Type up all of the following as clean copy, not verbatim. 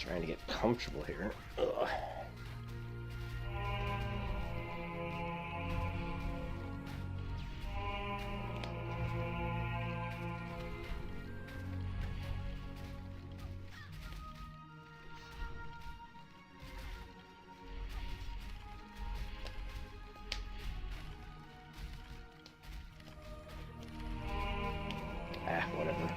Trying to get comfortable here. Ugh. Whatever.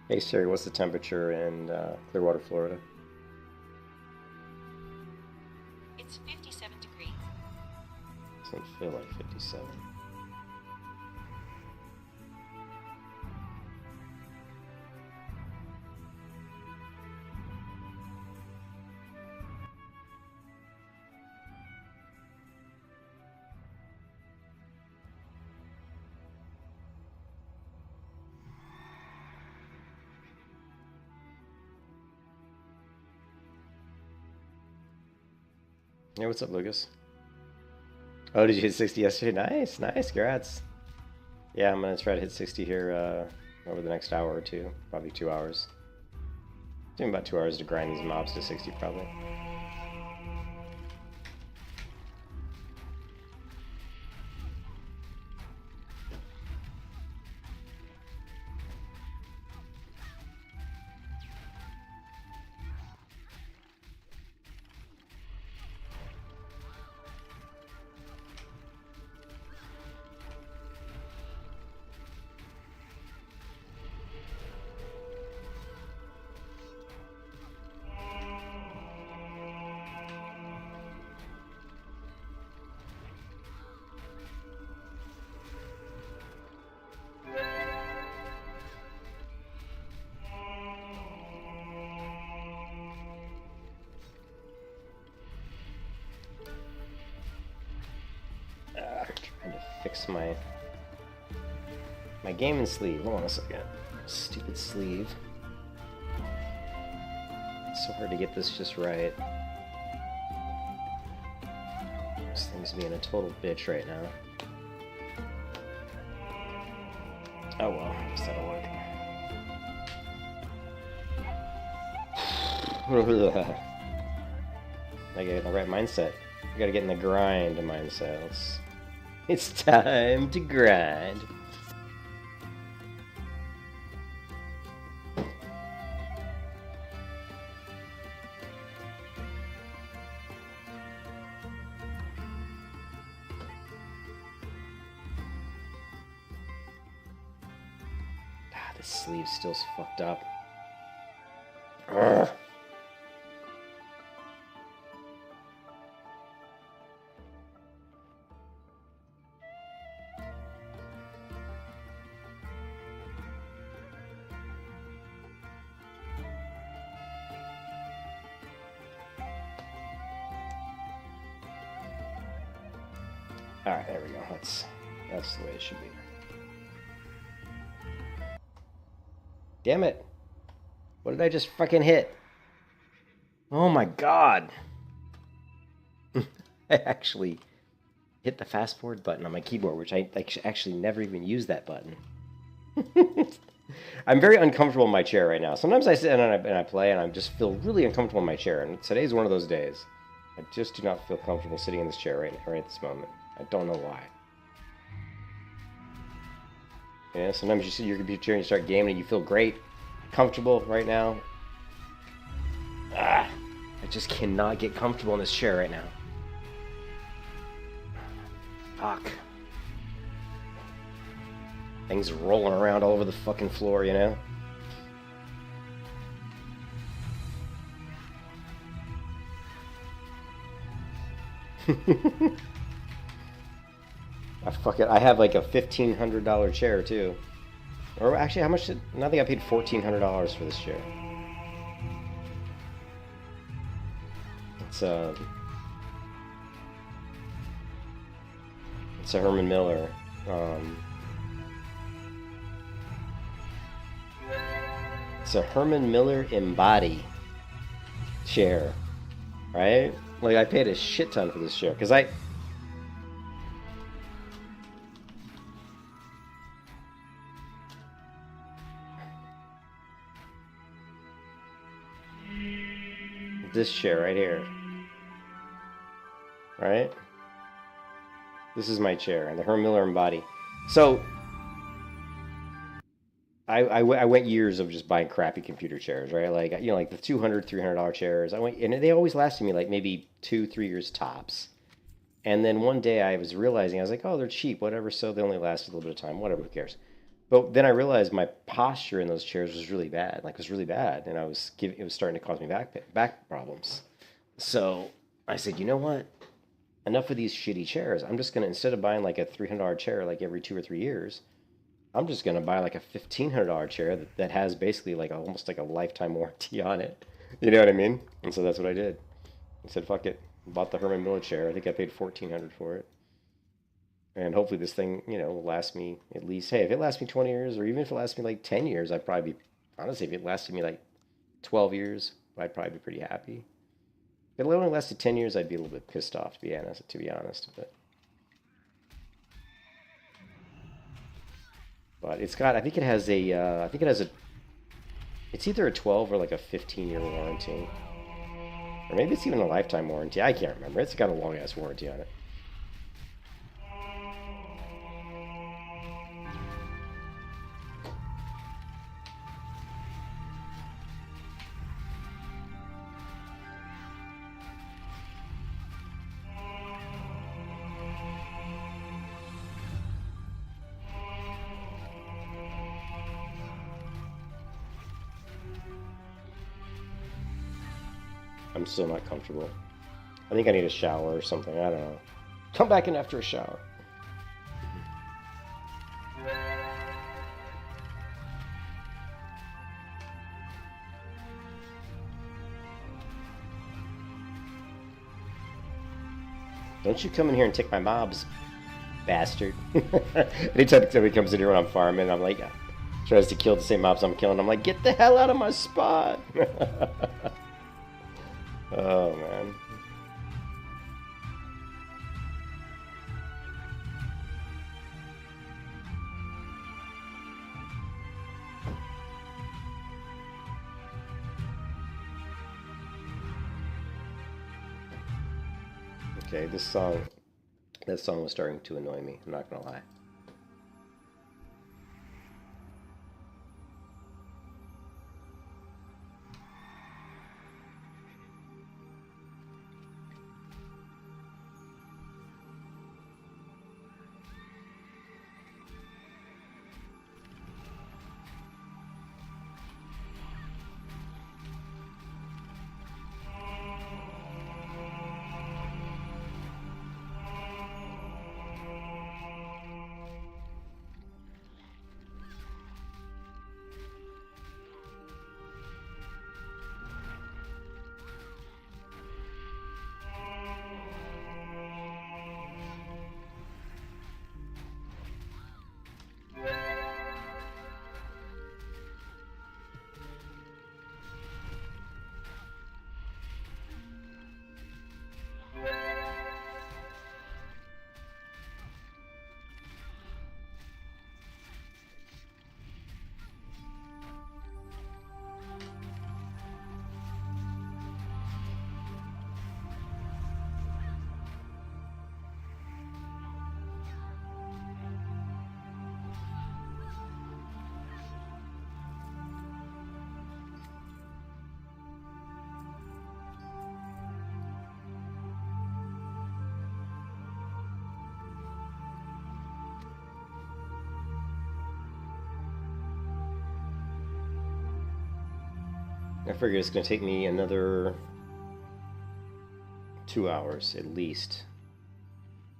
Hey Siri, what's the temperature in Clearwater, Florida? It's 57 degrees. Doesn't feel like 57. Hey, what's up, Lucas? Oh, did you hit 60 yesterday? Nice, nice, congrats. Yeah, I'm gonna try to hit 60 here over the next hour or two, probably 2 hours. Doing about 2 hours to grind these mobs to 60, probably. Trying to fix my gaming sleeve. Hold on a second. Stupid sleeve. It's so hard to get this just right. This thing's being a total bitch right now. Oh well, I guess that'll work. I get in the right mindset. I gotta get in the grind mindset. It's time to grind. This sleeve's still fucked up. Ugh. Alright, there we go. That's the way it should be. Damn it. What did I just fucking hit? Oh my god. I actually hit the fast forward button on my keyboard, which I actually never even used that button. I'm very uncomfortable in my chair right now. Sometimes I sit and I play and I just feel really uncomfortable in my chair. And today's one of those days. I just do not feel comfortable sitting in this chair right at this moment. I don't know why. Yeah, sometimes you sit in your computer and you start gaming and you feel great, comfortable right now. I just cannot get comfortable in this chair right now. Fuck. Things rolling around all over the fucking floor, you know? Fuck it. I have like a $1,500 chair too. Or actually, how much did... I think I paid $1,400 for this chair. It's a Herman Miller. It's a Herman Miller Embody chair, right? Like, I paid a shit ton for this chair because this chair right here, right? This is my chair, and the Herman Miller Embody. So I went years of just buying crappy computer chairs, right? Like, you know, like the $200, $300 chairs. I went, and they always lasted me like maybe 2-3 years tops. And then one day I was realizing, I was like, oh, they're cheap, whatever. So they only lasted a little bit of time, whatever, who cares? But then I realized my posture in those chairs was really bad, like it was really bad, and it was starting to cause me back problems. So I said, you know what? Enough of these shitty chairs. I'm just gonna, instead of buying like a $300 chair like every 2 or 3 years, I'm just gonna buy like a $1,500 chair that has basically like almost like a lifetime warranty on it. You know what I mean? And so that's what I did. I said, fuck it. Bought the Herman Miller chair. I think I paid $1,400 for it. And hopefully this thing, you know, will last me at least, hey, if it lasts me 20 years, or even if it lasts me like 10 years, I'd probably be, honestly, if it lasted me like 12 years, I'd probably be pretty happy. If it only lasted 10 years, I'd be a little bit pissed off, to be honest. But it's got, I think it has it's either a 12 or like a 15-year warranty. Or maybe it's even a lifetime warranty. I can't remember. It's got a long-ass warranty on it. I'm still not comfortable. I think I need a shower or something. I don't know. Come back in after a shower. Don't you come in here and take my mobs, bastard. Anytime somebody comes in here when I'm farming, I'm like, tries to kill the same mobs I'm killing, I'm like, get the hell out of my spot. Oh, man. Okay, that song was starting to annoy me, I'm not gonna lie. I figure it's going to take me another 2 hours at least.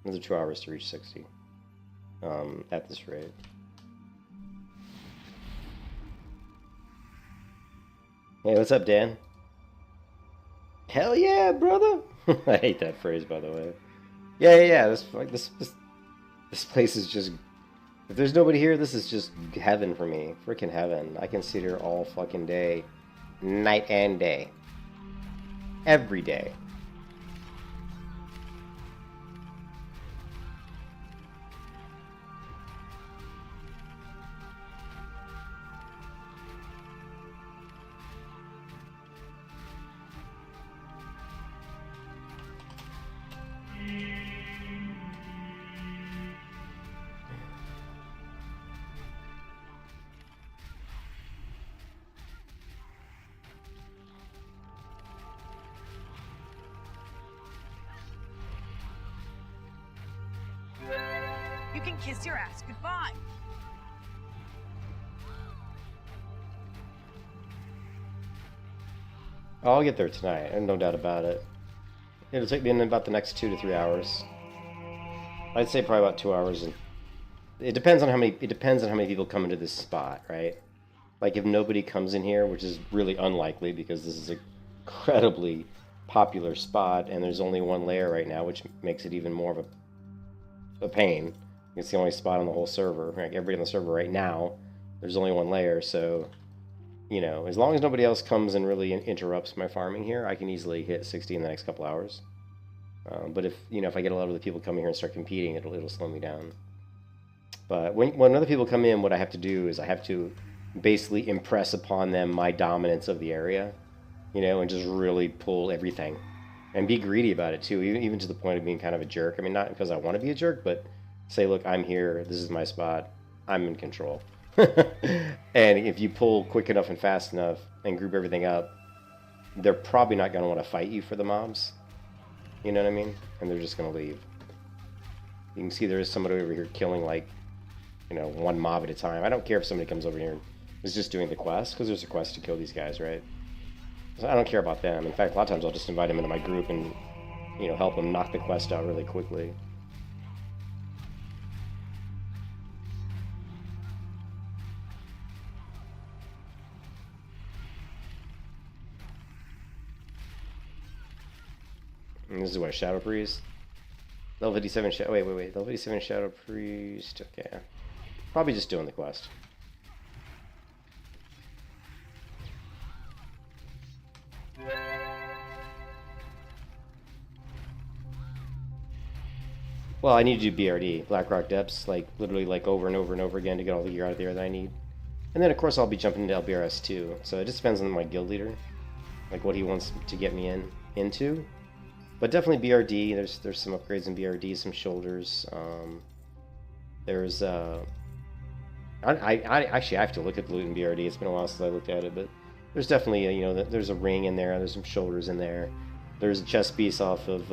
Another 2 hours to reach 60 at this rate. Hey, what's up, Dan? Hell yeah, brother! I hate that phrase, by the way. Yeah. This place is just. If there's nobody here, this is just heaven for me. Freaking heaven. I can sit here all fucking day, night and day, every day. You can kiss your ass goodbye. Oh, I'll get there tonight, and no doubt about it. It'll take me in about the next 2 to 3 hours. I'd say probably about 2 hours, and it depends on how many. It depends on how many people come into this spot, right? Like if nobody comes in here, which is really unlikely because this is an incredibly popular spot, and there's only one layer right now, which makes it even more of a pain. It's the only spot on the whole server. Like everybody on the server right now, there's only one layer, so you know, as long as nobody else comes and really interrupts my farming here, I can easily hit 60 in the next couple hours. But if I get a lot of the people coming here and start competing, it'll slow me down. But when other people come in, what I have to do is I have to basically impress upon them my dominance of the area, and just really pull everything, and be greedy about it too, even to the point of being kind of a jerk. I mean, not because I want to be a jerk, but say, look, I'm here, this is my spot, I'm in control. And if you pull quick enough and fast enough and group everything up, they're probably not going to want to fight you for the mobs. You know what I mean? And they're just going to leave. You can see there is somebody over here killing, like, one mob at a time. I don't care if somebody comes over here and is just doing the quest, because there's a quest to kill these guys, right? So I don't care about them. In fact, a lot of times I'll just invite them into my group and, help them knock the quest out really quickly. And this is what, Shadow Priest? Level 57 Shadow... Wait. Level 57 Shadow Priest... Okay. Probably just doing the quest. Well, I need to do BRD, Blackrock Depths, like, literally, like, over and over and over again to get all the gear out of there that I need. And then, of course, I'll be jumping into LBRS too. So it just depends on my guild leader. Like, what he wants to get me into. But definitely BRD. There's some upgrades in BRD, some shoulders. There's I actually have to look at the loot in BRD. It's been a while since I looked at it, but there's definitely there's a ring in there. There's some shoulders in there. There's a chest piece off of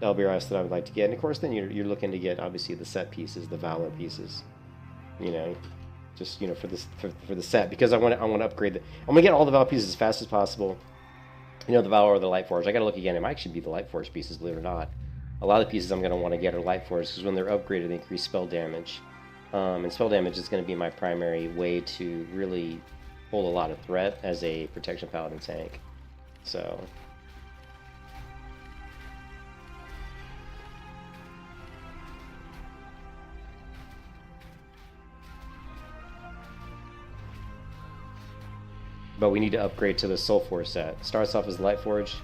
LBRS that I would like to get, and of course then you're looking to get obviously the set pieces, the Valor pieces. Just for the set, because I want to upgrade I'm gonna get all the Valor pieces as fast as possible. The Valor or the Light Forge. I gotta look again. It might actually be the Light Forge pieces, believe it or not. A lot of the pieces I'm gonna want to get are Light Forge, because when they're upgraded, they increase spell damage. And spell damage is going to be my primary way to really hold a lot of threat as a protection paladin tank. So. But we need to upgrade to the Soulforge set. Starts off as Light Forge,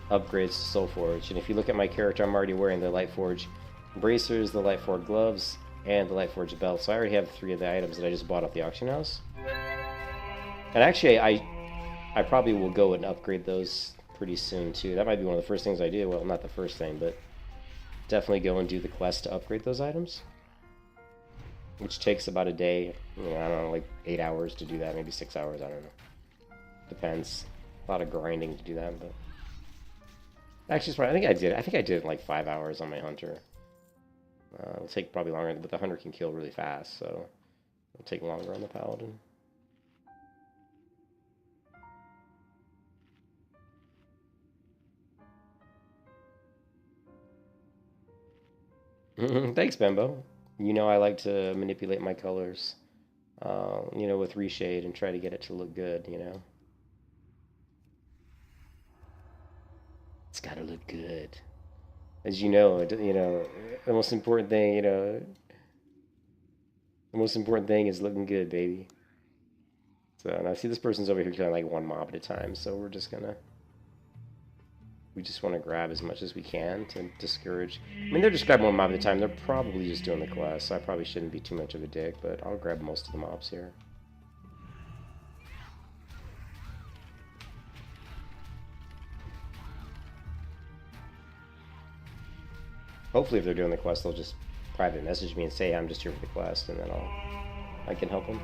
upgrades to Soulforge. And if you look at my character, I'm already wearing the Light Forge bracers, the Light Forge gloves, and the Light Forge belt. So I already have 3 of the items that I just bought off the auction house. And actually, I probably will go and upgrade those pretty soon too. That might be one of the first things I do. Well, not the first thing, but definitely go and do the quest to upgrade those items, which takes about a day. I don't know, like 8 hours to do that, maybe 6 hours. I don't know. Depends. A lot of grinding to do that, but actually, it's probably, I think I did it in like 5 hours on my hunter. It'll take probably longer, but the hunter can kill really fast, so it'll take longer on the paladin. Thanks, Bembo. I like to manipulate my colors, with reshade and try to get it to look good, It's gotta look good. As you know, the most important thing, the most important thing is looking good, baby. So, and I see this person's over here killing like one mob at a time, so we just want to grab as much as we can to discourage. I mean, they're just grabbing one mob at a time. They're probably just doing the quest, so I probably shouldn't be too much of a dick, but I'll grab most of the mobs here. Hopefully if they're doing the quest, they'll just private message me and say I'm just here for the quest, and then I can help them.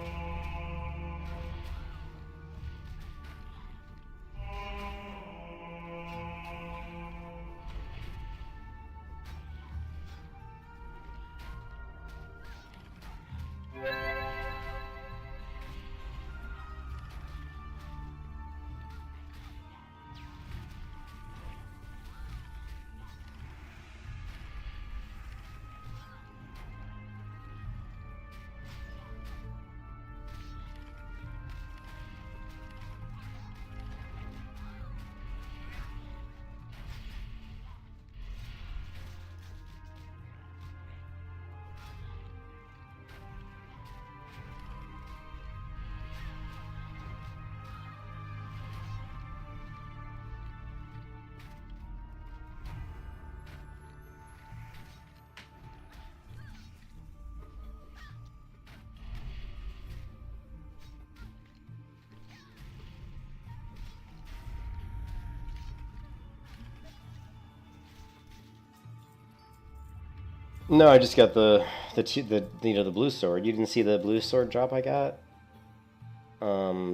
No, I just got the blue sword. You didn't see the blue sword drop I got?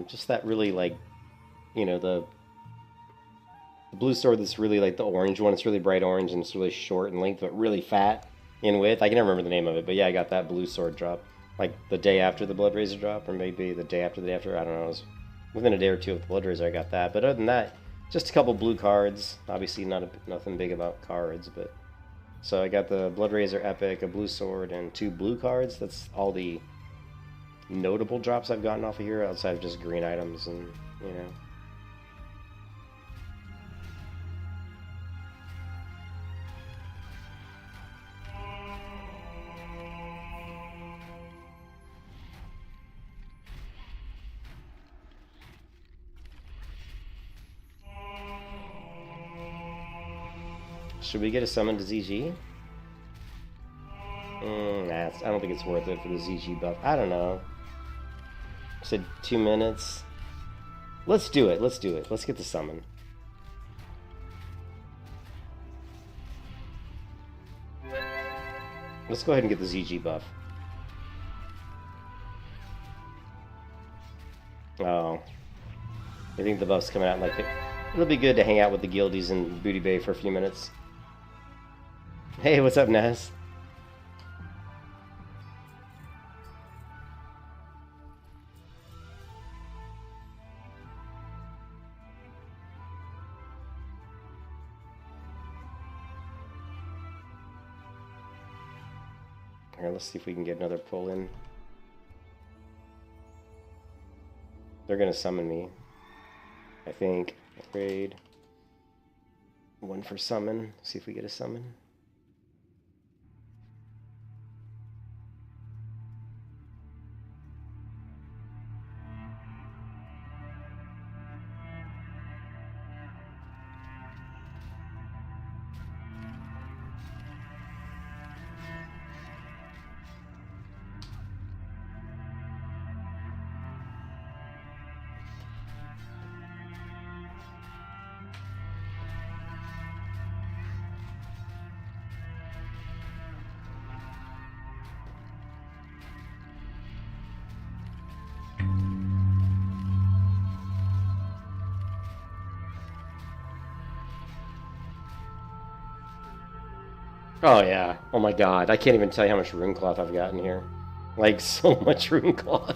Just that really like, the blue sword that's really like the orange one. It's really bright orange and it's really short in length, but really fat in width. I can never remember the name of it, but yeah, I got that blue sword drop like the day after the Blood Razor drop, or maybe the day after the day after. I don't know. It was within a day or two of the Blood Razor I got that. But other than that, just a couple blue cards. Obviously, nothing big about cards, but. So I got the Blood Razor Epic, a blue sword, and 2 blue cards. That's all the notable drops I've gotten off of here, outside of just green items and, Should we get a summon to ZG? Nah, I don't think it's worth it for the ZG buff. I don't know. I said 2 minutes. Let's do it. Let's do it. Let's get the summon. Let's go ahead and get the ZG buff. Oh. I think the buff's coming out in like... It'll be good to hang out with the guildies in Booty Bay for a few minutes. Hey, what's up, Naz? Here, let's see if we can get another pull in. They're gonna summon me, I think. Upgrade. 1 for summon. See if we get a summon. Oh yeah. Oh my god. I can't even tell you how much rune cloth I've got in here. Like, so much rune cloth.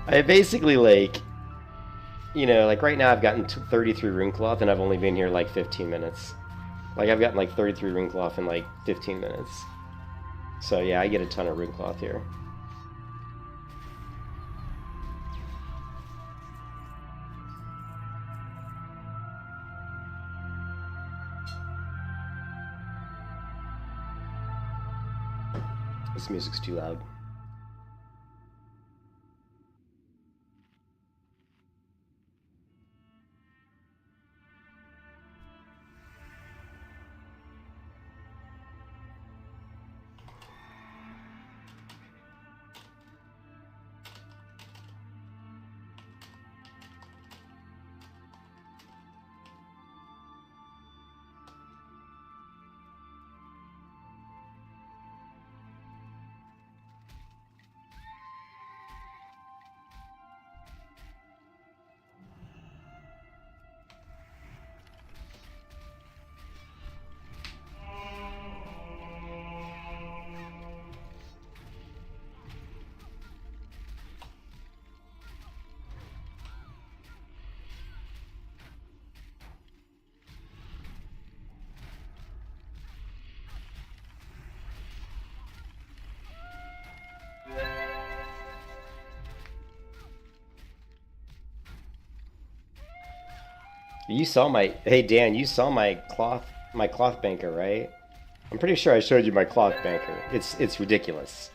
I basically, like, like right now I've gotten 33 rune cloth and I've only been here like 15 minutes. Like, I've gotten like 33 rune cloth in like 15 minutes. So yeah, I get a ton of rune cloth here. This music's too loud. You saw my, hey Dan, you saw my cloth banker, right? I'm pretty sure I showed you my cloth banker. It's ridiculous.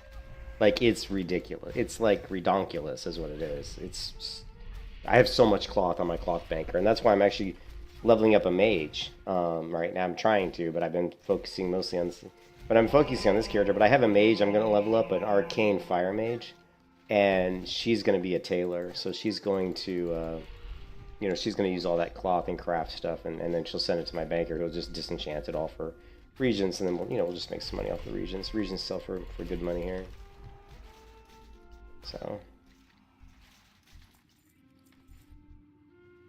Like, it's ridiculous. It's like redonkulous is what it is. I have so much cloth on my cloth banker, and that's why I'm actually leveling up a mage right now. I'm trying to, but I've been focusing mostly on this. But I'm focusing on this character. But I have a mage. I'm going to level up an arcane fire mage, and she's going to be a tailor. So she's going to, you know, she's going to use all that cloth and craft stuff, and then she'll send it to my banker. He'll just disenchant it all for regions, and then we'll just make some money off the regions. Regions sell for good money here. So.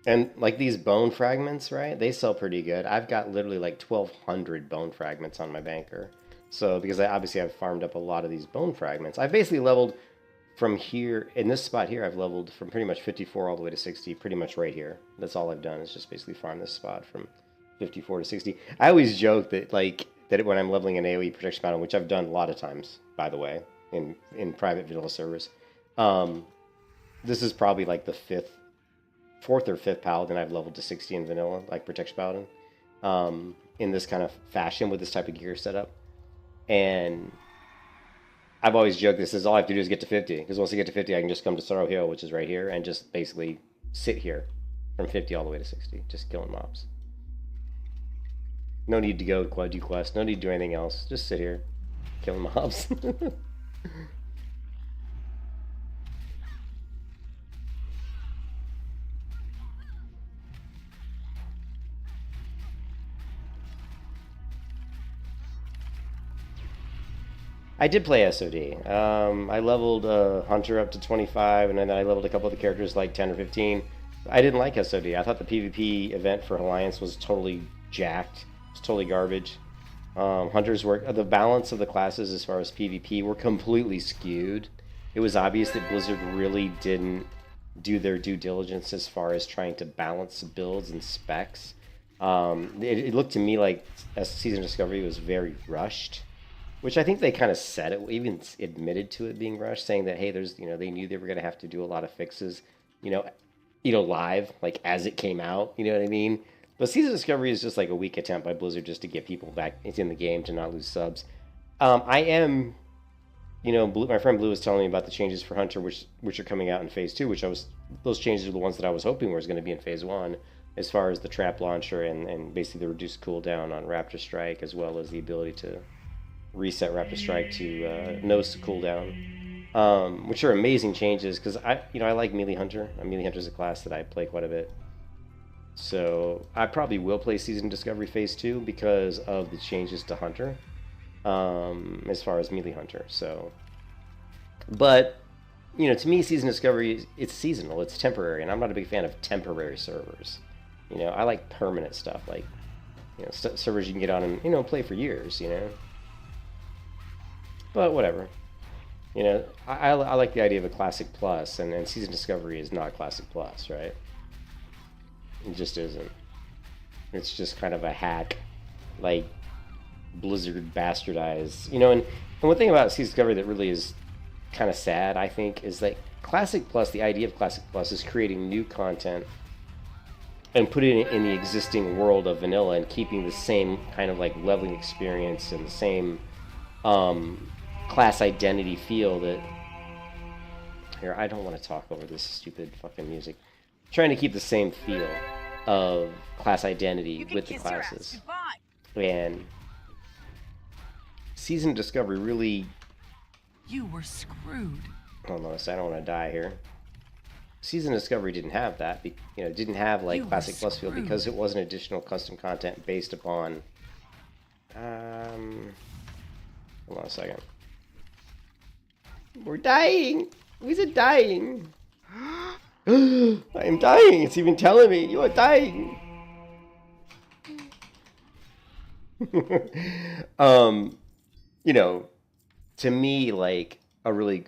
And like these bone fragments, right? They sell pretty good. I've got literally like 1,200 bone fragments on my banker. So because I've farmed up a lot of these bone fragments. I've basically leveled from here, in this spot here, I've leveled from pretty much 54 all the way to 60, pretty much right here. That's all I've done is just basically farm this spot from 54 to 60. I always joke that when I'm leveling an AoE protection paladin, which I've done a lot of times, by the way, in private vanilla servers, this is probably like the fourth or fifth paladin I've leveled to 60 in vanilla, like protection paladin, in this kind of fashion with this type of gear setup. And I've always joked this is all I have to do is get to 50, because once I get to 50, I can just come to Sorrow Hill, which is right here, and just basically sit here from 50 all the way to 60, just killing mobs. No need to go do quests, no need to do anything else, just sit here, killing mobs. I did play SOD. I leveled Hunter up to 25, and then I leveled a couple of the characters like 10 or 15. I didn't like SOD. I thought the PvP event for Alliance was totally jacked. It's totally garbage. Hunters were, the balance of the classes as far as PvP were completely skewed. It was obvious that Blizzard really didn't do their due diligence as far as trying to balance builds and specs. It looked to me like Season Discovery was very rushed. Which I think they kind of said it, even admitted to it being rushed, saying that, hey, there's, they knew they were going to have to do a lot of fixes, live, like as it came out, you know what I mean? But Season Discovery is just like a weak attempt by Blizzard just to get people back in the game to not lose subs. I am, my friend Blue was telling me about the changes for Hunter, which are coming out in Phase 2, those changes are the ones that I was hoping was going to be in Phase 1, as far as the trap launcher and basically the reduced cooldown on Raptor Strike, as well as the ability to reset Raptor Strike to no cooldown, which are amazing changes because I like Melee Hunter. Melee Hunter is a class that I play quite a bit, so I probably will play Season Discovery Phase 2 because of the changes to Hunter, as far as Melee Hunter. So, but to me, Season Discovery it's seasonal, it's temporary, and I'm not a big fan of temporary servers. I like permanent stuff, like servers you can get on and play for years. But whatever. I like the idea of a Classic Plus, and Season Discovery is not Classic Plus, right? It just isn't. It's just kind of a hack, like Blizzard bastardized. And one thing about Season Discovery that really is kind of sad, I think, is that Classic Plus, the idea of Classic Plus is creating new content and putting it in the existing world of vanilla and keeping the same kind of like leveling experience and the same class identity feel that... Here, I don't want to talk over this stupid fucking music. I'm trying to keep the same feel of class identity with the classes. And Season Discovery really... You were screwed. Hold on a second, I don't want to die here. Season Discovery didn't have that. Didn't have like Classic Plus feel because it wasn't additional custom content based upon... hold on a second. We're dying! We said dying! I am dying! It's even telling me you are dying! To me, like,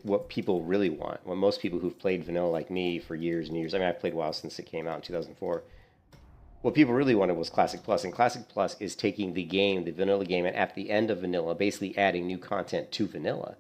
what people really want, what most people who've played vanilla like me for years and years, I mean, I've played WoW since it came out in 2004, what people really wanted was Classic Plus, and Classic Plus is taking the game, the vanilla game, and at the end of vanilla, basically adding new content to vanilla.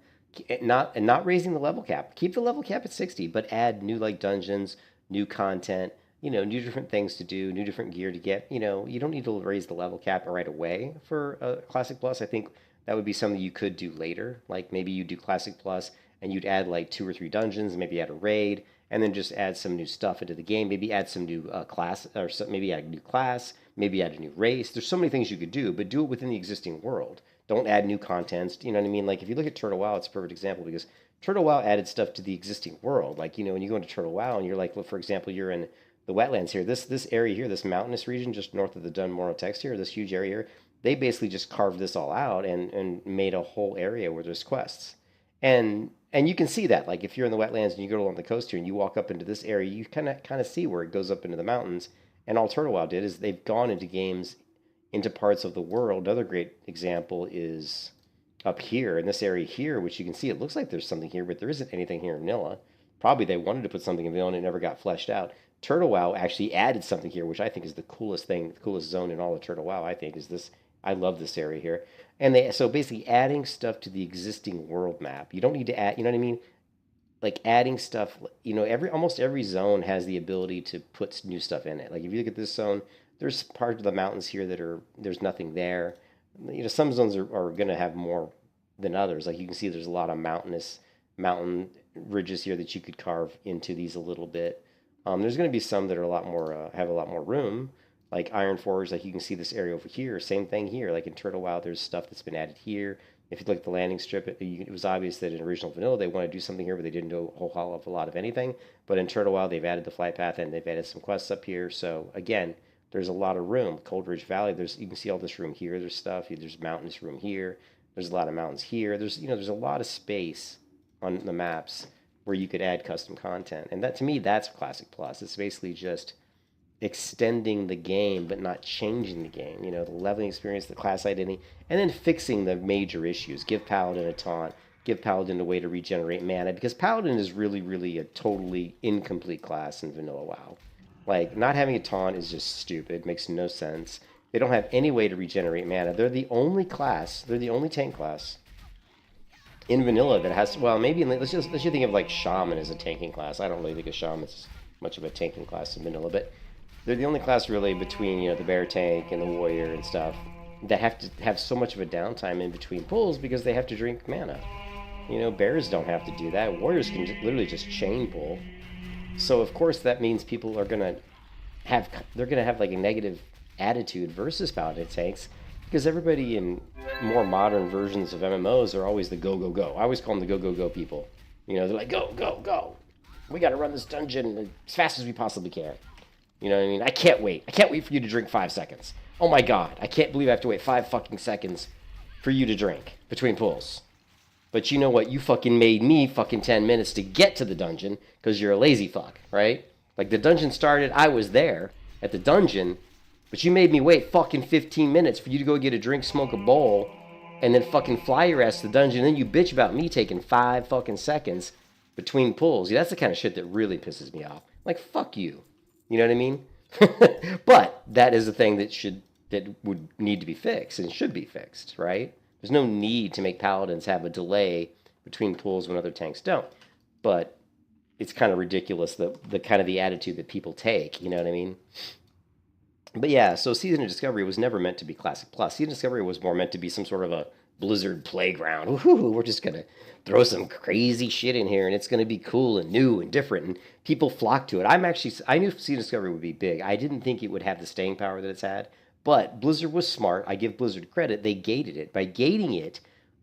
Not raising the level cap. Keep the level cap at 60, but add new like dungeons, new content, new different things to do, new different gear to get. You don't need to raise the level cap right away for Classic Plus. I think that would be something you could do later. Like maybe you do Classic Plus and you'd add like 2 or 3 dungeons, maybe add a raid, and then just add some new stuff into the game. Maybe add some new class, or maybe add a new class, maybe add a new race. There's so many things you could do, but do it within the existing world. Don't add new contents. You know what I mean? Like if you look at Turtle WoW, it's a perfect example because Turtle WoW added stuff to the existing world. Like, when you go into Turtle WoW and you're like, well, for example, you're in the wetlands here. This area here, this mountainous region just north of the Dunmore text here, this huge area here, they basically just carved this all out and made a whole area where there's quests. And you can see that. Like if you're in the wetlands and you go along the coast here and you walk up into this area, you kind of see where it goes up into the mountains. And all Turtle WoW did is they've gone into games into parts of the world. Another great example is up here in this area here, which you can see it looks like there's something here, but there isn't anything here in vanilla. Probably they wanted to put something in vanilla and it never got fleshed out. Turtle WoW actually added something here, which I think is the coolest thing, the coolest zone in all of Turtle WoW, I think, is this. I love this area here. And so basically adding stuff to the existing world map. You don't need to add, you know what I mean? Like adding stuff, almost every zone has the ability to put new stuff in it. Like if you look at this zone, there's parts of the mountains here that there's nothing there. Some zones are going to have more than others. Like you can see there's a lot of mountain ridges here that you could carve into these a little bit. There's going to be some that are a lot more, have a lot more room. Like Iron Forge, like you can see this area over here. Same thing here. Like in Turtle WoW, there's stuff that's been added here. If you look at the landing strip, it was obvious that in original vanilla they want to do something here, but they didn't do a whole hell of a lot of anything. But in Turtle WoW, they've added the flight path and they've added some quests up here. So again, there's a lot of room. Cold Ridge Valley, you can see all this room here. There's stuff. There's mountainous room here. There's a lot of mountains here. There's a lot of space on the maps where you could add custom content. And that to me, that's Classic Plus. It's basically just extending the game but not changing the game. The leveling experience, the class identity, and then fixing the major issues. Give Paladin a taunt, give Paladin a way to regenerate mana, because Paladin is really, really a totally incomplete class in vanilla WoW. Like, not having a taunt is just stupid, makes no sense. They don't have any way to regenerate mana. They're the only tank class in vanilla that has, well, maybe, let's just think of like Shaman as a tanking class. I don't really think of Shaman as much of a tanking class in vanilla, but they're the only class really between, the bear tank and the warrior and stuff that have to have so much of a downtime in between pulls because they have to drink mana. Bears don't have to do that. Warriors can literally just chain pull. So of course that means people are gonna have like a negative attitude versus Paladin tanks because everybody in more modern versions of MMOs are always the go go go. I always call them the go go go people. They're like go go go. We got to run this dungeon as fast as we possibly can. You know what I mean? I can't wait. I can't wait for you to drink 5 seconds. Oh my god, I can't believe I have to wait 5 fucking seconds for you to drink between pulls. But you know what? You fucking made me fucking 10 minutes to get to the dungeon because you're a lazy fuck, right? Like the dungeon started, I was there at the dungeon, but you made me wait fucking 15 minutes for you to go get a drink, smoke a bowl, and then fucking fly your ass to the dungeon. And then you bitch about me taking 5 fucking seconds between pulls. Yeah, that's the kind of shit that really pisses me off. Like, fuck you. You know what I mean? But that is a thing that would need to be fixed and should be fixed, right? There's no need to make Paladins have a delay between pulls when other tanks don't. But it's kind of ridiculous, the kind of the attitude that people take, you know what I mean? But yeah, so Season of Discovery was never meant to be Classic Plus. Season of Discovery was more meant to be some sort of a Blizzard playground. Woohoo, we're just gonna throw some crazy shit in here, and it's gonna be cool and new and different, and people flock to it. I knew Sea Discovery would be big. I didn't think it would have the staying power that it's had, but Blizzard was smart. I give Blizzard credit. They gated it. By gating it,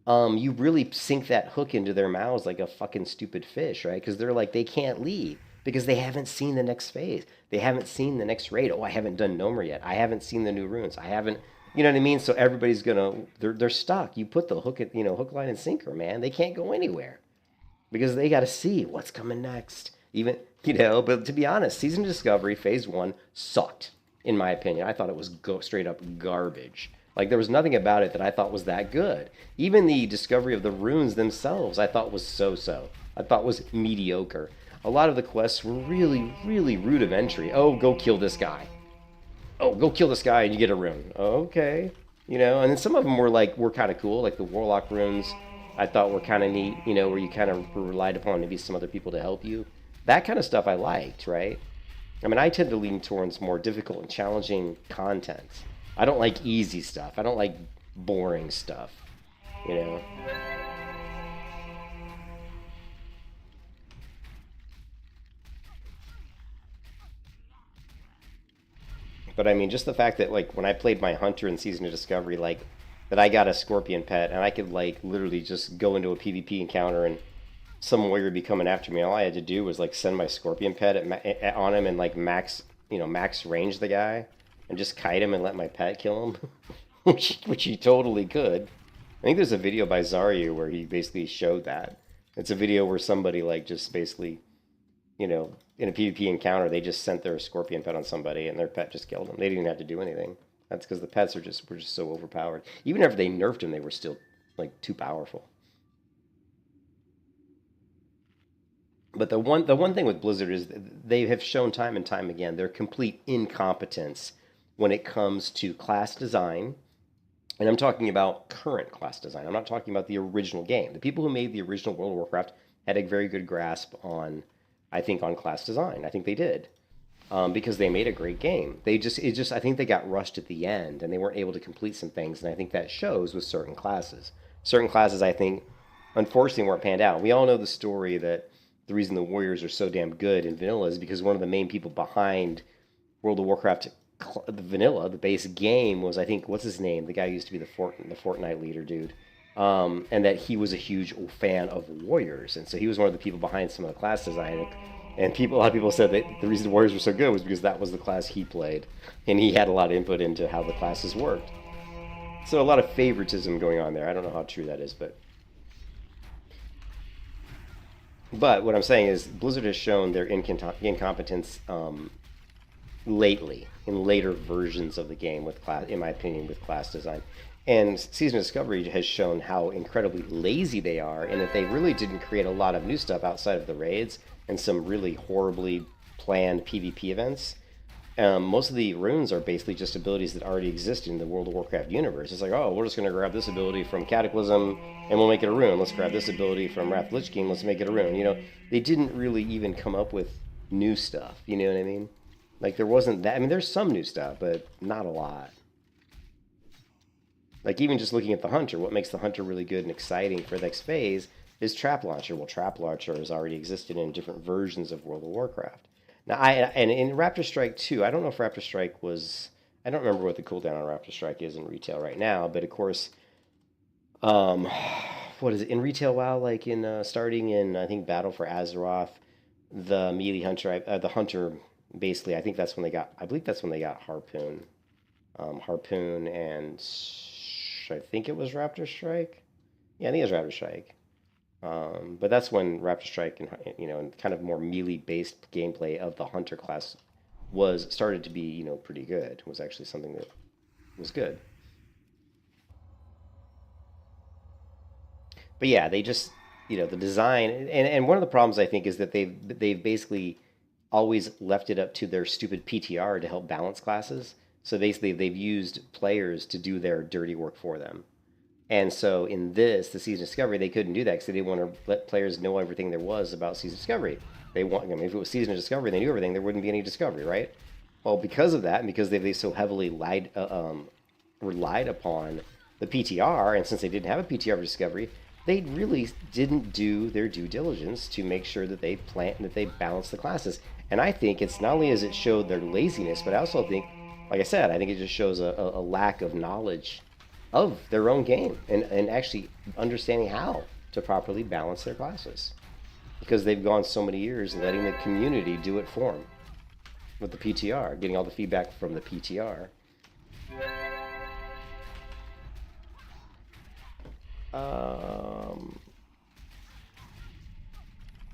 you really sink that hook into their mouths like a fucking stupid fish, right? Because they're like, they can't leave because they haven't seen the next phase. They haven't seen the next raid. Oh, I haven't done Nomer yet. I haven't seen the new runes. I haven't, you know what I mean? So everybody's gonna, they're stuck. You put the hook at, hook, line, and sinker, man. They can't go anywhere because they got to see what's coming next. Even, but to be honest, Season Discovery Phase 1 sucked, in my opinion. I thought it was straight up garbage. Like, there was nothing about it that I thought was that good. Even the discovery of the runes themselves, I thought was so-so. I thought was mediocre. A lot of the quests were really, really rudimentary. Oh, go kill this guy. Oh, go kill this guy and you get a rune. Okay. And then some of them were kind of cool, like the Warlock runes I thought were kind of neat, where you kind of relied upon maybe some other people to help you. That kind of stuff I liked, right? I mean, I tend to lean towards more difficult and challenging content. I don't like easy stuff. I don't like boring stuff, But I mean, just the fact that, like, when I played my hunter in Season of Discovery, like, that I got a scorpion pet, and I could, like, literally just go into a PvP encounter and some warrior would be coming after me. All I had to do was, like, send my scorpion pet on him and, like, max range the guy and just kite him and let my pet kill him, which he totally could. I think there's a video by Zarya where he basically showed that. It's a video where somebody, like, just basically, in a PvP encounter, they just sent their scorpion pet on somebody and their pet just killed them. They didn't even have to do anything. That's because the pets were just so overpowered. Even after they nerfed them, they were still, like, too powerful. But the one thing with Blizzard is they have shown time and time again their complete incompetence when it comes to class design. And I'm talking about current class design. I'm not talking about the original game. The people who made the original World of Warcraft had a very good grasp on, I think, on class design. I think they did. Because they made a great game. I think they got rushed at the end and they weren't able to complete some things. And I think that shows with certain classes. Certain classes, I think, unfortunately weren't panned out. We all know the story that the reason the Warriors are so damn good in vanilla is because one of the main people behind World of Warcraft, the vanilla, the base game, was, I think, what's his name? The guy who used to be the Fortnite leader dude. And that he was a huge fan of Warriors. And so he was one of the people behind some of the class design. And a lot of people said that the reason the Warriors were so good was because that was the class he played. And he had a lot of input into how the classes worked. So a lot of favoritism going on there. I don't know how true that is, but what I'm saying is Blizzard has shown their incompetence lately, in later versions of the game, with class, in my opinion, with class design. And Season of Discovery has shown how incredibly lazy they are, and that they really didn't create a lot of new stuff outside of the raids and some really horribly planned PvP events. Most of the runes are basically just abilities that already exist in the World of Warcraft universe. It's like, oh, we're just going to grab this ability from Cataclysm and we'll make it a rune. Let's grab this ability from Wrath Lich King, let's make it a rune. They didn't really even come up with new stuff, you know what I mean? Like, there wasn't that. I mean, there's some new stuff, but not a lot. Like, even just looking at the Hunter, what makes the Hunter really good and exciting for the next phase is Trap Launcher. Well, Trap Launcher has already existed in different versions of World of Warcraft. Now, and in Raptor Strike 2, I don't know if Raptor Strike was... I don't remember what the cooldown on Raptor Strike is in retail right now, but of course... what is it? In retail WoW, like in starting in, I think, Battle for Azeroth, the melee Hunter... the Hunter, basically, I think that's when they got... I believe that's when they got Harpoon. Harpoon and... I think it was Raptor Strike. Yeah, I think it was Raptor Strike. But that's when Raptor Strike and kind of more melee-based gameplay of the Hunter class started to be pretty good. It was actually something that was good. But yeah, they just the design and one of the problems I think is that they've basically always left it up to their stupid PTR to help balance classes. So basically, they've used players to do their dirty work for them. And so in the Season of Discovery, they couldn't do that because they didn't want to let players know everything there was about Season of Discovery. If it was Season of Discovery, they knew everything, there wouldn't be any Discovery, right? Well, because of that, and because they so heavily relied upon the PTR, and since they didn't have a PTR for Discovery, they really didn't do their due diligence to make sure that they balance the classes. And I think it's not only as it showed their laziness, but I also think, like I said, I think it just shows a lack of knowledge of their own game and actually understanding how to properly balance their classes. Because they've gone so many years letting the community do it for them with the PTR, getting all the feedback from the PTR.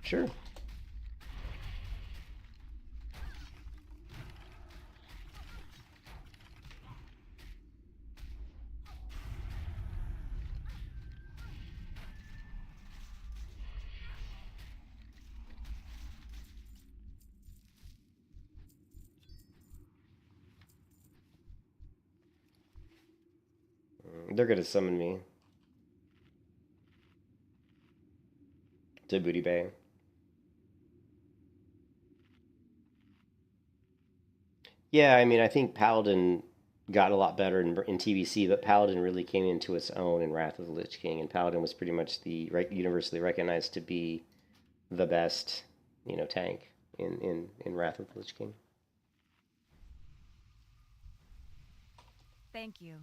Sure. They're gonna summon me to Booty Bay. Yeah, I mean, I think Paladin got a lot better in TBC, but Paladin really came into its own in Wrath of the Lich King, and Paladin was pretty much the universally recognized to be the best, tank in Wrath of the Lich King. Thank you.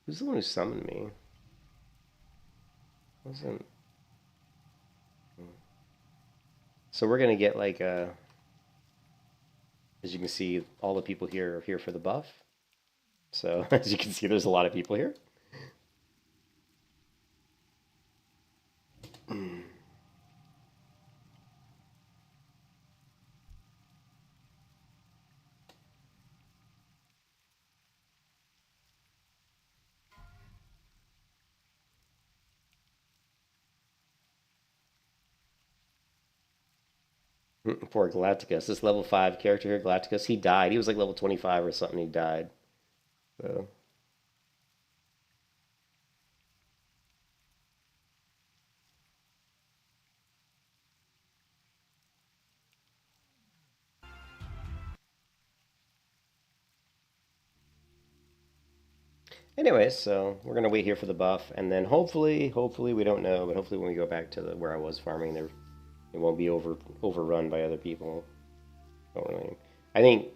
Who's the one who summoned me? Wasn't. So we're gonna get like as you can see, all the people here are here for the buff. So as you can see, there's a lot of people here. Poor Galacticus. This level 5 character here, Galacticus, he died. He was like level 25 or something. He died. So. Anyway, so we're gonna wait here for the buff, and then hopefully we don't know, but hopefully when we go back to where I was farming, there it won't be overrun by other people. Don't really. I think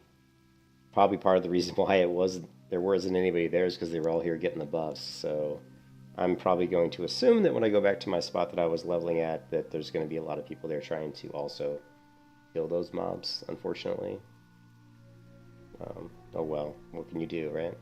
probably part of the reason why there wasn't anybody there is because they were all here getting the buffs. So I'm probably going to assume that when I go back to my spot that I was leveling at, that there's going to be a lot of people there trying to also kill those mobs. Unfortunately. Oh well, what can you do, right?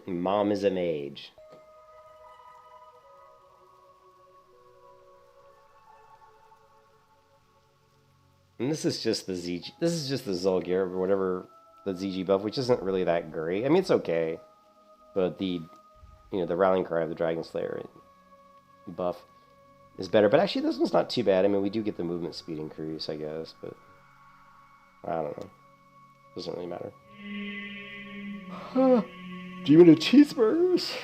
Mom is a mage. And this is just the ZG. This is just the Zulgir or whatever the ZG buff, which isn't really that great. I mean, it's okay, but the rallying cry of the Dragon Slayer buff is better. But actually, this one's not too bad. I mean, we do get the movement speed increase, I guess, but I don't know. Doesn't really matter. Demon of cheeseburgers.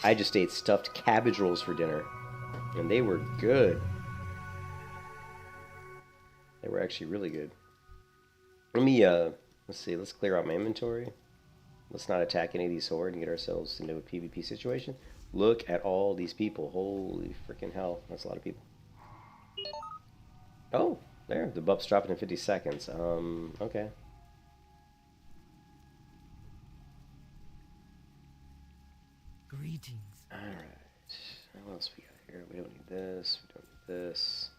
I just ate stuffed cabbage rolls for dinner, and they were good. They were actually really good. Let me, let's see, let's clear out my inventory. Let's not attack any of these hordes and get ourselves into a PvP situation. Look at all these people. Holy freaking hell. That's a lot of people. Oh, there. The buff's dropping in 50 seconds. Okay. Greetings. Alright. What else we got here? We don't need this. We don't need this.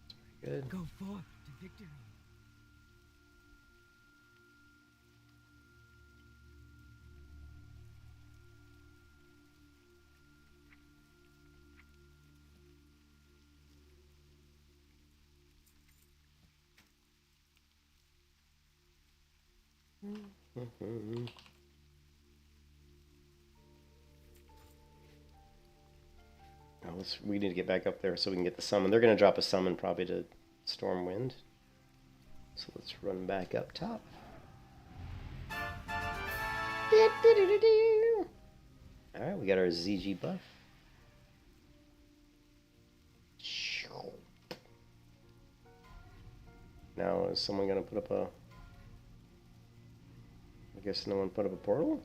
That's pretty good. Go forth to victory. Oh, we need to get back up there so we can get the summon. They're going to drop a summon probably to Stormwind. So let's run back up top. Alright, we got our ZG buff. Now, is someone going to put up a... I guess no one put up a portal?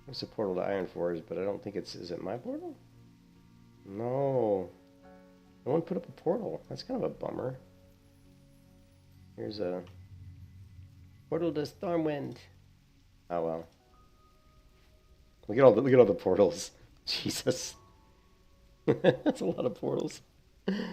There's a portal to Ironforge, but I don't think it's... Is it my portal? No. No one put up a portal. That's kind of a bummer. Here's a... Portal to Stormwind. Oh, well. Look at all the portals. Jesus. That's a lot of portals. Alright.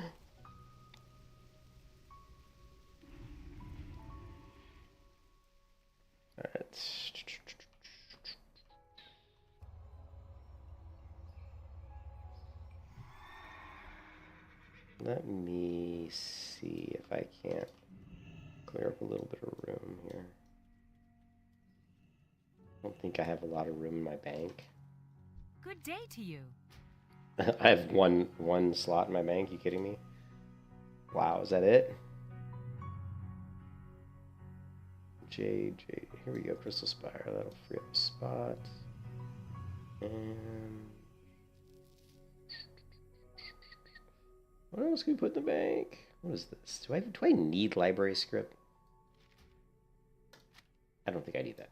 Let me see if I can't clear up a little bit of room here. I don't think I have a lot of room in my bank. Good day to you. I have one slot in my bank. You kidding me? Wow, is that it? Jade. Here we go. Crystal Spire. That'll free up a spot. And what else can we put in the bank? What is this? Do I need library script? I don't think I need that.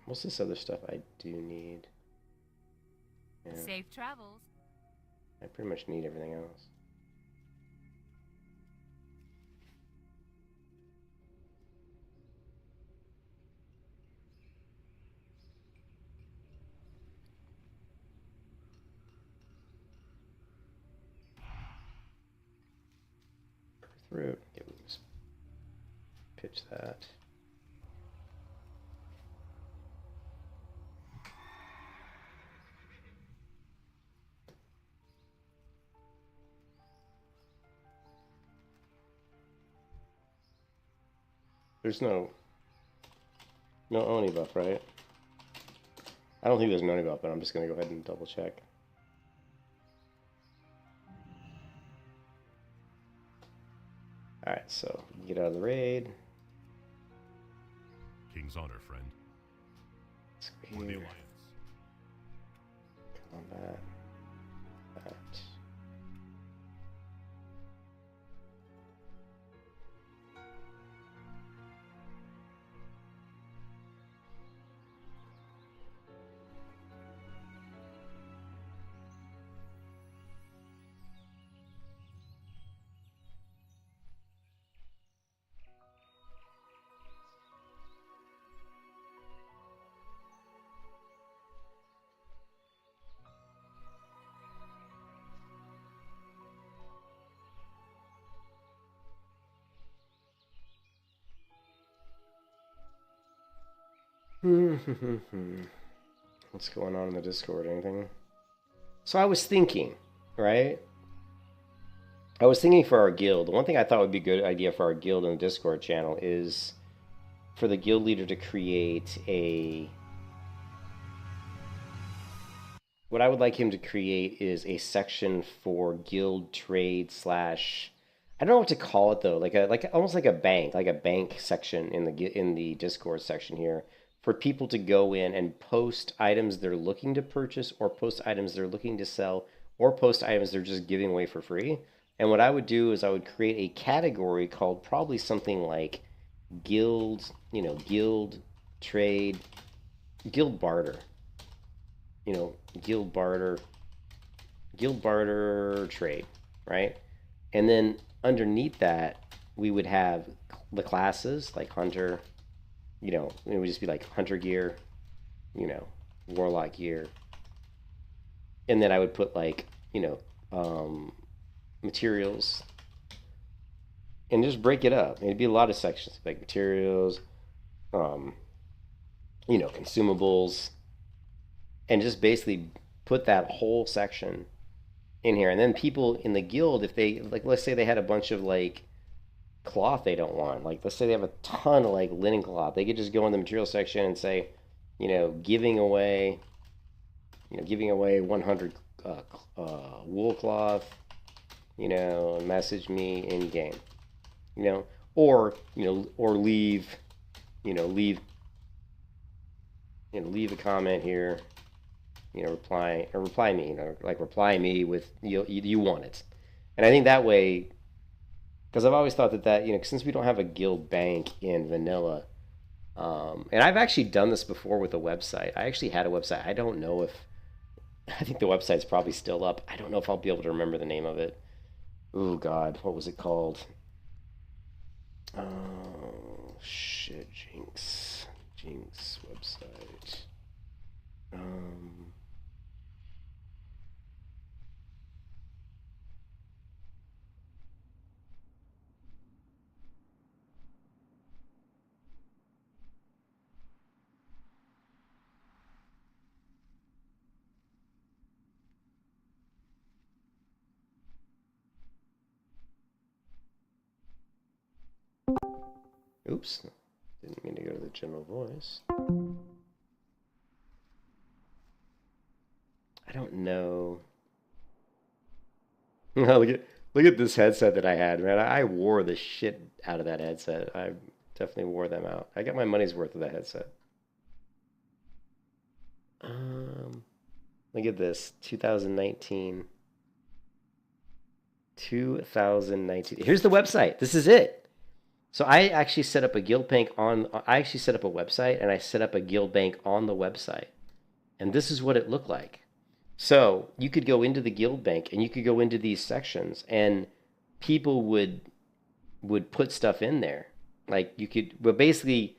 Most of this other stuff I do need. Yeah. Safe travels. I pretty much need everything else. Root. Okay, we'll just pitch that. There's no Oni buff, right? I don't think there's an Oni buff, but I'm just gonna go ahead and double check. Alright, so get out of the raid. King's honor, friend. For the alliance. Combat. That. What's going on in the Discord? Anything? So I was thinking, right? I was thinking for our guild. One thing I thought would be a good idea for our guild in the Discord channel is for the guild leader to create a... What I would like him to create is a section for guild trade slash... I don't know what to call it though. Almost like a bank section in the Discord section here, for people to go in and post items they're looking to purchase, or post items they're looking to sell, or post items they're just giving away for free. And what I would do is I would create a category called probably something like guild, guild trade, guild barter. Guild barter trade, right? And then underneath that, we would have the classes like hunter. It would just be like hunter gear, warlock gear. And then I would put like, materials. And just break it up. It'd be a lot of sections, like materials, consumables. And just basically put that whole section in here, and then people in the guild, if they like, let's say they had a bunch of like cloth they don't want, like let's say they have a ton of like linen cloth, they could just go in the material section and say, giving away 100 wool cloth, message me in game, or leave, leave a comment here, reply me, reply me with you want it. And I think that way, because I've always thought that since we don't have a guild bank in vanilla, and I've actually done this before with a website. I actually had a website. I don't know if, I think the website's probably still up. I don't know if I'll be able to remember the name of it. Oh God, what was it called? Oh shit, Jinx website. Oops, didn't mean to go to the general voice. I don't know. Look at this headset that I had, man. I wore the shit out of that headset. I definitely wore them out. I got my money's worth of that headset. Look at this, 2019. 2019. Here's the website. This is it. So I actually set up a guild bank I actually set up a website, and I set up a guild bank on the website. And this is what it looked like. So you could go into the guild bank, and you could go into these sections, and people would put stuff in there. Like you basically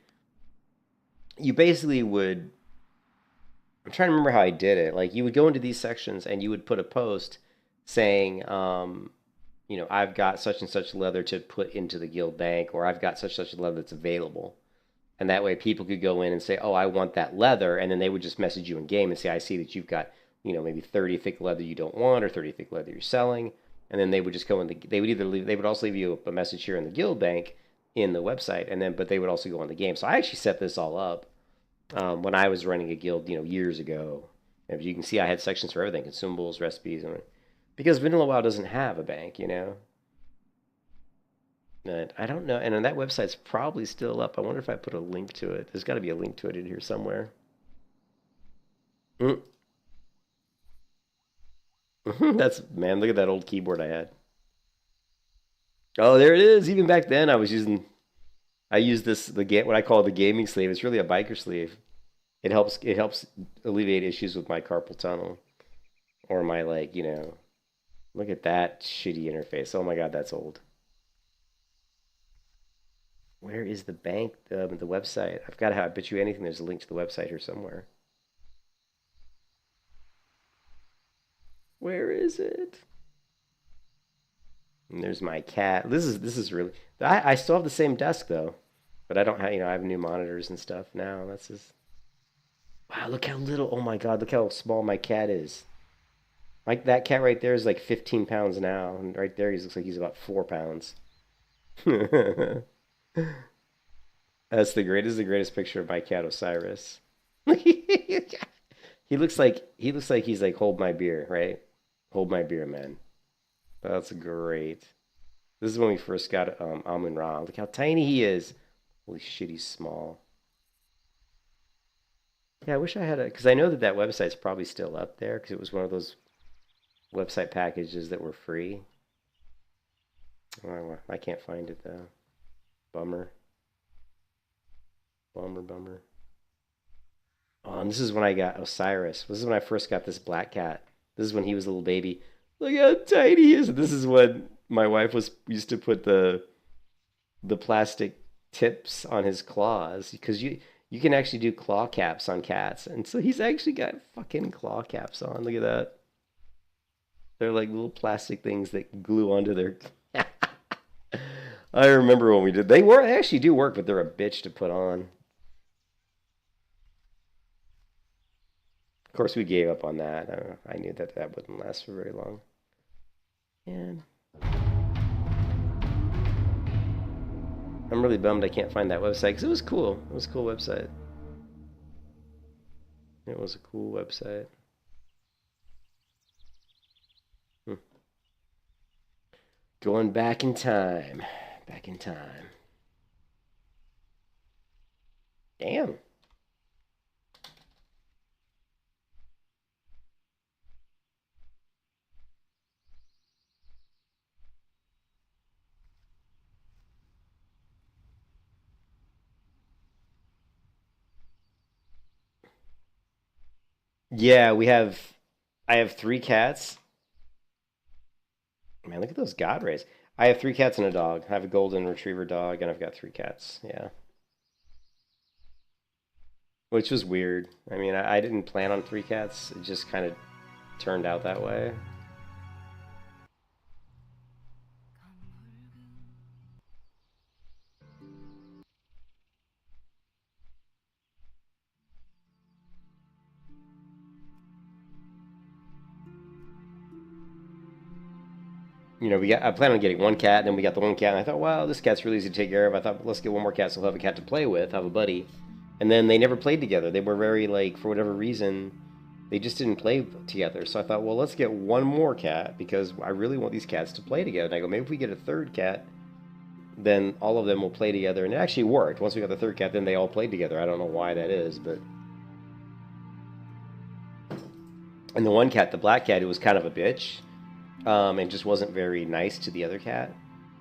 would, I'm trying to remember how I did it. Like you would go into these sections, and you would put a post saying, I've got such and such leather to put into the guild bank, or I've got such and such leather that's available. And that way people could go in and say, oh, I want that leather. And then they would just message you in game and say, I see that you've got, maybe 30 thick leather you don't want, or 30 thick leather you're selling. And then they would just go in they would also leave you a message here in the guild bank in the website. But they would also go on the game. So I actually set this all up when I was running a guild, years ago. And you can see I had sections for everything, consumables, recipes, because Vanilla WoW doesn't have a bank, But I don't know. And then that website's probably still up. I wonder if I put a link to it. There's got to be a link to it in here somewhere. Man, look at that old keyboard I had. Oh, there it is. Even back then, I used this, what I call the gaming sleeve. It's really a biker sleeve. It helps alleviate issues with my carpal tunnel, or my look at that shitty interface. Oh my God, that's old. Where is the bank, the website? I've got to have, I bet you anything there's a link to the website here somewhere. Where is it? And there's my cat. This is really, I still have the same desk though, but I don't have, I have new monitors and stuff now. That's just, wow, look how little, oh my God, look how small my cat is. Like that cat right there is like 15 pounds now, and right there he looks like he's about 4 pounds. That's the greatest picture of my cat Osiris. He looks like he's like, hold my beer, right? Hold my beer, man. That's great. This is when we first got Amun Ra. Look how tiny he is. Holy shit, he's small. Yeah, I wish I had because I know that website's probably still up there, because it was one of those website packages that were free. Oh, I can't find it though. Bummer. Bummer. Oh, and this is when I got Osiris. This is when I first got this black cat. This is when he was a little baby. Look how tiny he is. This is when my wife used to put the plastic tips on his claws, because you can actually do claw caps on cats. And so he's actually got fucking claw caps on. Look at that. They're like little plastic things that glue onto their... I remember when we did. They actually do work, but they're a bitch to put on. course, we gave up on that. I knew that that wouldn't last for very long. And I'm really bummed I can't find that website because it was cool. It was a cool website. It was a cool website. Going back in time. Back in time. Damn. Yeah, I have 3 cats. Man, look at those god rays. I have 3 cats and a dog. I have a golden retriever dog, and I've got 3 cats. Yeah. Which was weird. I mean, I didn't plan on 3 cats. It just kind of turned out that way. You know, I plan on getting 1 cat, and then we got the 1 cat, and I thought, wow, this cat's really easy to take care of. I thought, let's get 1 more cat so he'll have a cat to play with, have a buddy. And then they never played together. They were very, like, for whatever reason, they just didn't play together. So I thought, well, let's get 1 more cat, because I really want these cats to play together. And I go, maybe if we get a 3rd cat, then all of them will play together. And it actually worked. Once we got the 3rd cat, then they all played together. I don't know why that is, but... And the 1 cat, the black cat, it was kind of a bitch. And just wasn't very nice to the other cat.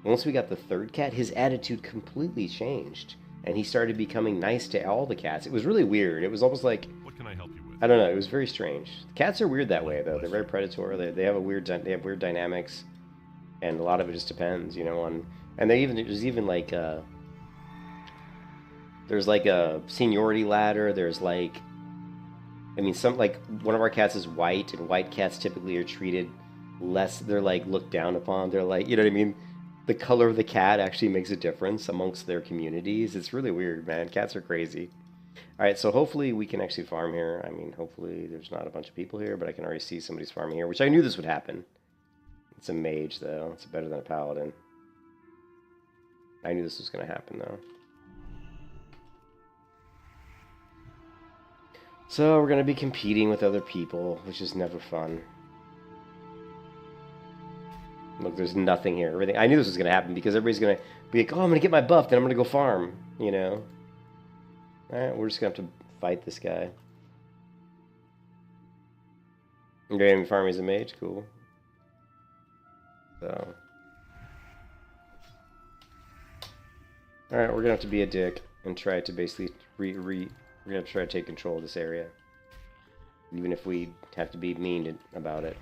Once we got the 3rd cat, his attitude completely changed, and he started becoming nice to all the cats. It was really weird. It was almost like, what can I help you with? I don't know. It was very strange. Cats are weird that way, though. They're very predatory. They have weird dynamics, and a lot of it just depends, you know. And there's even like there's like a seniority ladder. There's like, I mean, like one of our cats is white, and white cats typically are treated less, they're like looked down upon. They're like, you know what I mean? The color of the cat actually makes a difference amongst their communities. It's really weird, man. Cats are crazy. All right, so hopefully we can actually farm here. I mean, hopefully there's not a bunch of people here, but I can already see somebody's farming here, which I knew this would happen. It's a mage, though. It's better than a paladin. I knew this was going to happen, though. So we're going to be competing with other people, which is never fun. Look, there's nothing here. Everything. I knew this was going to happen because everybody's going to be like, oh, I'm going to get my buff, then I'm going to go farm, you know? Alright, we're just going to have to fight this guy. I'm going to farm as a mage, cool. So. Alright, we're going to have to be a dick and try to basically we're going to have to try to take control of this area. Even if we have to be mean about it.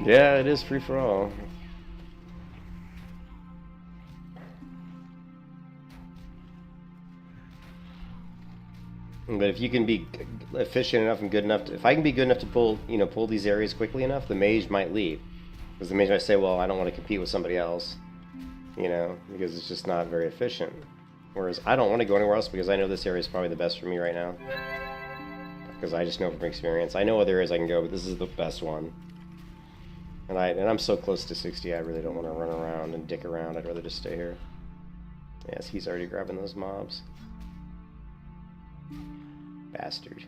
Yeah, it is free for all. But if you can be efficient enough and good enough to, if I can be good enough to pull these areas quickly enough, the mage might leave. Because the mage might say, well, I don't want to compete with somebody else, you know, because it's just not very efficient. Whereas I don't want to go anywhere else because I know this area is probably the best for me right now. Because I just know from experience. I know other areas I can go, but this is the best one. And I'm so close to 60, I really don't want to run around and dick around. I'd rather just stay here. Yes, he's already grabbing those mobs. Bastard.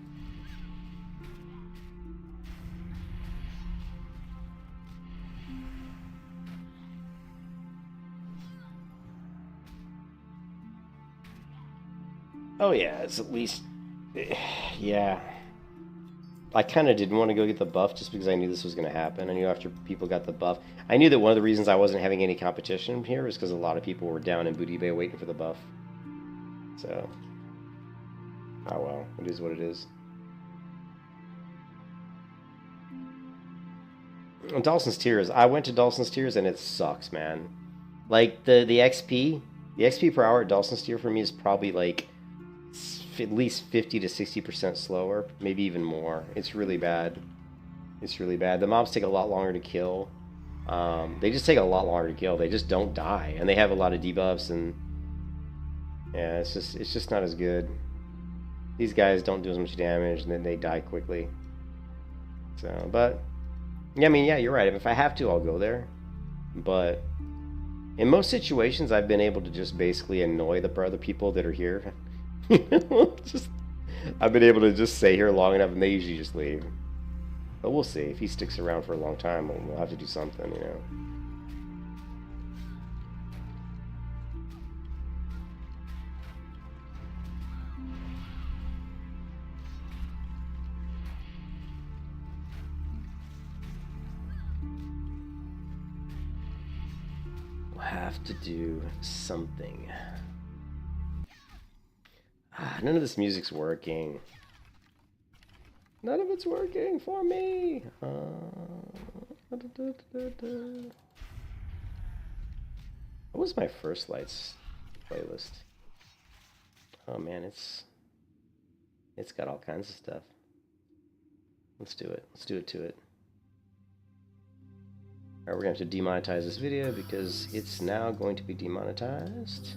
Oh yeah, it's at least... Yeah. I kind of didn't want to go get the buff just because I knew this was going to happen. I knew after people got the buff... I knew that one of the reasons I wasn't having any competition here was because a lot of people were down in Booty Bay waiting for the buff. So... Oh well, it is what it is. Dawson's Tears. I went to Dawson's Tears and it sucks, man. Like the XP per hour at Dawson's Tears for me is probably like at least 50 to 60% slower, maybe even more. It's really bad. It's really bad. The mobs take a lot longer to kill. They just take a lot longer to kill. They just don't die, and they have a lot of debuffs, and yeah, it's just not as good. These guys don't do as much damage, and then they die quickly. So, but yeah, I mean, yeah, you're right. If I have to, I'll go there. But in most situations, I've been able to just basically annoy the other people that are here. I've been able to just stay here long enough, and they usually just leave. But we'll see. If he sticks around for a long time, we'll have to do something, you know. We'll have to do something. None of this music's working. None of it's working for me. What was my first lights playlist? Oh man, it's got all kinds of stuff. Let's do it. Let's do it to it. Alright, we're gonna have to demonetize this video because it's now going to be demonetized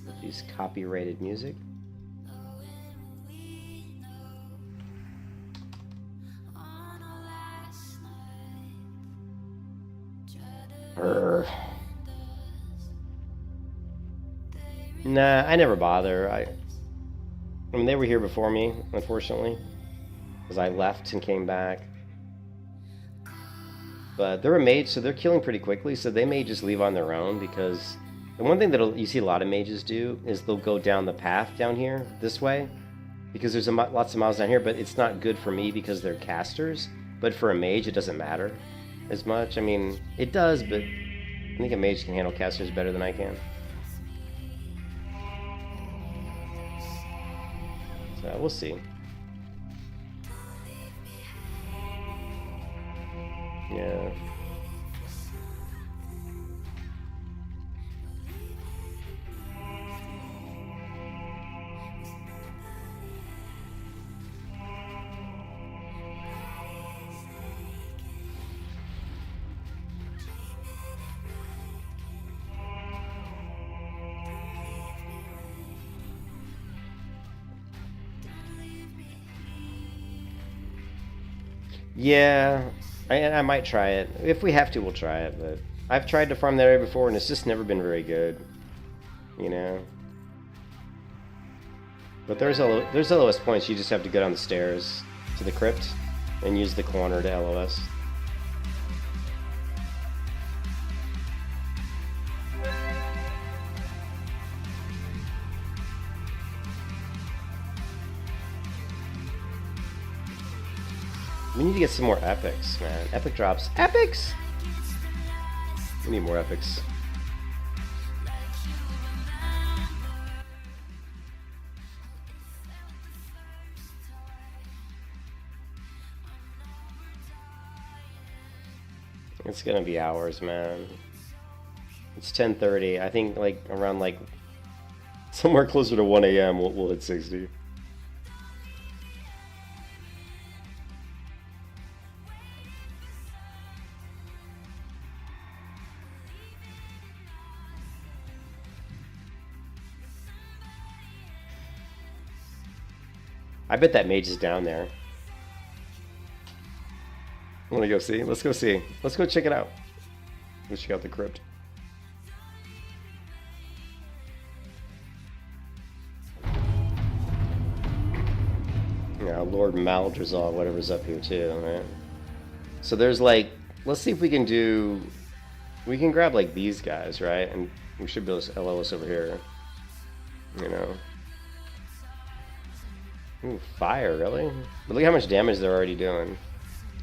with these copyrighted music. Nah, I never bother. I mean, they were here before me, unfortunately, because I left and came back. But they're a mage, so they're killing pretty quickly, so they may just leave on their own, because the one thing that you see a lot of mages do is they'll go down the path down here, this way, because there's lots of mobs down here, but it's not good for me because they're casters. But for a mage, it doesn't matter as much. I mean, it does, but I think a mage can handle casters better than I can. So we'll see. Yeah. Yeah, I might try it. If we have to, we'll try it, but I've tried to farm that area before, and it's just never been very good, you know? But there's LOS points. You just have to go down the stairs to the crypt and use the corner to LOS. We need to get some more epics, man. Epic drops. Epics! We need more epics. It's gonna be hours, man. It's 10:30. I think like around like somewhere closer to 1 a.m. we'll hit 60. I bet that mage is down there. Wanna go see? Let's go see. Let's go check it out. Let's check out the crypt. Yeah, Lord Maldrazal, whatever's up here too, right? So there's like, let's see if we can do, we can grab like these guys, right? And we should be able to LOS over here, you know? Ooh, fire, really? But look how much damage they're already doing,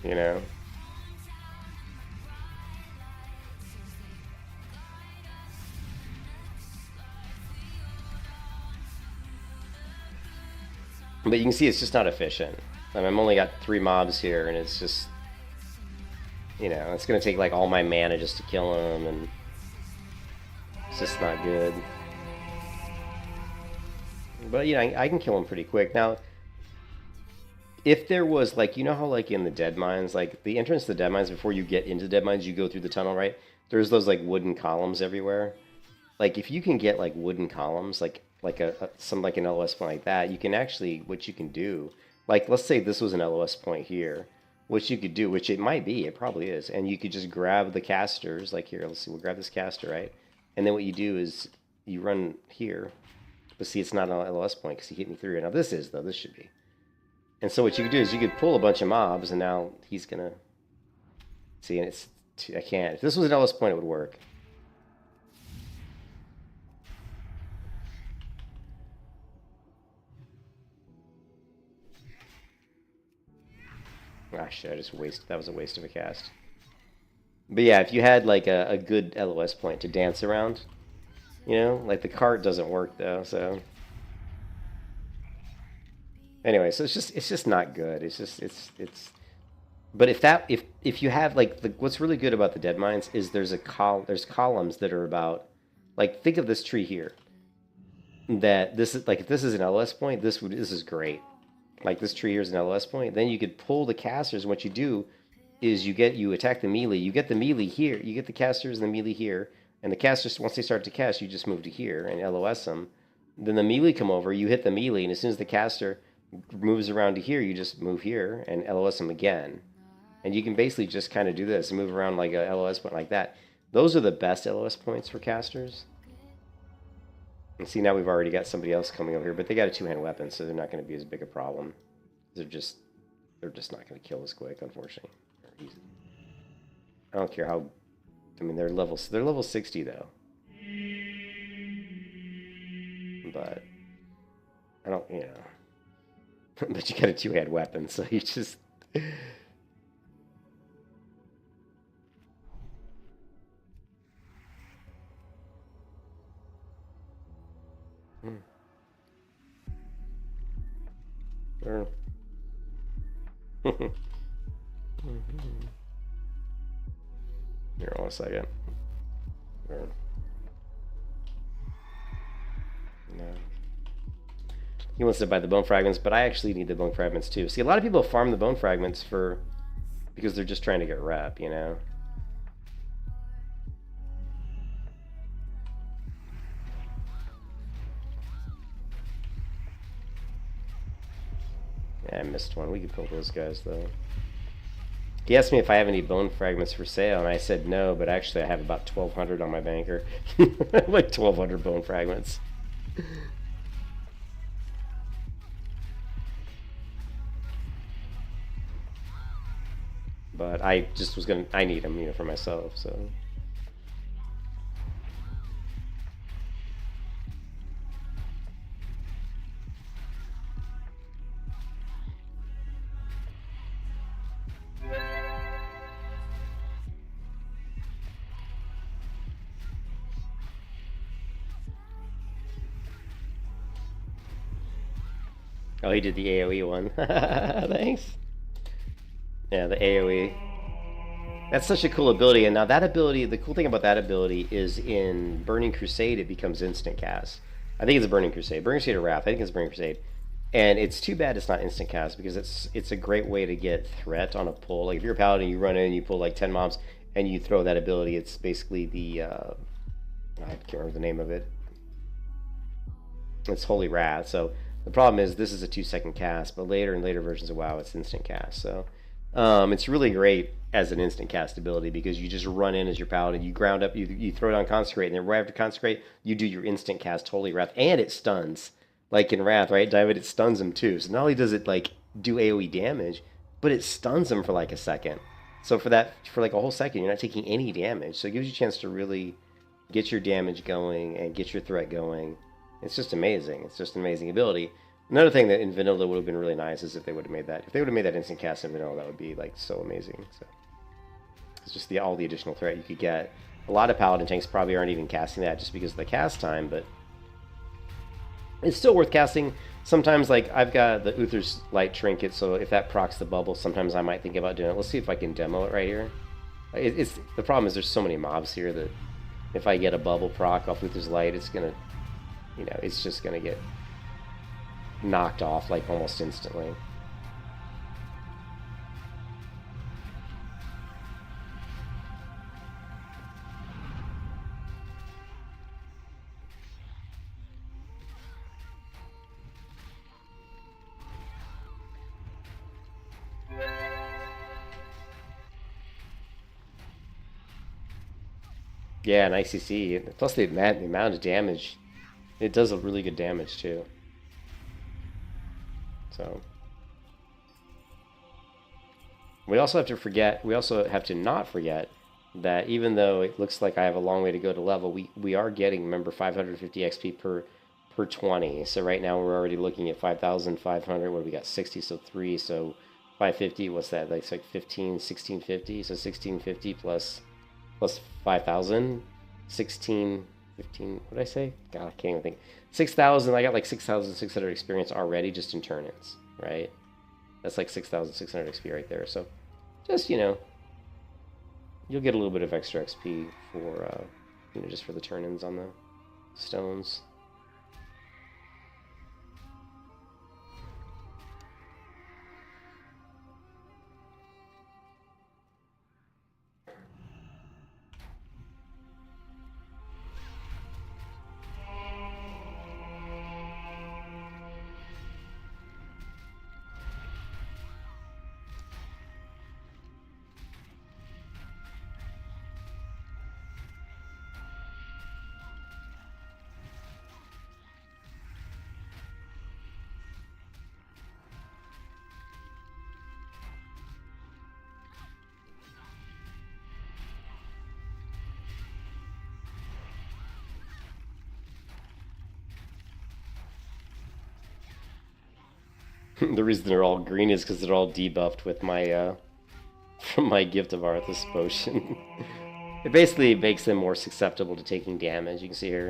you know? But you can see it's just not efficient. I mean, I've only got 3 mobs here, and it's just you know, it's gonna take like all my mana just to kill him, and it's just not good. But you know, I can kill him pretty quick. Now, if there was like, you know how like in the dead mines, like the entrance to the dead mines, before you get into dead mines, you go through the tunnel, right? There's those like wooden columns everywhere. Like if you can get like wooden columns, like some like an LOS point like that, you can actually, what you can do, like let's say this was an LOS point here, what you could do, which it might be, it probably is, and you could just grab the casters, like here, let's see, we'll grab this caster, right? And then what you do is you run here, but see, it's not an LOS point because he hit me through it. Now this is, though, this should be. And so what you could do is you could pull a bunch of mobs, and now he's gonna, see, and it's, I can't, if this was an LOS point, it would work. Ah, shit, I just wasted, that was a waste of a cast. But yeah, if you had like a good LOS point to dance around, you know, like the cart doesn't work though, so. Anyway, so it's just not good. It's just, but if you have like, what's really good about the dead mines is there's columns that are about, like think of this tree here. That this is like, if this is an LOS point, this is great. Like this tree here is an LOS point, then you could pull the casters, and what you do is you attack the melee, you get the melee here, you get the casters and the melee here, and the casters, once they start to cast, you just move to here and LOS them. Then the melee come over, you hit the melee, and as soon as the caster moves around to here, you just move here and LOS them again. And you can basically just kind of do this and move around like a LOS point like that. Those are the best LOS points for casters. And see, now we've already got somebody else coming over here, but they got a two-hand weapon, so they're not going to be as big a problem. They're just not going to kill us quick, unfortunately. I don't care how. I mean, they're level 60 though. But I don't, you know. But you got a two-hand weapon, so you just. Sure. Here, 1 second. Sure. No. He wants to buy the bone fragments, but I actually need the bone fragments too. See, a lot of people farm the bone fragments because they're just trying to get rep, you know? Yeah, I missed one. We could pull those guys, though. He asked me if I have any bone fragments for sale, and I said no, but actually I have about 1,200 on my banker. Like 1,200 bone fragments. But I just was gonna, I need them, you know, for myself, so. Oh, he did the AoE one. Thanks. Yeah, the AoE. That's such a cool ability, and now that ability, the cool thing about that ability is in Burning Crusade, it becomes instant cast. I think it's a Burning Crusade. Burning Crusade or Wrath, I think it's Burning Crusade. And it's too bad it's not instant cast, because it's a great way to get threat on a pull. Like if you're a Paladin, you run in and you pull like 10 mobs, and you throw that ability, it's basically the, I can't remember the name of it. It's Holy Wrath, so the problem is this is a 2-second cast, but later in later versions of WoW, it's instant cast. So it's really great as an instant cast ability because you just run in as your Paladin, you ground up, you throw down Consecrate, and then right after Consecrate, you do your instant cast Holy Wrath, and it stuns. Like in Wrath, right? David, it stuns him too. So not only does it like do AoE damage, but it stuns him for like a second. So for like a whole second, you're not taking any damage. So it gives you a chance to really get your damage going and get your threat going. It's just amazing. It's just an amazing ability. Another thing that in Vanilla would have been really nice is if they would have made that. If they would have made that instant cast in Vanilla, that would be like so amazing. So it's just all the additional threat you could get. A lot of Paladin tanks probably aren't even casting that just because of the cast time, but it's still worth casting. Sometimes, like, I've got the Uther's Light Trinket, so if that procs the bubble, sometimes I might think about doing it. Let's see if I can demo it right here. It's the problem is there's so many mobs here that if I get a bubble proc off Luther's Light, it's gonna, you know, it's just gonna get knocked off like almost instantly. Yeah, an ICC. Plus the amount of damage. It does a really good damage too. So we also have to forget. We also have to not forget that even though it looks like I have a long way to go to level, we are getting, remember, 550 XP per 20. So right now we're already looking at 5,500. What do we got? 60, so 3. So 550. What's that? That's like 15, 1650. So 1650 plus 5,000, 16, 15, what did I say? God, I can't even think. 6,000, I got like 6,600 experience already just in turn-ins, right? That's like 6,600 XP right there. So just, you know, you'll get a little bit of extra XP for, you know, just for the turn-ins on the stones. The reason they're all green is because they're all debuffed with my from my Gift of Arthas potion. It basically makes them more susceptible to taking damage. You can see here,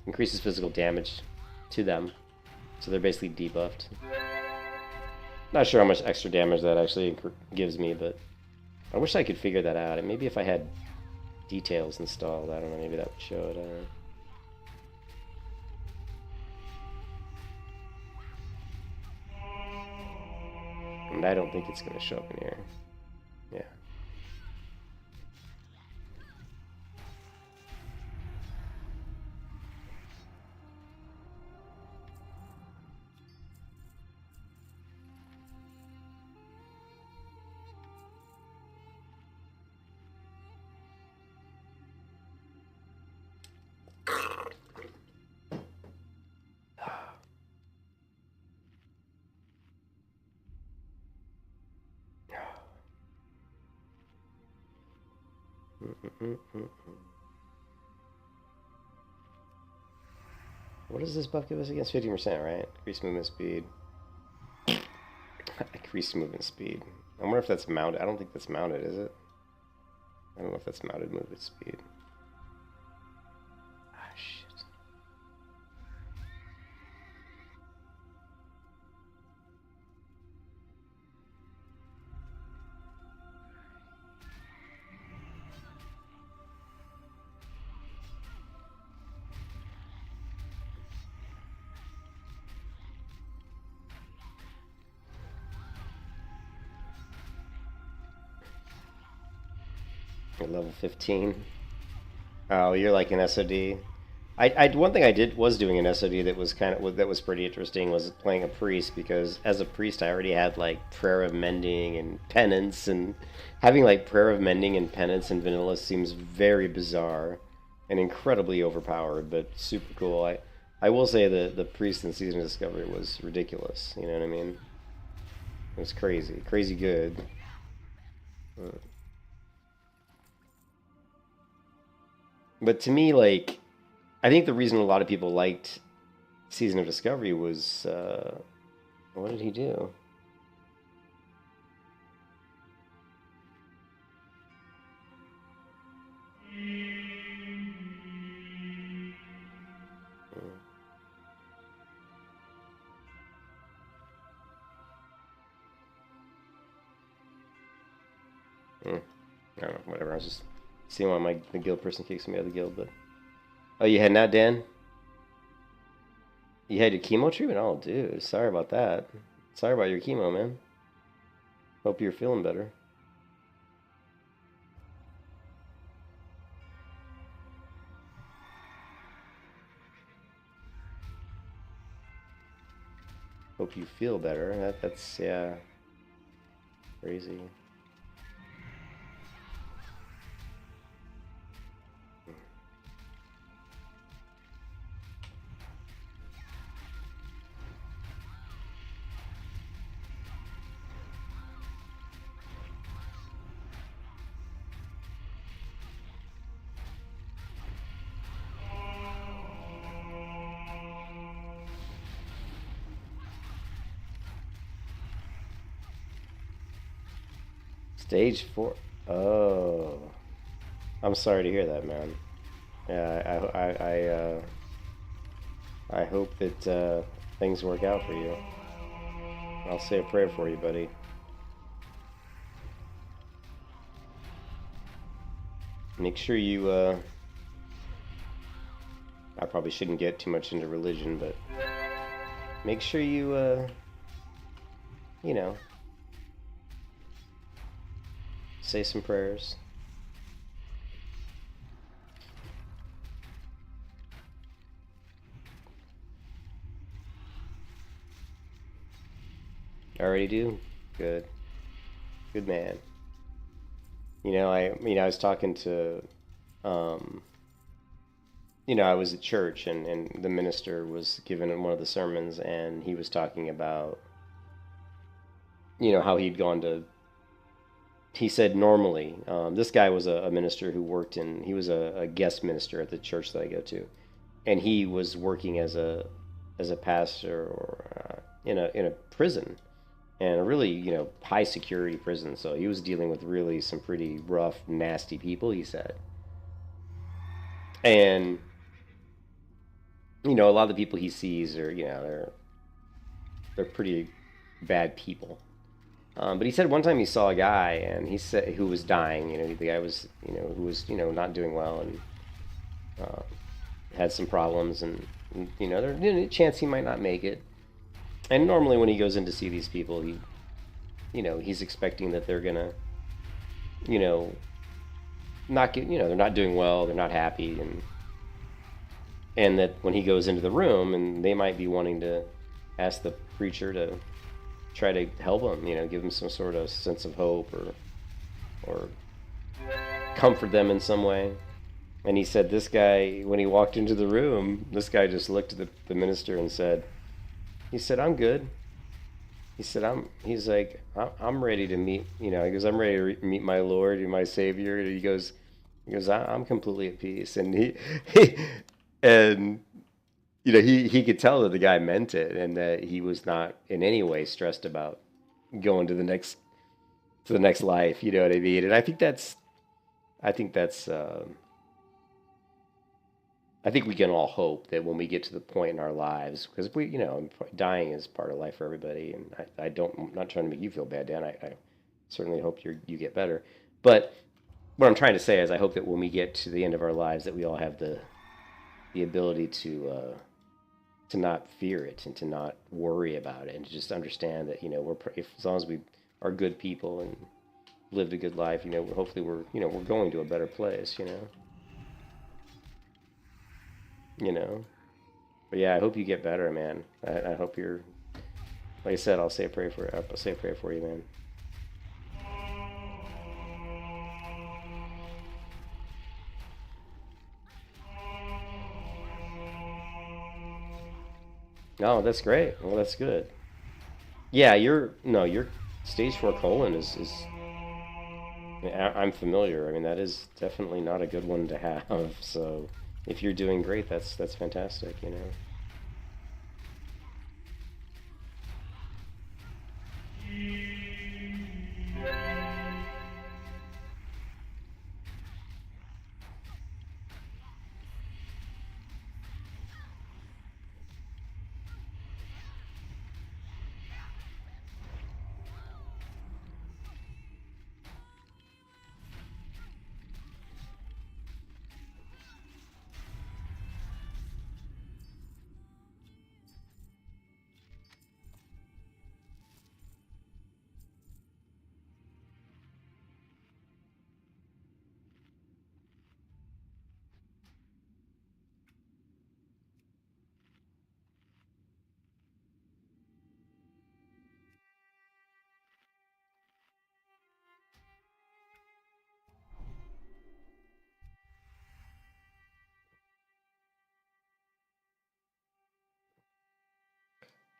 increases physical damage to them, so they're basically debuffed. Not sure how much extra damage that actually gives me, but I wish I could figure that out. And maybe if I had details installed, I don't know, maybe that would show it. And I don't think it's going to show up in here. Yeah. What does this buff give us against? 15%, right? Increased movement speed. Increased movement speed. I wonder if that's mounted. I don't think that's mounted, is it? I don't know if that's mounted movement speed. Ah, shit. You're level 15. Oh, you're like an SOD. One thing I was doing an SOD that was that was pretty interesting was playing a priest, because as a priest I already had like prayer of mending and penance, and having like prayer of mending and penance in vanilla seems very bizarre and incredibly overpowered, but super cool. I will say that the priest in Season of Discovery was ridiculous. You know what I mean? It was crazy good. But to me, like, I think the reason a lot of people liked Season of Discovery was, what did he do? I don't know, whatever. I was just seeing why the guild person kicks me out of the guild, but... Oh, you heading out, Dan? You had your chemo treatment? Oh, dude, sorry about that. Sorry about your chemo, man. Hope you're feeling better. Hope you feel better. That's, yeah, crazy. Stage 4. Oh, I'm sorry to hear that, man. Yeah, I hope that things work out for you. I'll say a prayer for you, buddy. Make sure you. I probably shouldn't get too much into religion, but make sure you, you know, say some prayers. Already do? Good. Good man. I was talking to, I was at church and the minister was giving one of the sermons and he was talking about, how he'd gone to, he said normally, this guy was a minister who worked he was a guest minister at the church that I go to. And he was working as a pastor or in a prison. And a really, high security prison. So he was dealing with really some pretty rough, nasty people, he said. And, a lot of the people he sees are, they're pretty bad people. But he said one time he saw a guy, and he said who was dying. The guy was, who was, not doing well and had some problems, and there's a chance he might not make it. And normally when he goes in to see these people, he's expecting that they're gonna, not get, they're not doing well, they're not happy, and that when he goes into the room, and they might be wanting to ask the preacher to try to help him, give him some sort of sense of hope or comfort them in some way. And he said this guy, when he walked into the room, this guy just looked at the minister and said, he said, I'm good. He said, I'm ready to meet, he goes, I'm ready to meet my Lord and my Savior. And he goes, I'm completely at peace. And he could tell that the guy meant it and that he was not in any way stressed about going to the next life. You know what I mean? And I think we can all hope that when we get to the point in our lives, because dying is part of life for everybody, and I'm not trying to make you feel bad, Dan. I certainly hope you get better. But what I'm trying to say is I hope that when we get to the end of our lives that we all have the ability to not fear it and to not worry about it and to just understand that, as long as we are good people and lived a good life, hopefully we're going to a better place, But yeah, I hope you get better, man. I hope you're, like I said, I'll say a prayer for you, man. Oh, that's great. Well, that's good. Yeah, your stage 4 colon is I'm familiar. I mean, that is definitely not a good one to have. So if you're doing great, that's fantastic,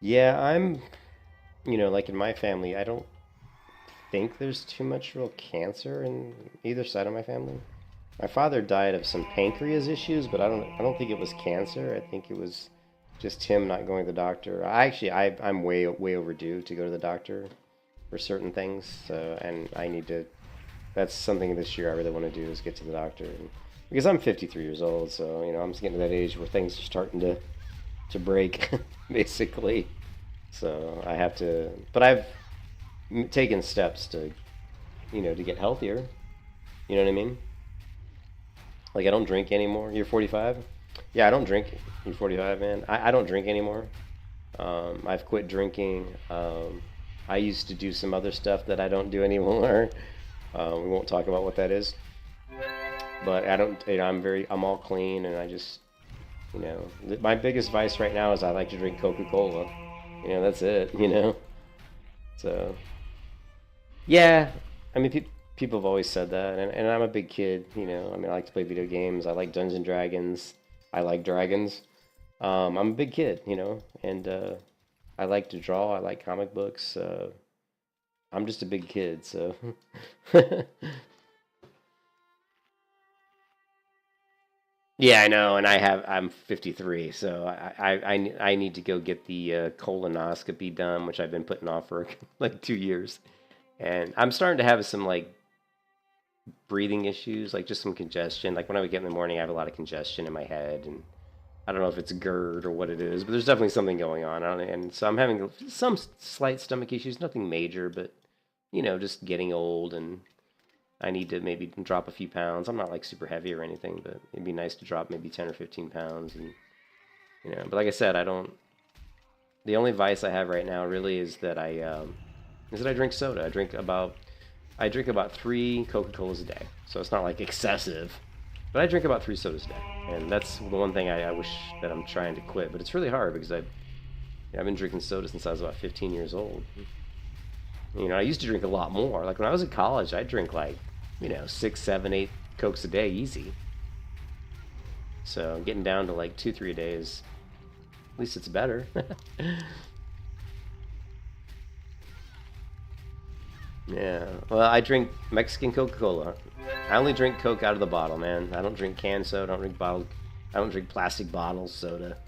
Yeah, I'm, like in my family, I don't think there's too much real cancer in either side of my family. My father died of some pancreas issues, but I don't think it was cancer. I think it was just him not going to the doctor. I'm way overdue to go to the doctor for certain things, and I need to. That's something this year I really want to do is get to the doctor, because I'm 53 years old, so I'm just getting to that age where things are starting to break, basically. So I have to, but I've taken steps to get healthier. You know what I mean? Like I don't drink anymore. You're 45? Yeah, I don't drink. You're 45, man. I don't drink anymore. I've quit drinking. I used to do some other stuff that I don't do anymore. We won't talk about what that is. But I don't. I'm all clean, and I just, my biggest vice right now is I like to drink Coca-Cola. That's it. So yeah, I mean, people have always said that, and I'm a big kid. I mean, I like to play video games. I like Dungeons and Dragons. I like dragons. I'm a big kid, and I like to draw. I like comic books. I'm just a big kid, so. Yeah, I know, and I'm 53, so I need to go get the colonoscopy done, which I've been putting off for like 2 years, and I'm starting to have some like breathing issues, like just some congestion. Like when I wake up in the morning, I have a lot of congestion in my head, and I don't know if it's GERD or what it is, but there's definitely something going on. And so I'm having some slight stomach issues, nothing major, but just getting old, and I need to maybe drop a few pounds. I'm not like super heavy or anything, but it'd be nice to drop maybe 10 or 15 pounds. And but like I said, I don't. The only vice I have right now really is that I drink soda. I drink about 3 Coca-Colas a day, so it's not like excessive, but I drink about 3 sodas a day, and that's the one thing I wish that I'm trying to quit, but it's really hard because I've been drinking soda since I was about 15 years old. I used to drink a lot more. Like when I was in college, I'd drink like 6, 7, 8 Cokes a day easy. So getting down to like 2, 3 a day is, at least it's better. Yeah, well, I drink Mexican Coca-Cola. I only drink Coke out of the bottle, man. I don't drink canned soda. I don't drink plastic bottles soda.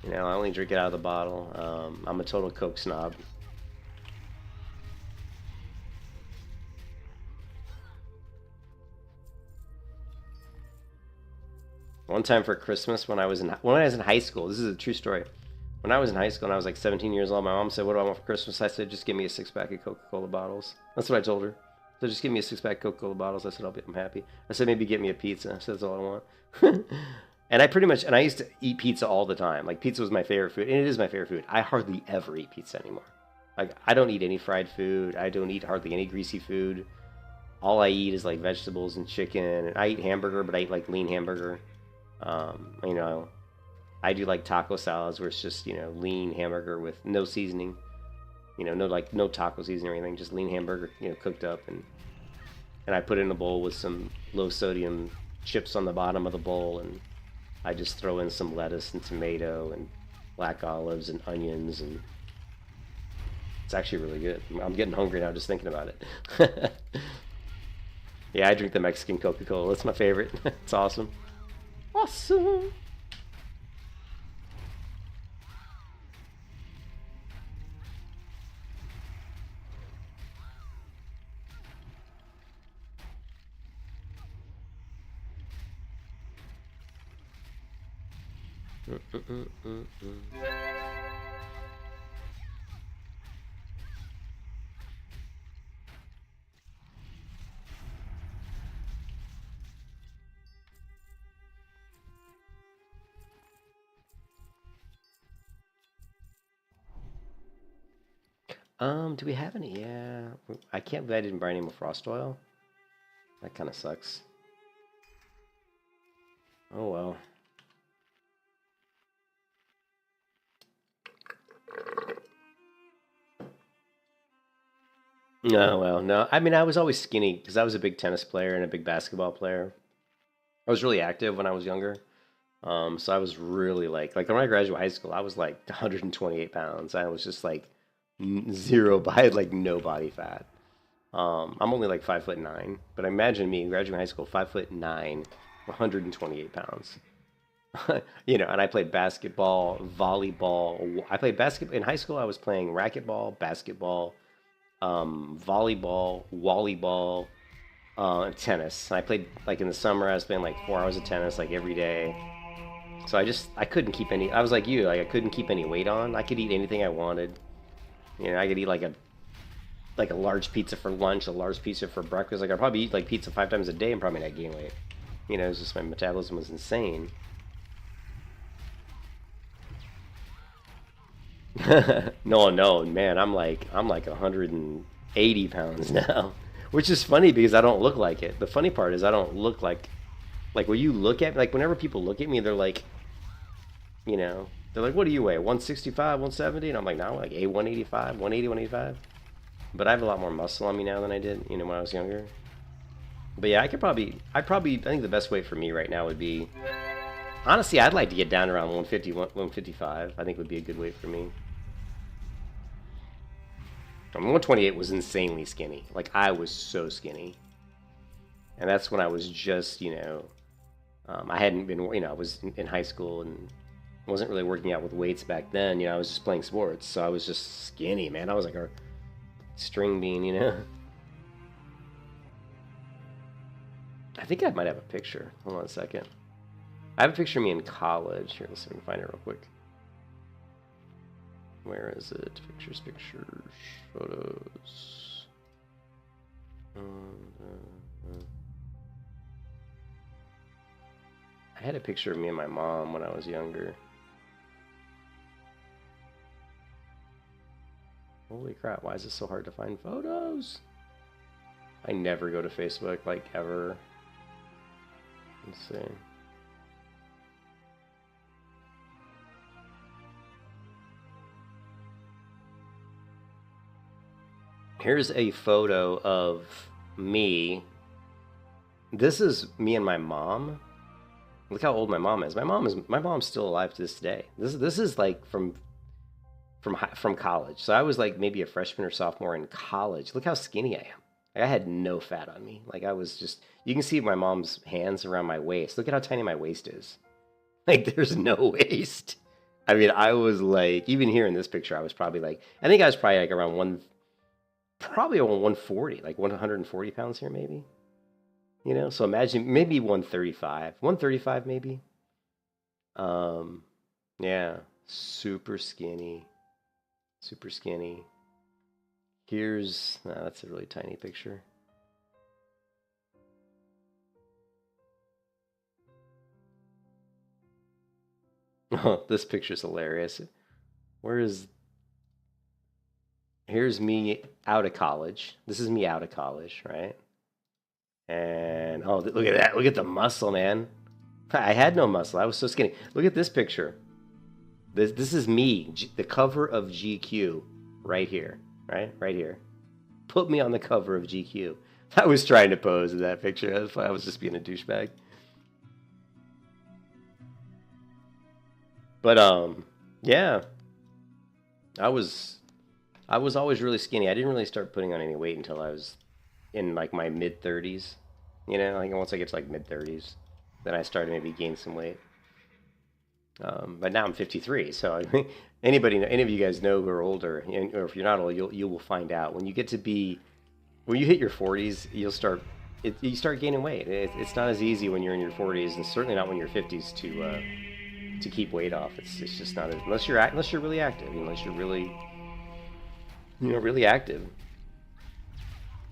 I only drink it out of the bottle. I'm a total Coke snob. One time for Christmas when I was in high school, this is a true story. When I was in high school and I was like 17 years old, my mom said, "What do I want for Christmas?" I said, "Just give me a 6-pack of Coca-Cola bottles." That's what I told her. So just give me a 6-pack of Coca-Cola bottles. I said, I'm happy. I said, maybe get me a pizza. I said, that's all I want. And I used to eat pizza all the time. Like pizza was my favorite food, and it is my favorite food. I hardly ever eat pizza anymore. Like I don't eat any fried food. I don't eat hardly any greasy food. All I eat is like vegetables and chicken. And I eat hamburger, but I eat like lean hamburger. You know, I do like taco salads where it's just, lean hamburger with no seasoning. No taco seasoning or anything, just lean hamburger, cooked up, and I put it in a bowl with some low sodium chips on the bottom of the bowl, and I just throw in some lettuce and tomato and black olives and onions, and it's actually really good. I'm getting hungry now just thinking about it. Yeah, I drink the Mexican Coca-Cola. That's my favorite. It's awesome. Awesome. Do we have any? Yeah, I can't believe I didn't buy any more frost oil. That kind of sucks. Oh well. No, well, no. I mean, I was always skinny because I was a big tennis player and a big basketball player. I was really active when I was younger. So I was really like when I graduated high school, I was like 128 pounds. I was just like zero, I had like no body fat. I'm only like 5'9", but imagine me graduating high school, 5'9", 128 pounds. And I played basketball, volleyball. I played basketball in high school. I was playing racquetball, basketball, volleyball, wallyball, and tennis. And I played like in the summer. I was playing like 4 hours of tennis like every day. So I couldn't keep any. I was like you, like I couldn't keep any weight on. I could eat anything I wanted. I could eat like a large pizza for lunch, a large pizza for breakfast. Like I'd probably eat like pizza 5 times a day and probably not gain weight. It was just my metabolism was insane. No, man, I'm like 180 pounds now, which is funny because I don't look like it. The funny part is I don't look like when you look at me, like whenever people look at me, they're like, they're like, what do you weigh? 165, 170? And I'm like, no, like 185, 180, 185. But I have a lot more muscle on me now than I did, when I was younger. But yeah, I think the best weight for me right now would be, honestly, I'd like to get down around 150, 155. I think would be a good weight for me. 128 was insanely skinny. Like, I was so skinny. And that's when I was just, I hadn't been, I was in high school and wasn't really working out with weights back then. I was just playing sports. So I was just skinny, man. I was like a string bean, I think I might have a picture. Hold on a second. I have a picture of me in college. Here, let's see if I can find it real quick. Where is it? Pictures, photos. I had a picture of me and my mom when I was younger. Holy crap, why is it so hard to find photos? I never go to Facebook, like, ever. Let's see. Here's a photo of me. This is me and my mom. Look how old my mom is. My mom's still alive to this day. This is like from college. So I was like maybe a freshman or sophomore in college. Look how skinny I am. Like I had no fat on me. Like I was just, you can see my mom's hands around my waist. Look at how tiny my waist is. Like there's no waist. I mean, I was like, even here in this picture, I was probably like, I think I was probably like around probably around 140, like 140 pounds here maybe. So imagine maybe 135 maybe. Yeah, super skinny. Here's, that's a really tiny picture. Oh, this picture's hilarious. Here's me out of college. This is me out of college, right? And, oh, look at that. Look at the muscle, man. I had no muscle. I was so skinny. Look at this picture. This is me, the cover of GQ, right here, right here. Put me on the cover of GQ. I was trying to pose in that picture. I was just being a douchebag. But yeah, I was always really skinny. I didn't really start putting on any weight until I was in like my mid 30s. Like once I get to like mid 30s, then I started maybe gain some weight. But now I'm 53, so any of you guys know who are older, or if you're not old, you will find out when you hit your 40s, you start gaining weight. It's not as easy when you're in your 40s, and certainly not when you're 50s to keep weight off. It's just not unless you're really active, unless you're really really active.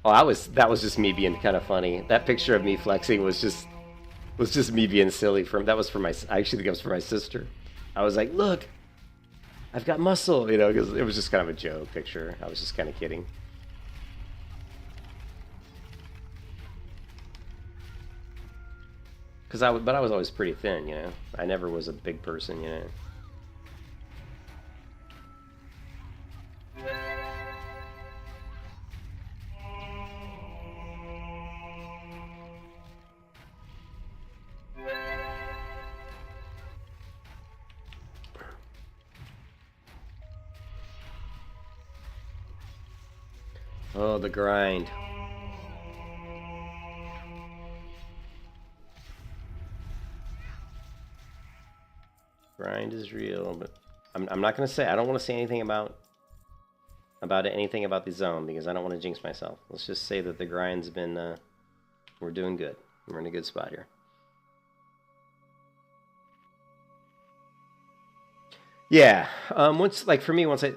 Oh, that was just me being kind of funny. That picture of me flexing was just me being silly. I actually think it was for my sister. I was like, look, I've got muscle, because it was just kind of a joke picture. I was just kind of kidding. But I was always pretty thin, I never was a big person, Oh, the grind. Grind is real, but I'm not gonna say. I don't want to say anything about anything about the zone because I don't want to jinx myself. Let's just say that the grind's been. We're doing good. We're in a good spot here. Yeah. Once, like for me, once I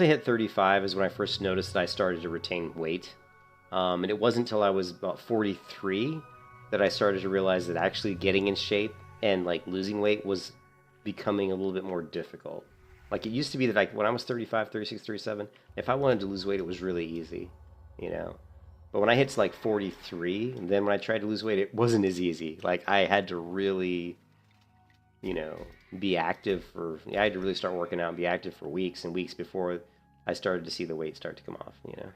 hit 35 is when I first noticed that I started to retain weight. And it wasn't until I was about 43 that I started to realize that actually getting in shape and like losing weight was becoming a little bit more difficult. Like it used to be that like when I was 35, 36, 37, if I wanted to lose weight, it was really easy, you know. But when I hit to like 43, and then when I tried to lose weight, it wasn't as easy. Like I had to really, you know, be active for. I had to really start working out and be active for weeks and weeks before I started to see the weight start to come off, you know.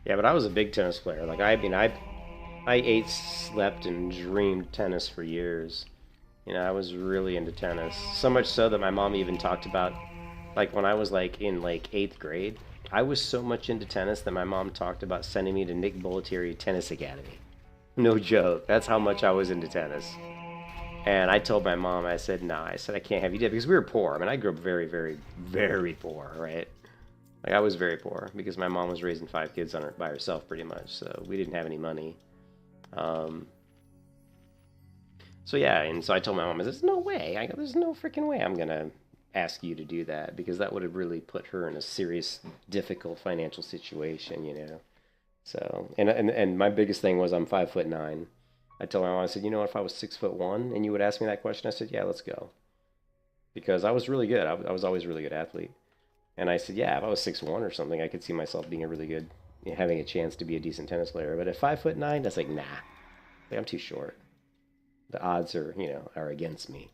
Yeah, but I was a big tennis player. Like I mean, I ate, slept, and dreamed tennis for years. You know, I was really into tennis. So much so that my mom even talked about, like when I was like in like 8th grade, I was so much into tennis that my mom talked about sending me to Nick Bollettieri Tennis Academy. No joke. That's how much I was into tennis. And I told my mom, I said, no, I said I can't have you do it because we were poor. I mean, I grew up very, very, very poor, right? Like I was very poor because my mom was raising 5 kids on her by herself pretty much, so we didn't have any money. Um, so yeah, and so I told my mom, "There's no way. I go, there's no freaking way I'm gonna ask you to do that because that would have really put her in a serious, difficult financial situation, you know." So and my biggest thing was I'm 5'9". I told my mom, I said, you know, if I was 6'1" and you would ask me that question, I said, yeah, let's go, because I was really good. I was always a really good athlete. And I said, yeah, if I was 6'1" or something, I could see myself being a really good, having a chance to be a decent tennis player. But at 5'9", that's like, nah, like, I'm too short. The odds are, you know, are against me.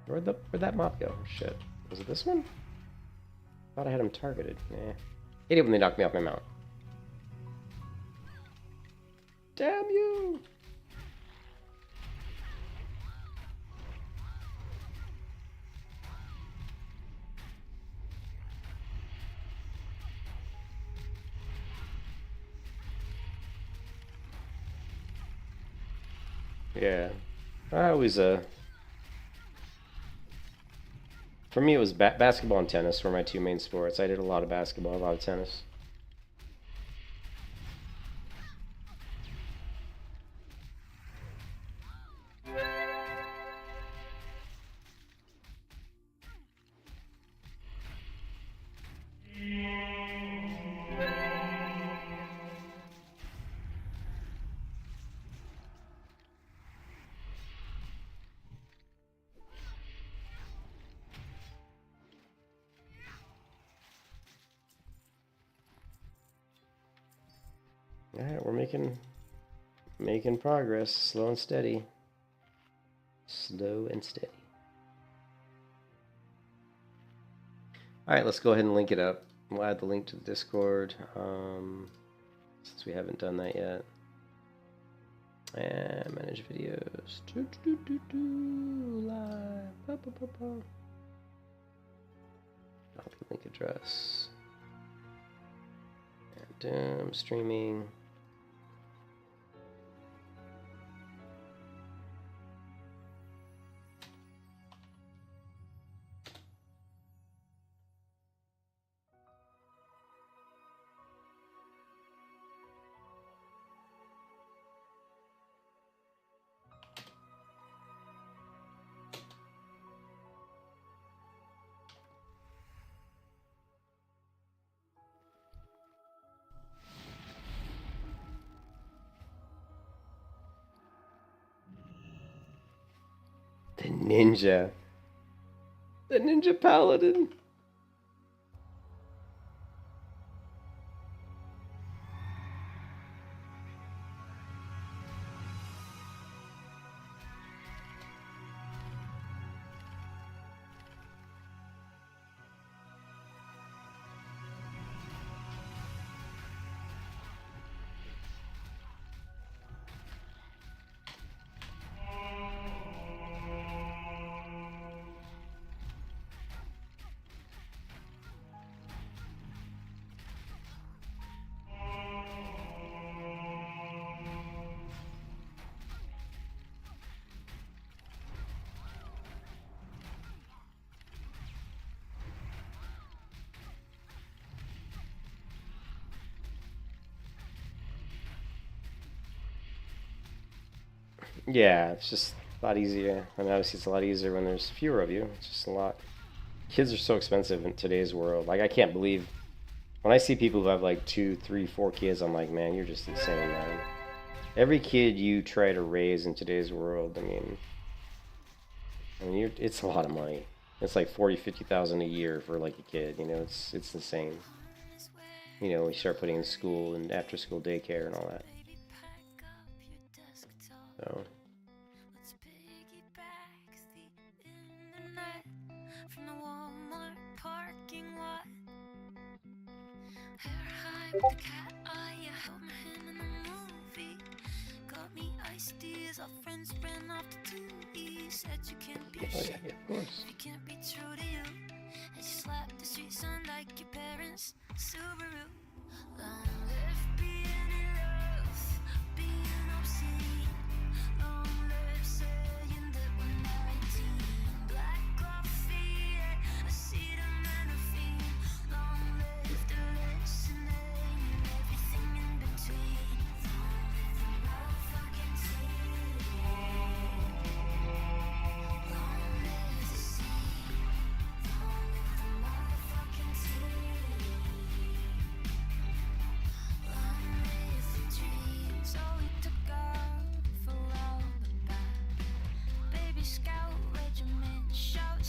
Where'd that mob go? Shit. Was it this one? Thought I had him targeted. Eh. Hate it when they knock me off my mount. Damn you! Yeah. I always, for me it was basketball and tennis were my two main sports. I did a lot of basketball, a lot of tennis. Alright, we're making progress, slow and steady. Slow and steady. Alright, let's go ahead and link it up. We'll add the link to the Discord, since we haven't done that yet. And manage videos. Live. Link address. And streaming. The ninja. The ninja paladin. Yeah, it's just a lot easier. I mean, obviously it's a lot easier when there's fewer of you. It's just a lot. Kids are so expensive in today's world. Like, I can't believe when I see people who have like 2, 3, 4 kids. I'm like, man, you're just insane, man. Every kid you try to raise in today's world, it's a lot of money. It's like 40, 50,000 a year for like a kid. You know, it's insane. You know, we start putting in school and after school daycare and all that. So. The cat eye, I held my hand in the movie. Got me iced teas, our friends ran off to 2E. Said you can't be shit, of course. you can't be true to you. And you slapped the street sign like your parents' Subaru. Long live being in love, being obscene. Long live saying that we're 19. Black coffee, a seat and a fiend. Long live the listening.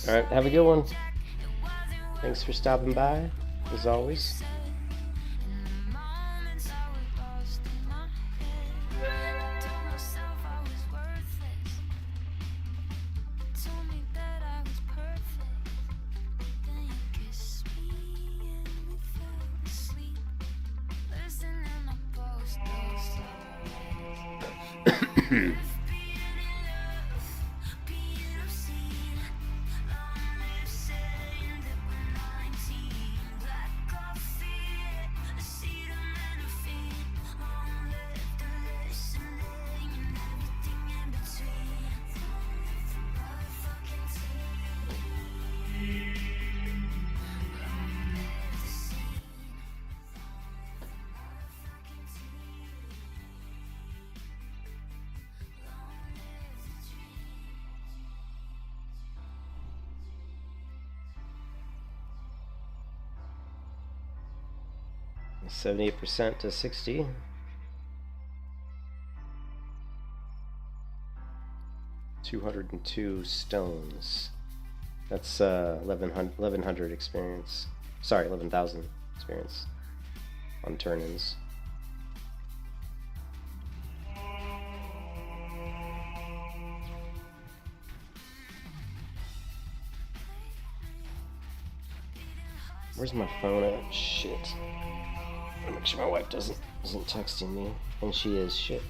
All right, have a good one. Thanks for stopping by, as always. %78 to 60. $202 stones. That's 1100 experience. Sorry, 11,000 experience on turn-ins. Where's my phone at? Shit. I'll make sure my wife isn't texting me, and she is. Shit.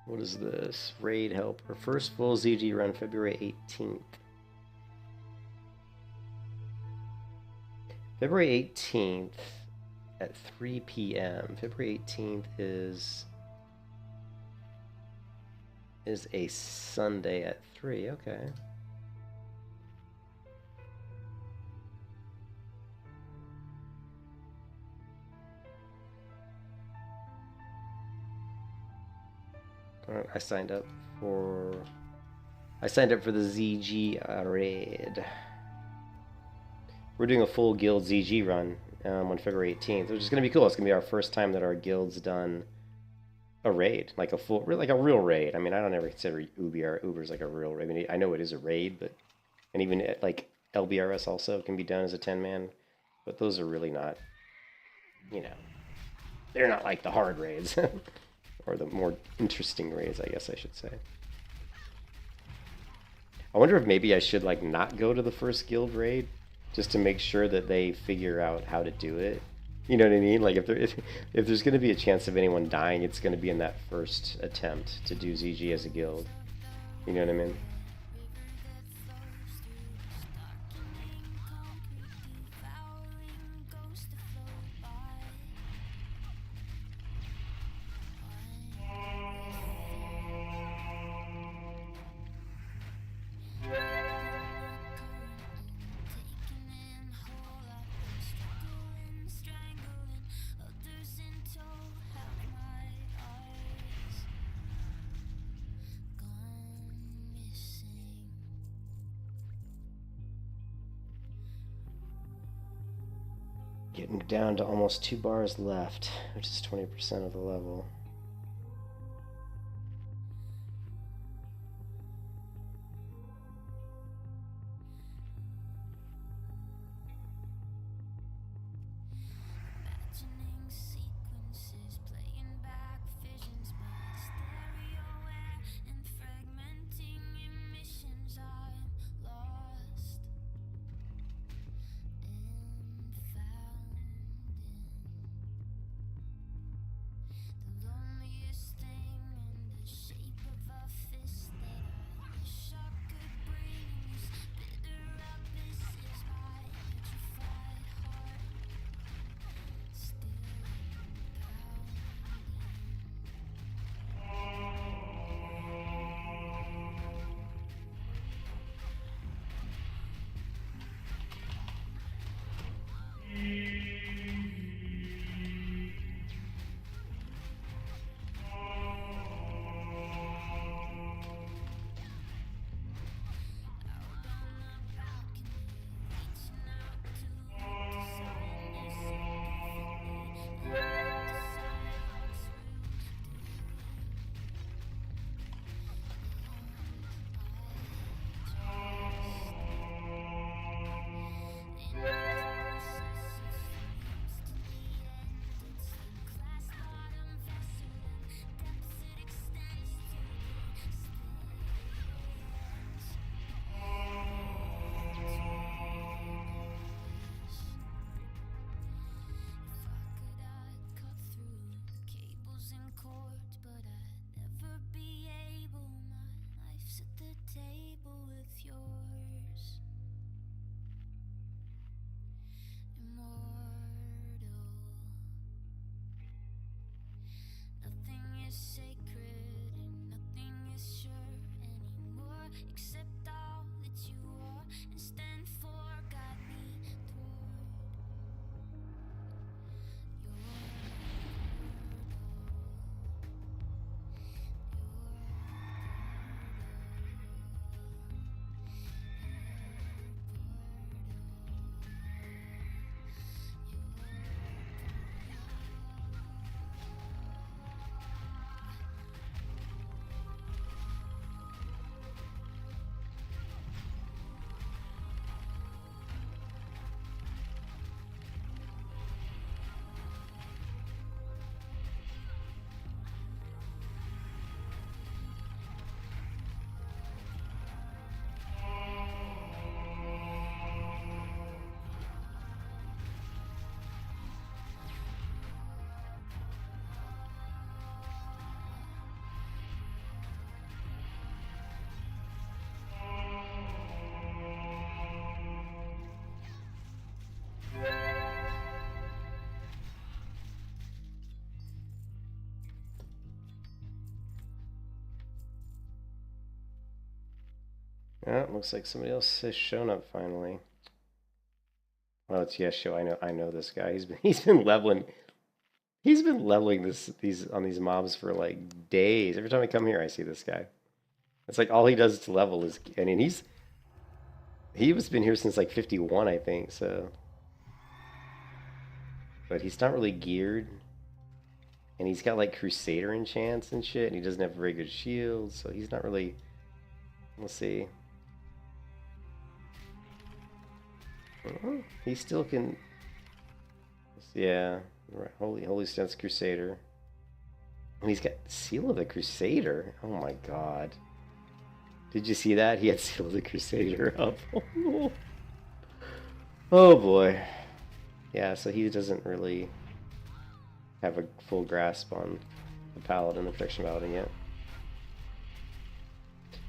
What is this? Raid helper. First full ZG run February 18th. February 18th at 3 p.m. February 18th is a Sunday at 3. Okay. I signed up for the ZG raid. We're doing a full guild ZG run on February 18th, which is going to be cool. It's going to be our first time that our guild's done a raid, like a real raid. I mean, I don't ever consider Uber's like a real raid. I mean, I know it is a raid, but and even like LBRS also can be done as a 10-man, but those are really not, you know, they're not like the hard raids. Or the more interesting raids, I guess I should say. I wonder if maybe I should like not go to the first guild raid just to make sure that they figure out how to do it. You know what I mean? Like if there's going to be a chance of anyone dying, it's going to be in that first attempt to do ZG as a guild. You know what I mean? Getting down to almost 2 bars left, which is 20% of the level. Yeah, it looks like somebody else has shown up finally. Well, it's Yesho. I know this guy. He's been leveling. He's been leveling these mobs for like days. Every time I come here, I see this guy. It's like all he does to level is. I mean, he was been here since like 51, I think. So, but he's not really geared, and he's got like Crusader enchants and shit, and he doesn't have very good shields, so he's not really. We'll see. He still can. Yeah, right. Holy Stance Crusader. And he's got Seal of the Crusader. Oh my god. Did you see that? He had Seal of the Crusader up. Oh boy. Yeah, so he doesn't really have a full grasp on the Paladin, the Protection Paladin yet.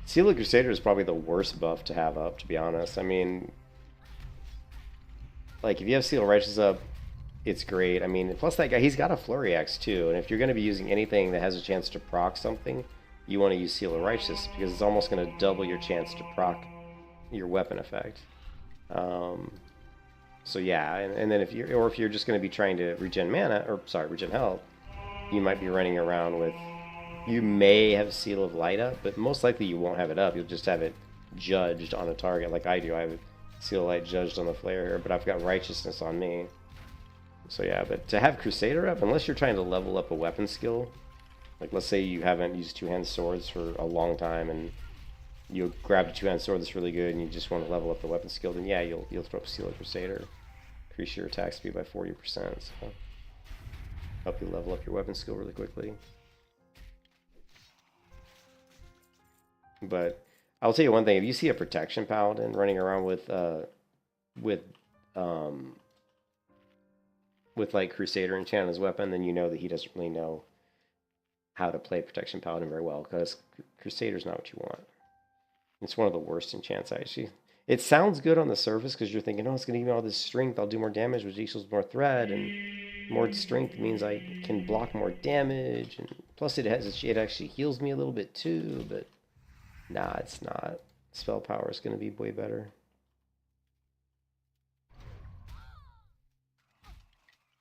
Seal of the Crusader is probably the worst buff to have up, to be honest. I mean, like, if you have Seal of Righteous up, it's great. I mean, plus that guy, he's got a Flurry Axe too, and if you're going to be using anything that has a chance to proc something, you want to use Seal of Righteous, because it's almost going to double your chance to proc your weapon effect. So yeah, and then if you're just going to be trying to regen mana, or sorry, regen health, you might be running around with, you may have Seal of Light up, but most likely you won't have it up. You'll just have it judged on a target, like I do. I have Seal of Light judged on the flare here, but I've got Righteousness on me. So yeah, but to have Crusader up, unless you're trying to level up a weapon skill, like let's say you haven't used two-hand swords for a long time, and you grabbed a two-hand sword that's really good, and you just want to level up the weapon skill, then yeah, you'll throw up Seal of Crusader, increase your attack speed by 40%, so help you level up your weapon skill really quickly. But I'll tell you one thing: if you see a Protection Paladin running around with like Crusader enchant on his weapon, then you know that he doesn't really know how to play Protection Paladin very well, because Crusader's not what you want. It's one of the worst enchants, actually. It sounds good on the surface because you're thinking, oh, it's going to give me all this strength, I'll do more damage, which equals more threat, and more strength means I can block more damage, and plus it actually heals me a little bit too, but nah, it's not. Spell power is going to be way better.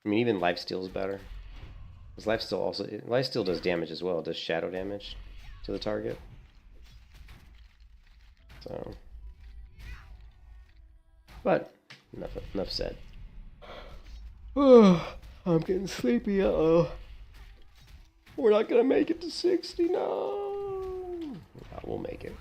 I mean, even lifesteal is better. Because lifesteal does damage as well. It does shadow damage to the target. So, but enough said. Oh, I'm getting sleepy. Uh-oh. We're not gonna make it to 60. No, we'll make it.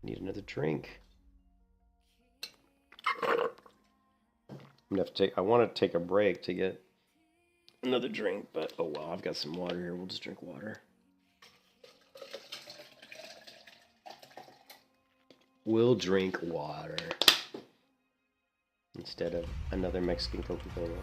Need another drink. I'm gonna have to take. I want to take a break to get another drink, but oh well. I've got some water here. We'll just drink water. We'll drink water instead of another Mexican Coca-Cola.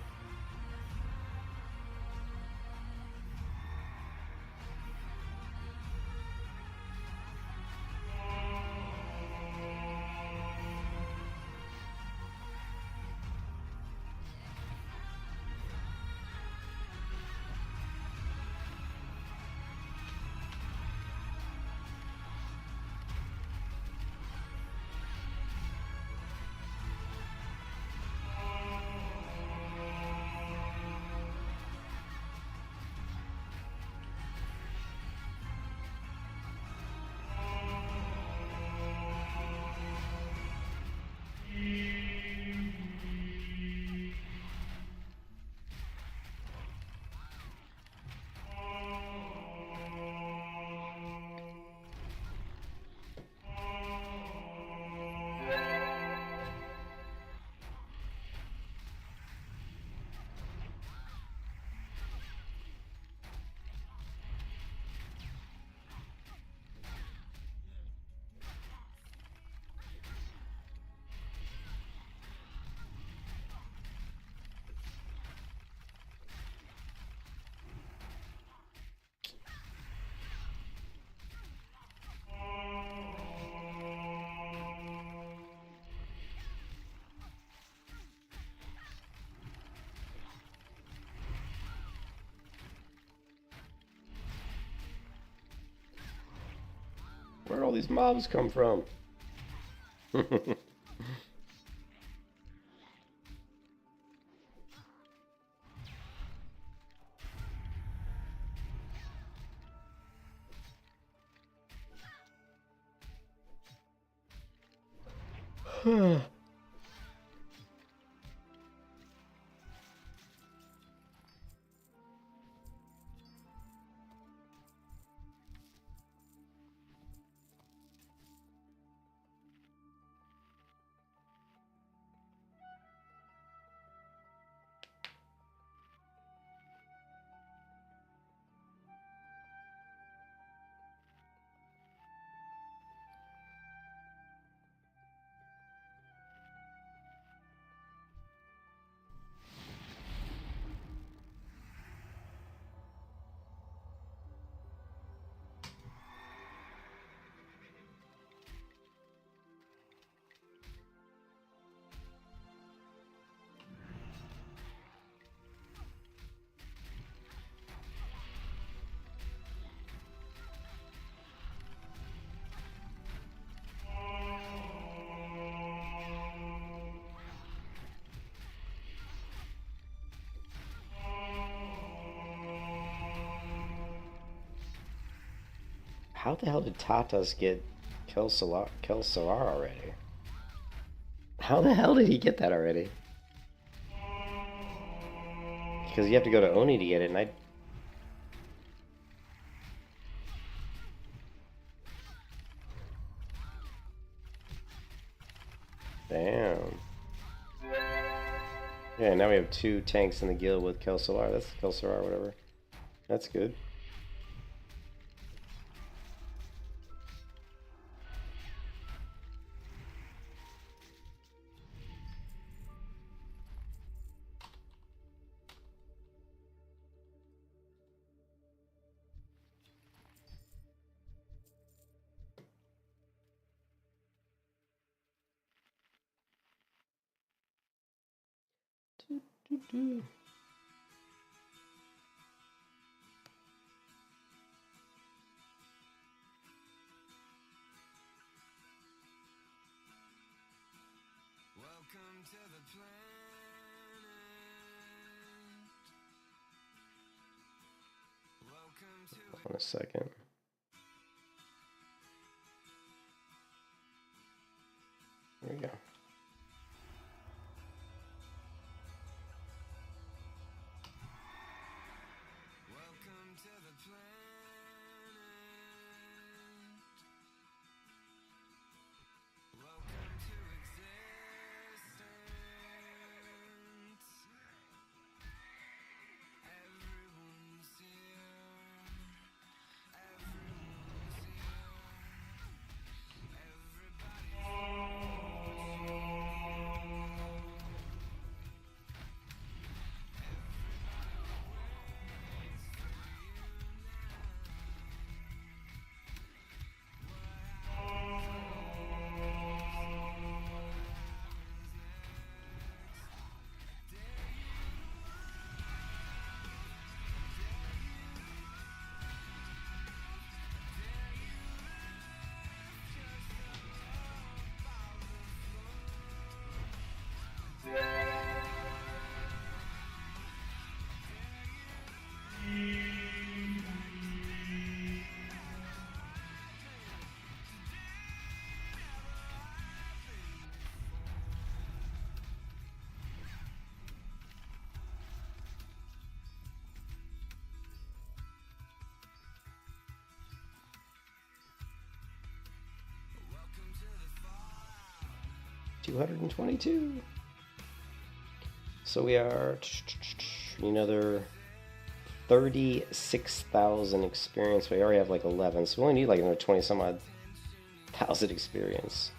Where'd all these mobs come from? How the hell did Tatas get kill Solar already? How the hell did he get that already? Because you have to go to Oni to get it, and I... Damn. Yeah, now we have 2 tanks in the guild with Kel Solar. That's Kel Solar, whatever. That's good. Doo-doo. Welcome to the planet. Welcome to Hold on a second. There we go. Welcome to the planet. Welcome to existence. Everyone's here. Everyone's here. Welcome to the fallout. 222. So we are another 36,000 experience. We already have like 11, so we only need like another 20 some odd thousand experience.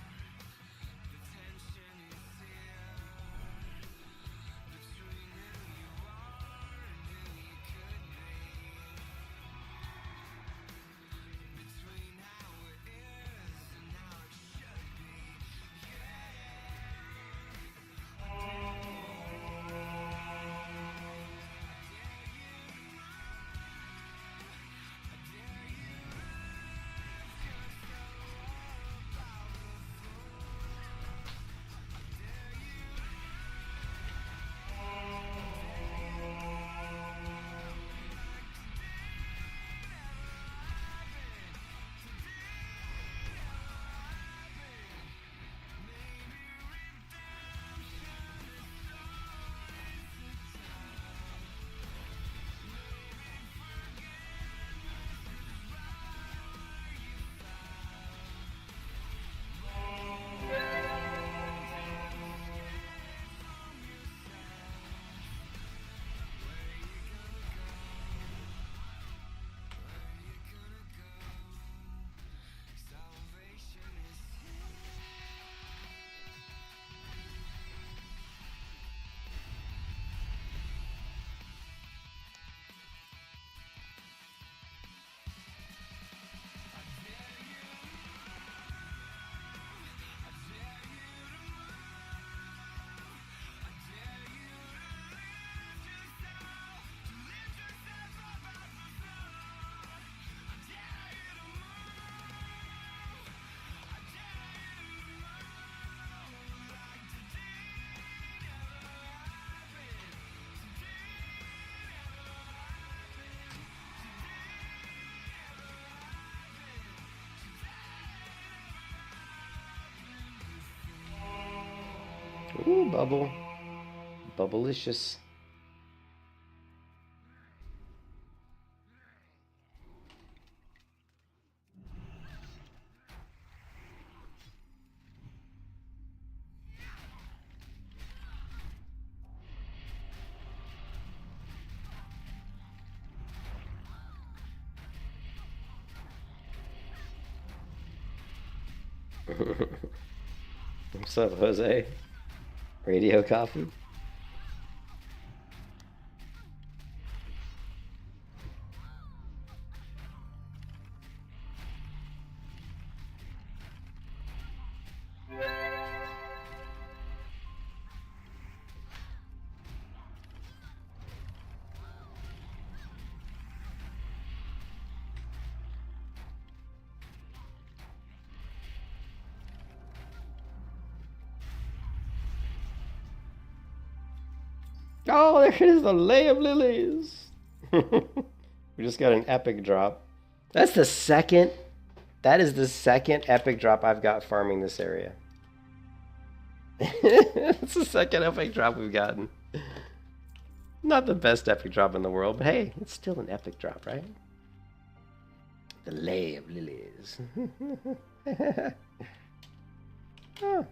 Ooh, bubble. Bubblicious. What's up, Jose? Radio copy? Oh, there it is, the Lay of Lilies. We just got an epic drop. That's the second. That is the second epic drop I've got farming this area. It's the second epic drop we've gotten. Not the best epic drop in the world, but hey, it's still an epic drop, right? The Lay of Lilies. Oh.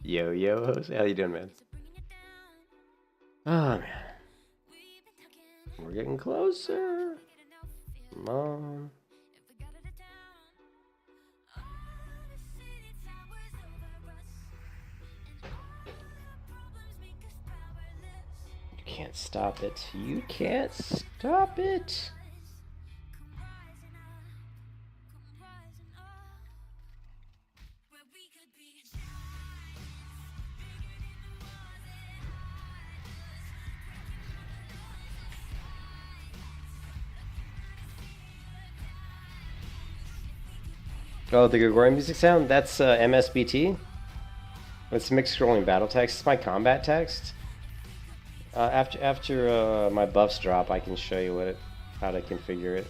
Yo, Jose, how you doing, man? Oh, man. We're getting closer. Come on. You can't stop it. You can't stop it. Oh, the Gregorian music sound? That's MSBT. It's mixed scrolling battle text. It's my combat text. After my buffs drop, I can show you how to configure it.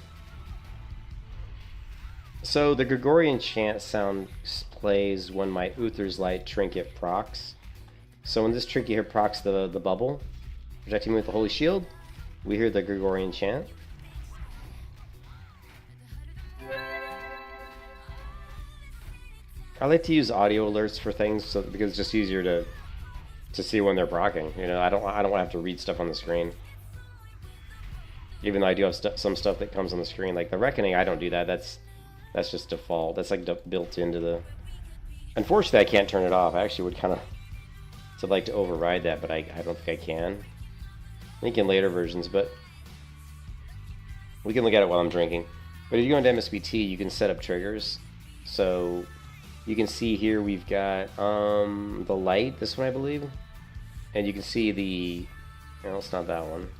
So the Gregorian chant sound plays when my Uther's Light trinket procs. So when this trinket here procs the bubble, protecting me with the Holy Shield, we hear the Gregorian chant. I like to use audio alerts for things because it's just easier to see when they're proccing. You know, I don't want to have to read stuff on the screen. Even though I do have some stuff that comes on the screen, like the Reckoning, I don't do that. That's just default. That's like built into the. Unfortunately, I can't turn it off. I actually would kind of like to override that, but I don't think I can. I think in later versions, but we can look at it while I'm drinking. But if you go into MSBT, you can set up triggers. So you can see here we've got the light, this one I believe, and you can see the, no, it's not that one.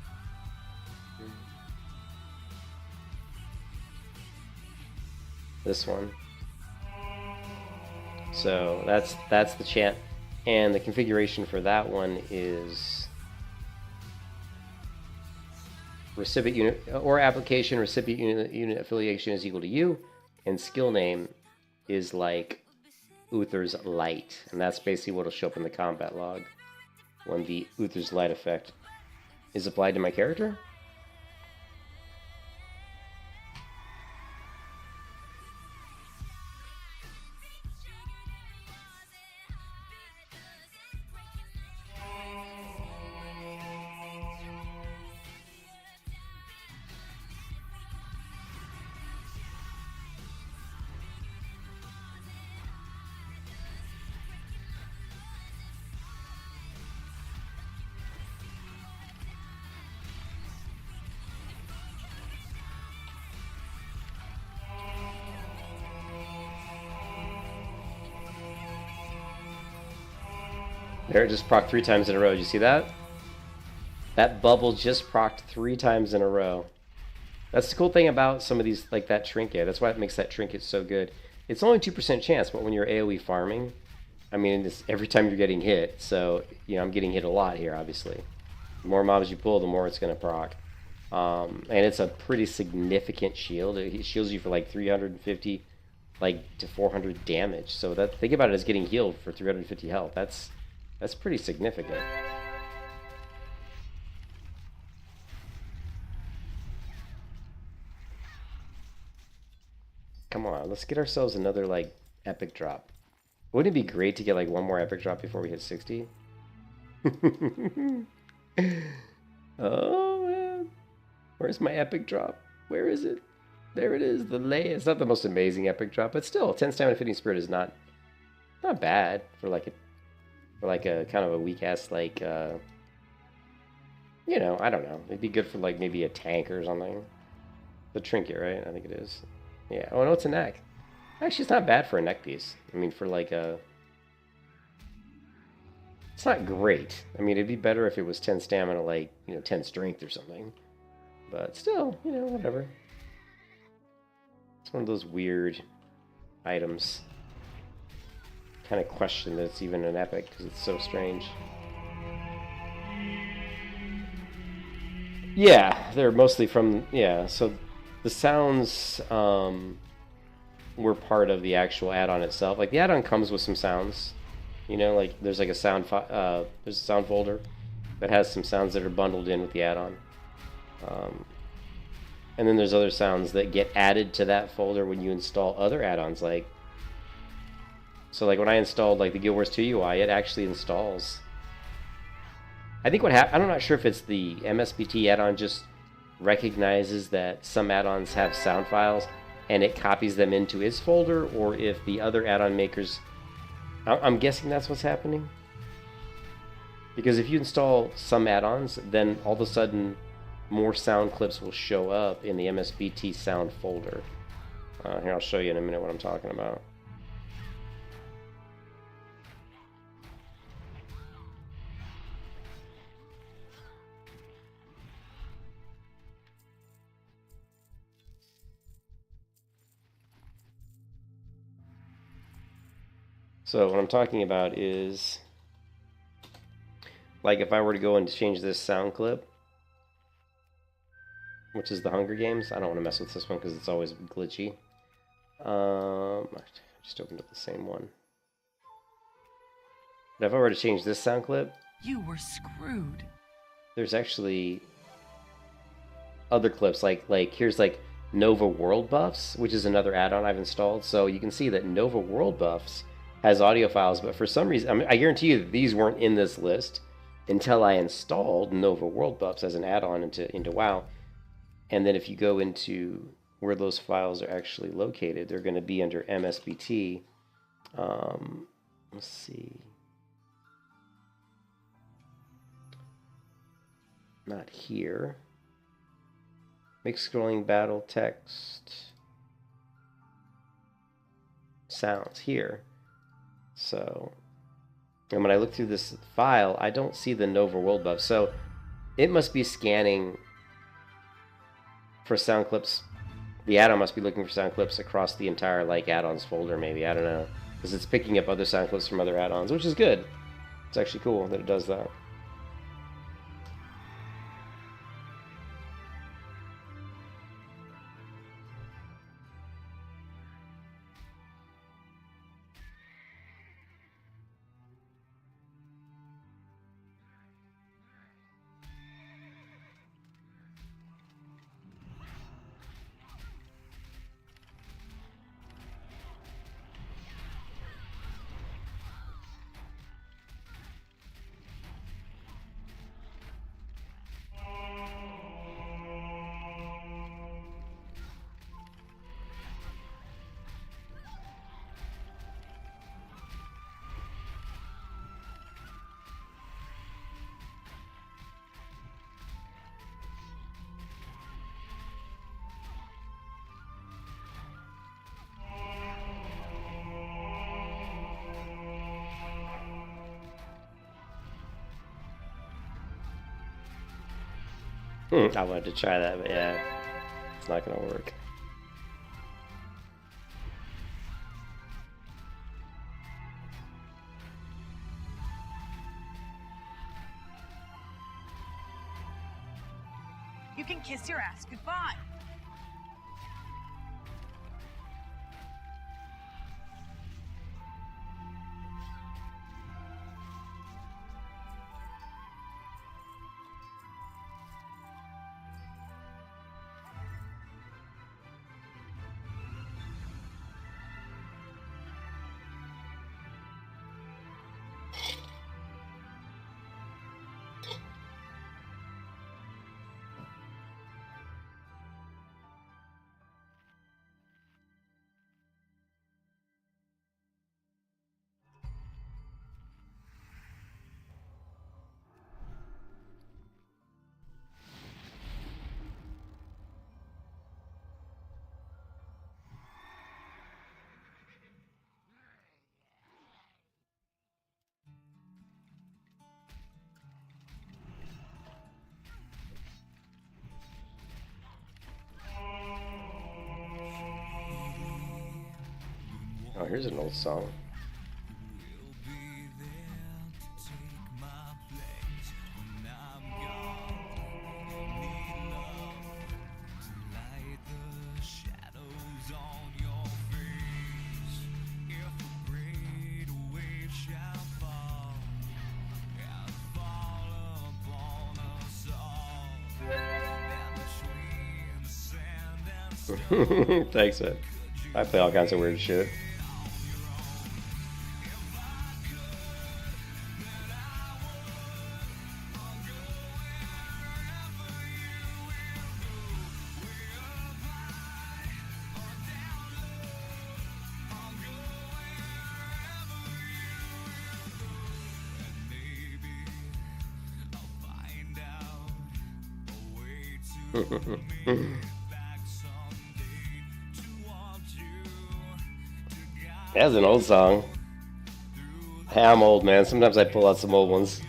This one. So that's the chant, and the configuration for that one is recipient unit or application recipient unit affiliation is equal to you, and skill name is like Uther's Light, and that's basically what will show up in the combat log when the Uther's Light effect is applied to my character. There, it just procced 3 times in a row. Did you see that? That bubble just procced 3 times in a row. That's the cool thing about some of these, like that trinket. That's why it makes that trinket so good. It's only 2% chance, but when you're AoE farming, I mean, it's every time you're getting hit. So, you know, I'm getting hit a lot here, obviously. The more mobs you pull, the more it's going to proc. And it's a pretty significant shield. It shields you for like 350 to 400 damage. So that, think about it as getting healed for 350 health. That's pretty significant. Come on, let's get ourselves another like epic drop. Wouldn't it be great to get like one more epic drop before we hit 60? Oh man, where's my epic drop? Where is it? There it is, the lay. It's not the most amazing epic drop, but still, 10 stamina fitting spirit is not bad for like a kind of a weak ass like you know, I don't know. It'd be good for like maybe a tank or something. The trinket, right? I think it is. Yeah. Oh no, it's a neck. Actually, it's not bad for a neck piece. I mean, for like a... It's not great. I mean, it'd be better if it was 10 stamina, like, you know, 10 strength or something. But still, you know, whatever. It's one of those weird items. Kind of question that it's even an epic, because it's so strange. Yeah, they're mostly from... Yeah, so the sounds... were part of the actual add-on itself. Like the add-on comes with some sounds, you know, like there's like a sound there's a sound folder that has some sounds that are bundled in with the add-on, and then there's other sounds that get added to that folder when you install other add-ons. Like, so like when I installed like the Guild Wars 2 UI, it actually installs. I think what happened, I'm not sure if it's the MSBT add-on just recognizes that some add-ons have sound files and it copies them into its folder, or if the other add-on makers... I'm guessing that's what's happening. Because if you install some add-ons, then all of a sudden more sound clips will show up in the MSBT sound folder. Here, I'll show you in a minute what I'm talking about. So what I'm talking about is, like if I were to go and change this sound clip, which is the Hunger Games. I don't want to mess with this one because it's always glitchy. I just opened up the same one. But if I were to change this sound clip, You were screwed. there's actually other clips. Like here's like Nova World Buffs, which is another add-on I've installed. So you can see that Nova World Buffs has audio files, but for some reason, I mean, I guarantee you that these weren't in this list until I installed Nova World Buffs as an add-on into WoW. And then if you go into where those files are actually located, they're going to be under MSBT. Let's see. Not here. Mixed scrolling battle text. Sounds here. So, and when I look through this file, I don't see the Nova World Buff. So it must be scanning for sound clips. The add-on must be looking for sound clips across the entire like add-ons folder, maybe. I don't know. Because it's picking up other sound clips from other add-ons, which is good. It's actually cool that it does that. I wanted to try that, but yeah, it's not gonna work. You can kiss your ass goodbye. Oh, here's an old song. Thanks, man. I play all kinds of weird shit. That's an old song. Hey, I'm old, man. Sometimes I pull out some old ones.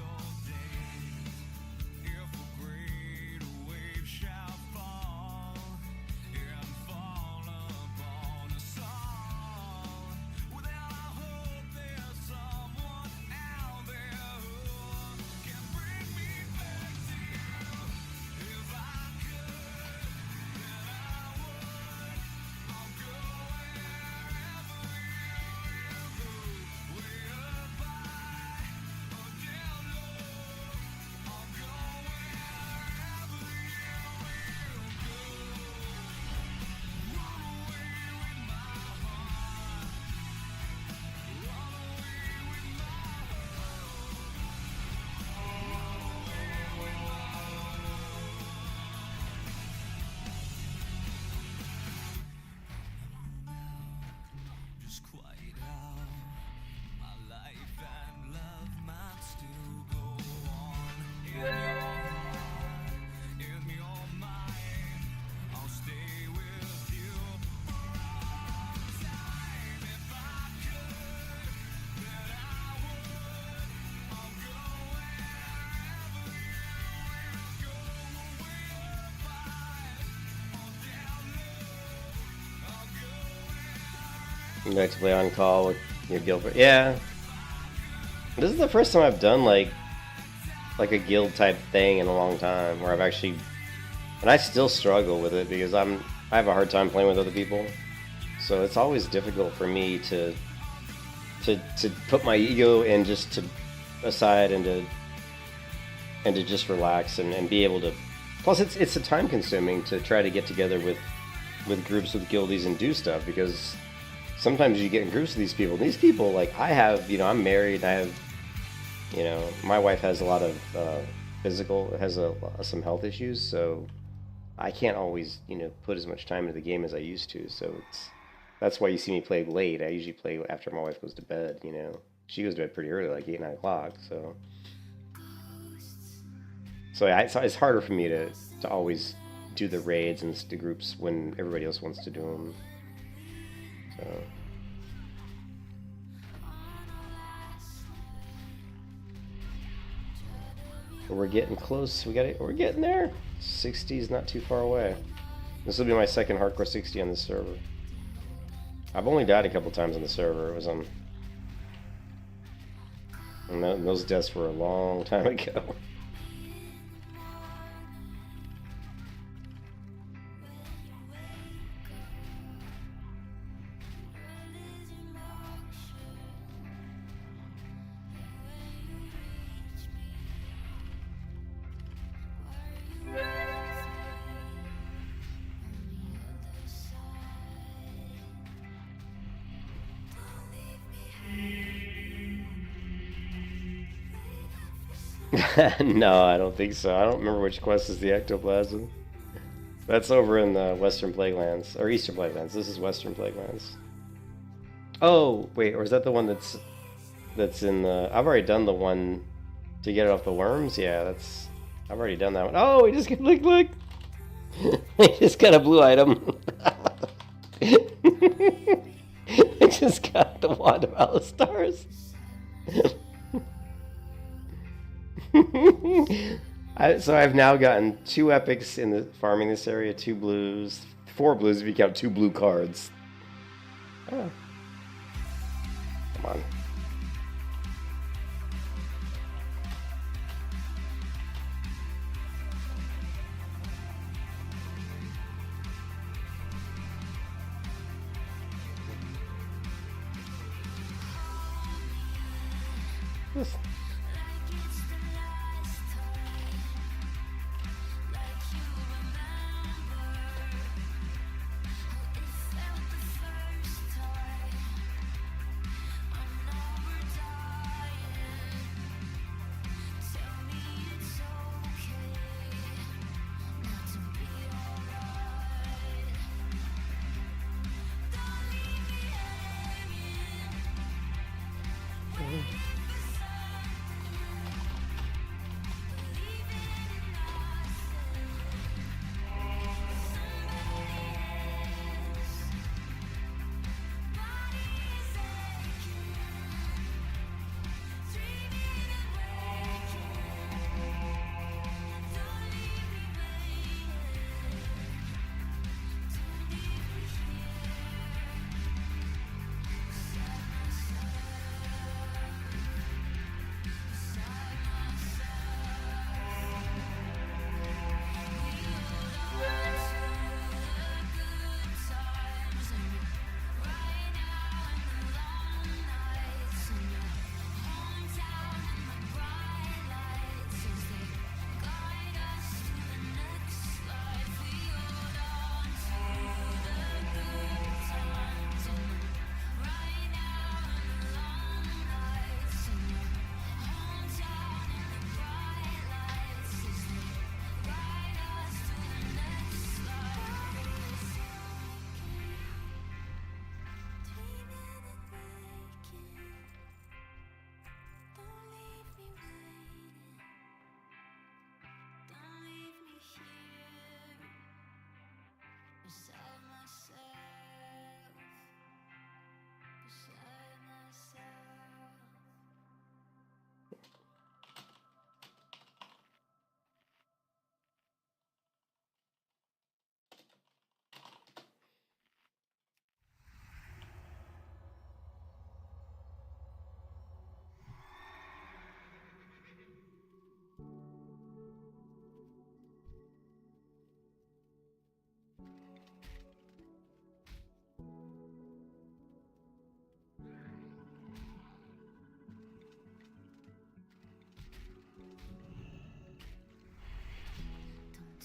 You like to play on call with your guild? Yeah. This is the first time I've done like a guild type thing in a long time, where I've actually, and I still struggle with it because I have a hard time playing with other people. So it's always difficult for me to put my ego and just to aside and to just relax and be able to. Plus, it's a time consuming to try to get together with groups with guildies and do stuff, because sometimes you get in groups with these people. And these people, like, I have, I'm married. I have, my wife has a lot of some health issues, so I can't always, put as much time into the game as I used to. So that's why you see me play late. I usually play after my wife goes to bed. She goes to bed pretty early, like 8, 9 o'clock. So yeah, it's harder for me to always do the raids and the groups when everybody else wants to do them. So. We're getting close. We're getting there. 60 is not too far away. This will be my second hardcore 60 on this server. I've only died a couple times on the server. It was on... and those deaths were a long time ago. No, I don't think so. I don't remember which quest is the ectoplasm. That's over in the Western Plaguelands, or Eastern Plaguelands. This is Western Plaguelands. Oh, wait, or is that the one that's in the... I've already done the one to get it off the worms? Yeah, that's... I've already done that one. Oh, we just got... Look! We just got a blue item. I just got the Wand of Alistars. So I've now gotten 2 epics in the farming this area, 2 blues, 4 blues if you count 2 blue cards. Oh. Come on. This.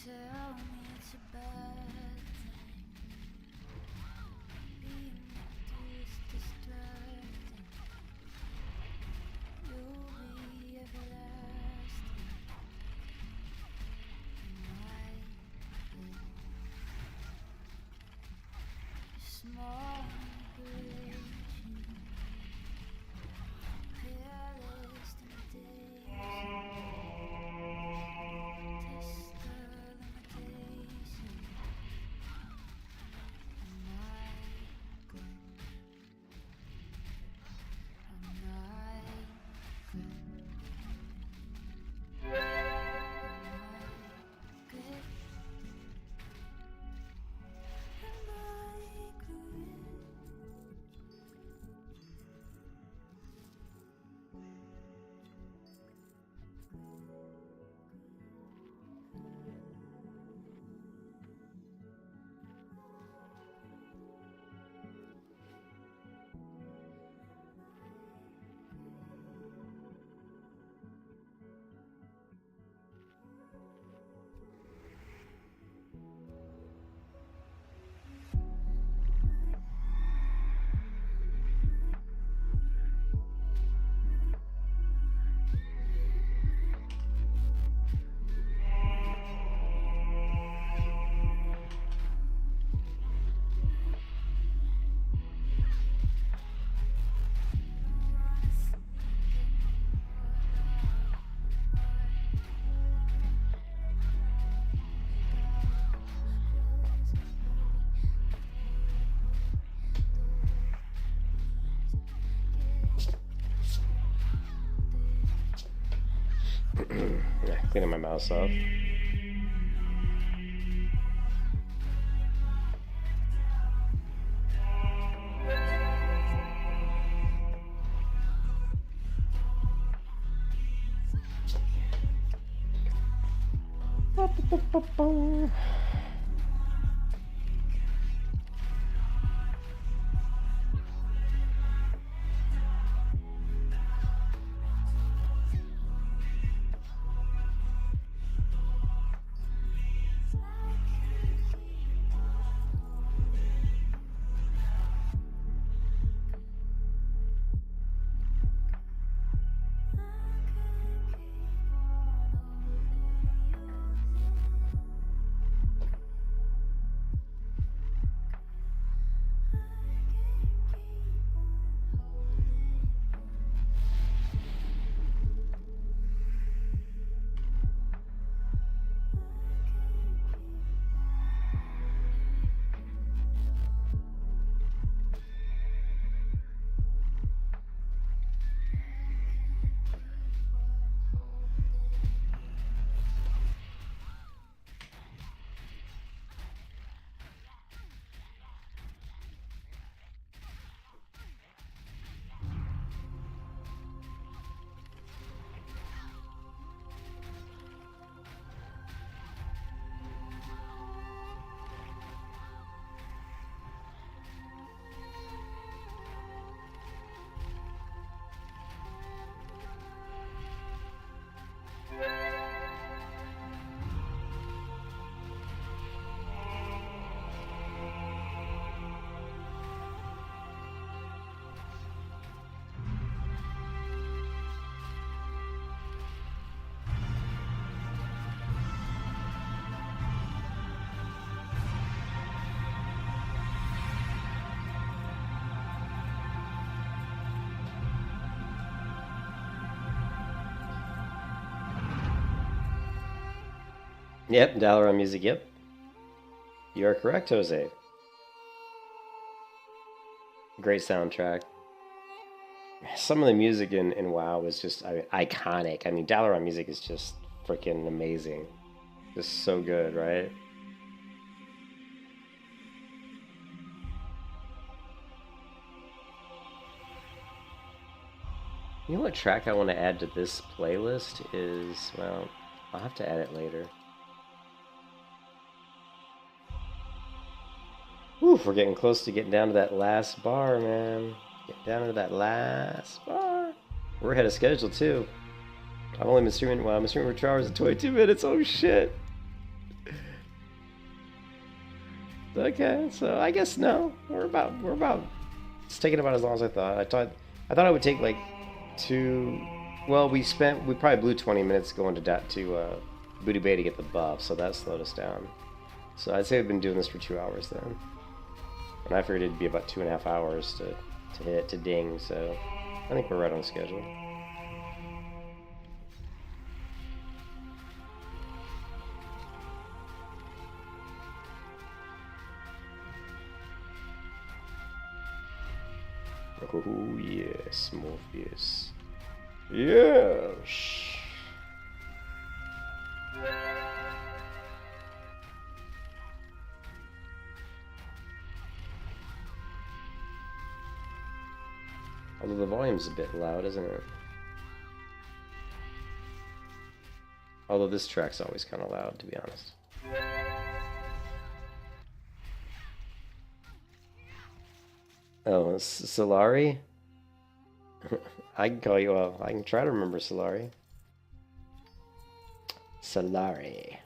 Tell me it's a bad thing. Being with you is distracting. You'll be everlasting. Small creation, peerless temptation. Good. Yeah, cleaning my mouse off. Yep, Dalaran music, yep. You are correct, Jose. Great soundtrack. Some of the music in WoW is just iconic. I mean, Dalaran music is just freaking amazing. Just so good, right? You know what track I want to add to this playlist is, well, I'll have to add it later. Oof, we're getting close to getting down to that last bar, man. Get down to that last bar. We're ahead of schedule, too. I've only been streaming, well, I've been streaming for 2 hours and 22 minutes. Oh, shit. Okay, so I guess no. We're about, it's taking about as long as I thought. I thought it would take like well, we probably blew 20 minutes going to Booty Bay to get the buff, so that slowed us down. So I'd say we've been doing this for 2 hours then. And I figured it'd be about 2.5 hours to ding, so I think we're right on schedule. Oh yes, Morpheus. Yes. Although the volume's a bit loud, isn't it? Although this track's always kind of loud, to be honest. Oh, Solari? I can call you, well, I can try to remember Solari. Solari.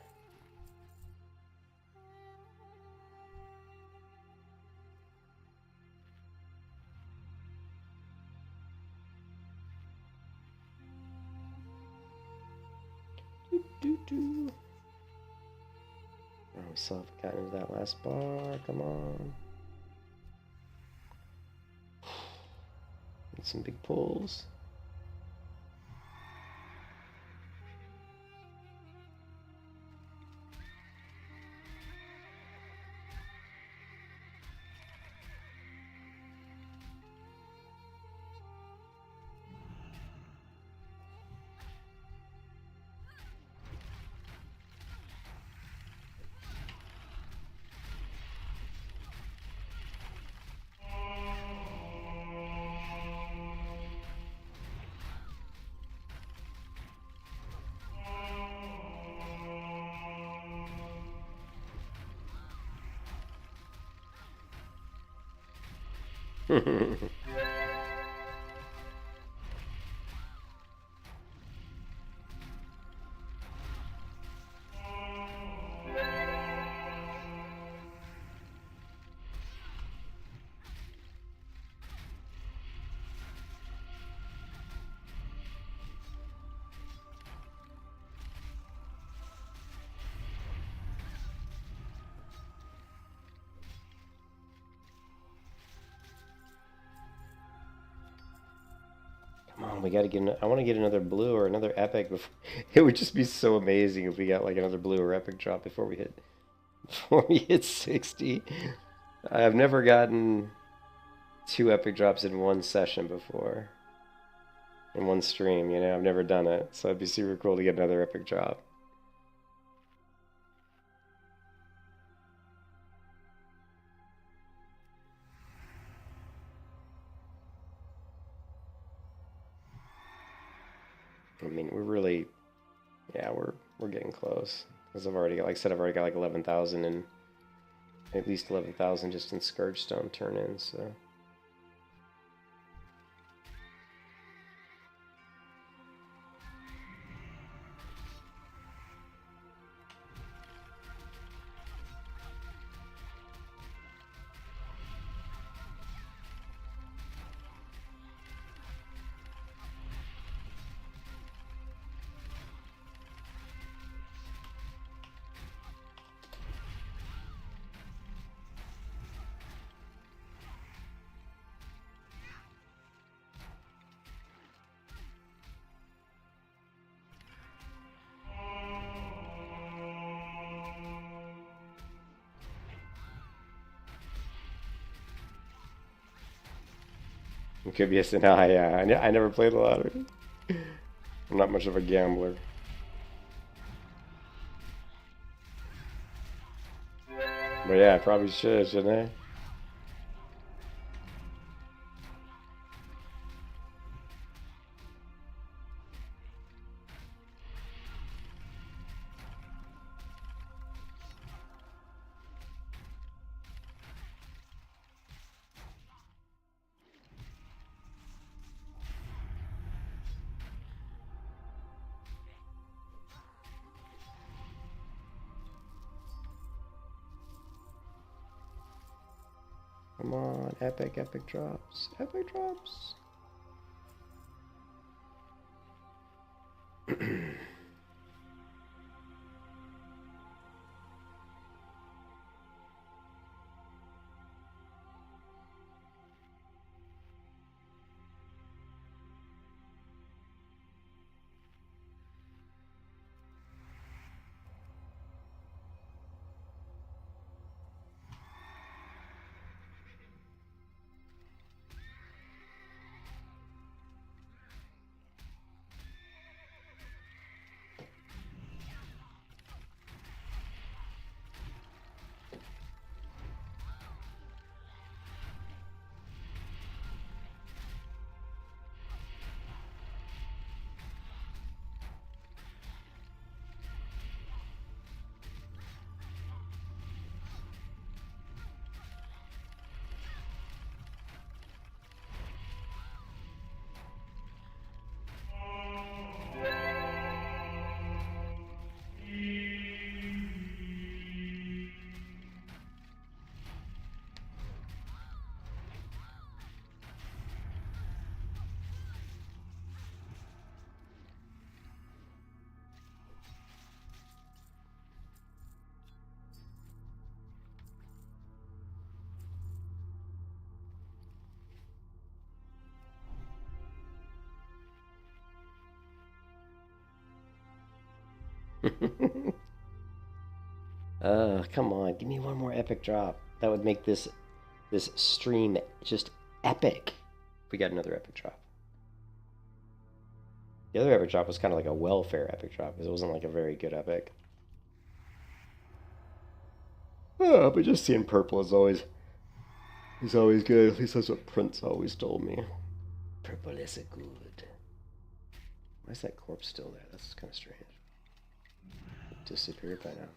Oh, we still haven't gotten into that last bar. Come on. Need some big pulls. Come on, we gotta get. I want to get another blue or another epic. Before, it would just be so amazing if we got like another blue or epic drop before we hit 60. I've never gotten 2 epic drops in one session before. In one stream, you know, I've never done it, so it'd be super cool to get another epic drop. I mean, we're really, yeah, we're getting close. Because I've already got, like I said, I've already got like 11,000 and at least 11,000 just in Scourgestone turn-ins, so. It could be a sin. Yeah, I never played the lottery. I'm not much of a gambler. But yeah, I probably should, shouldn't I? Come on, epic drops. Epic drops. Come on, give me one more epic drop. That would make this stream just epic. We got another epic drop. The other epic drop was kind of like a welfare epic drop because it wasn't like a very good epic. Oh, but just seeing purple is always good. At least that's what Prince always told me. Purple is a good. Why is that corpse still there? That's kind of strange. It disappeared by now.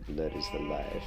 Blood is the life.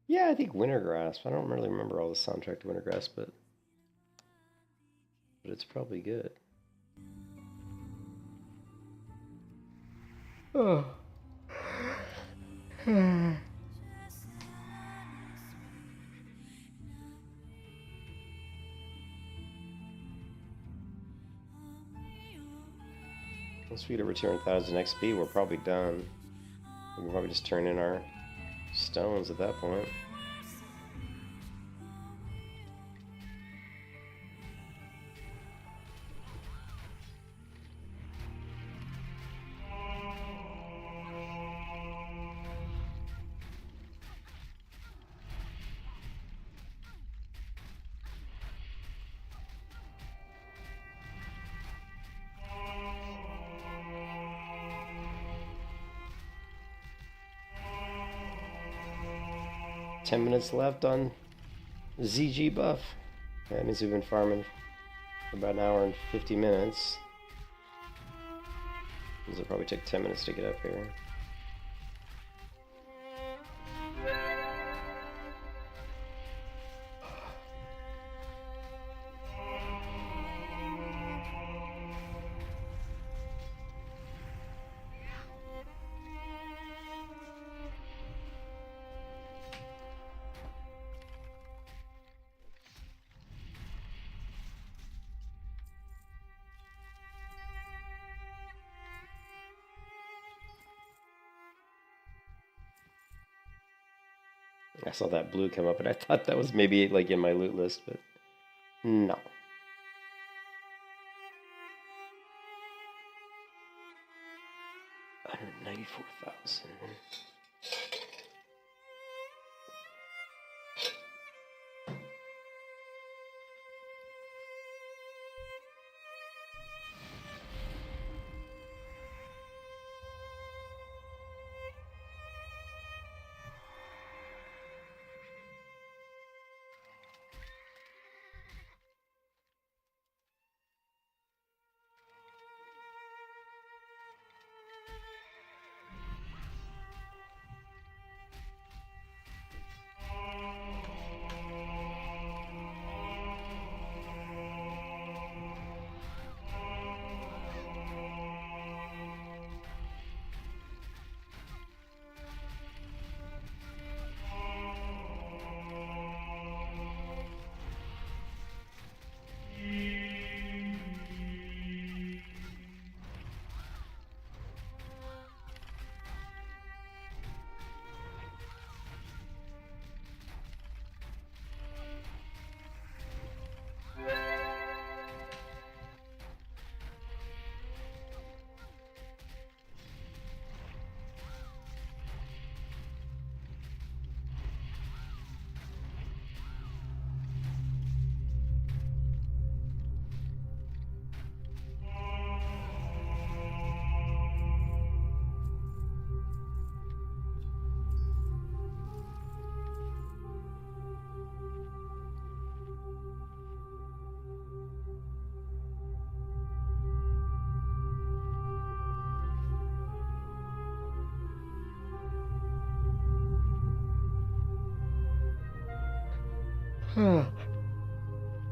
Yeah, I think Wintergrasp. I don't really remember all the soundtrack to Wintergrasp, but it's probably good. Oh. Once we get over 200,000 XP, we're probably done. We can probably just turn in our stones at that point. Ten minutes left on ZG buff. That means we've been farming for about an hour and 50 minutes. This will probably take 10 minutes to get up here. I saw that blue come up and I thought that was maybe like in my loot list, but no. $194,000.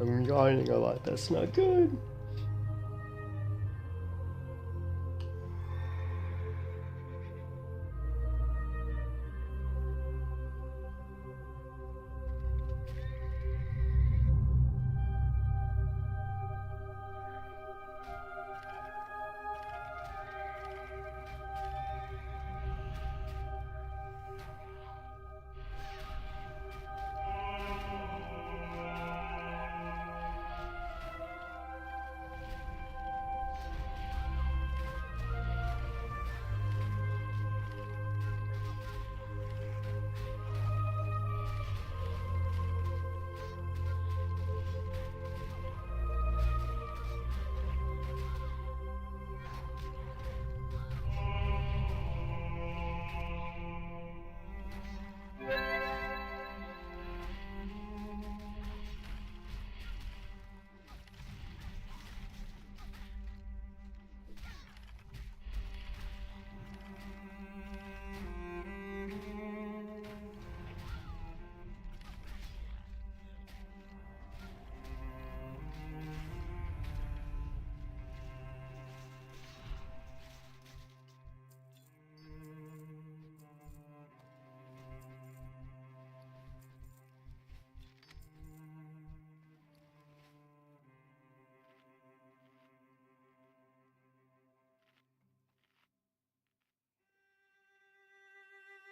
I'm yawning a lot. That's not good.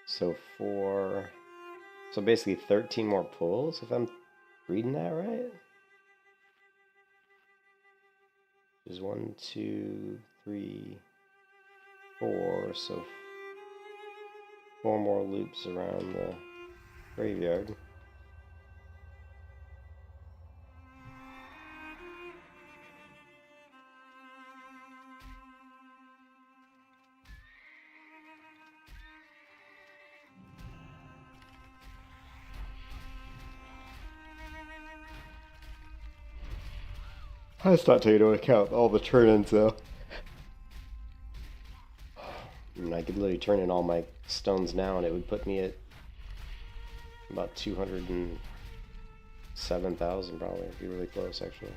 So so basically 13 more pulls, if I'm reading that right? There's 1, 2, 3, 4, so 4 more loops around the graveyard. That's not taking into account all the turn-ins though. I mean, I could literally turn in all my stones now and it would put me at about 207,000 probably, if you're really close actually.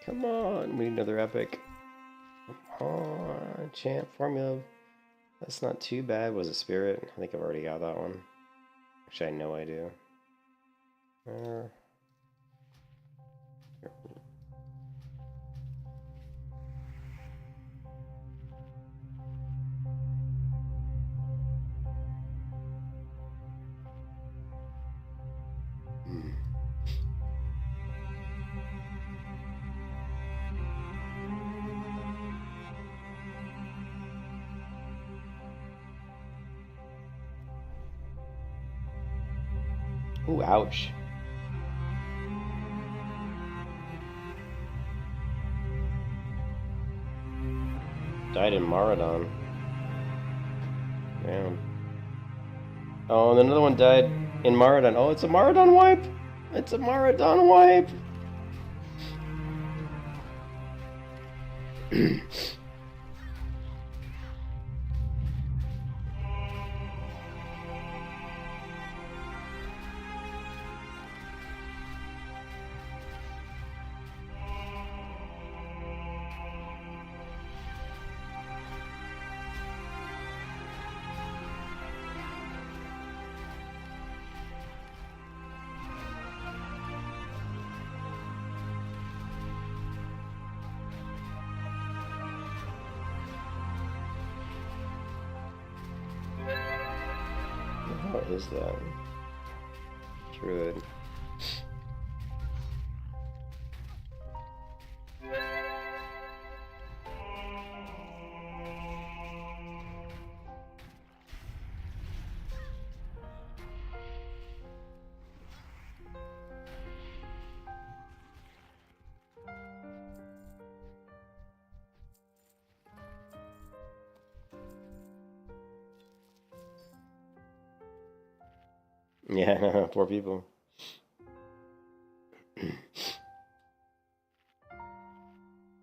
Come on, we need another epic. Come on, champ formula. That's not too bad. Was it spirit? I think I've already got that one. Actually, I had no idea. Ooh, ouch. Died in Maradon. Damn. Oh, and another one died in Maradon. Oh, it's a Maradon wipe! It's a Maradon wipe! What is that? Druid. Yeah, poor people.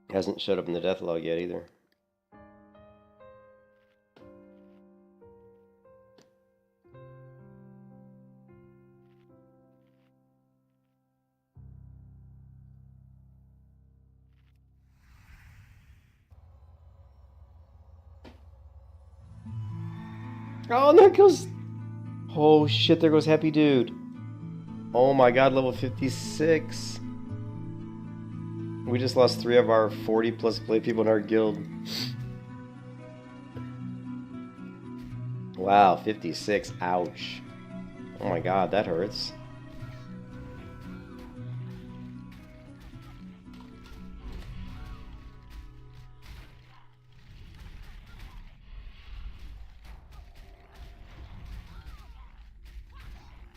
Hasn't showed up in the death log yet either. Oh, and there goes... Oh shit, there goes Happy Dude. Oh my god, level 56. We just lost 3 of our 40 plus play people in our guild. Wow, 56. Ouch. Oh my god, that hurts.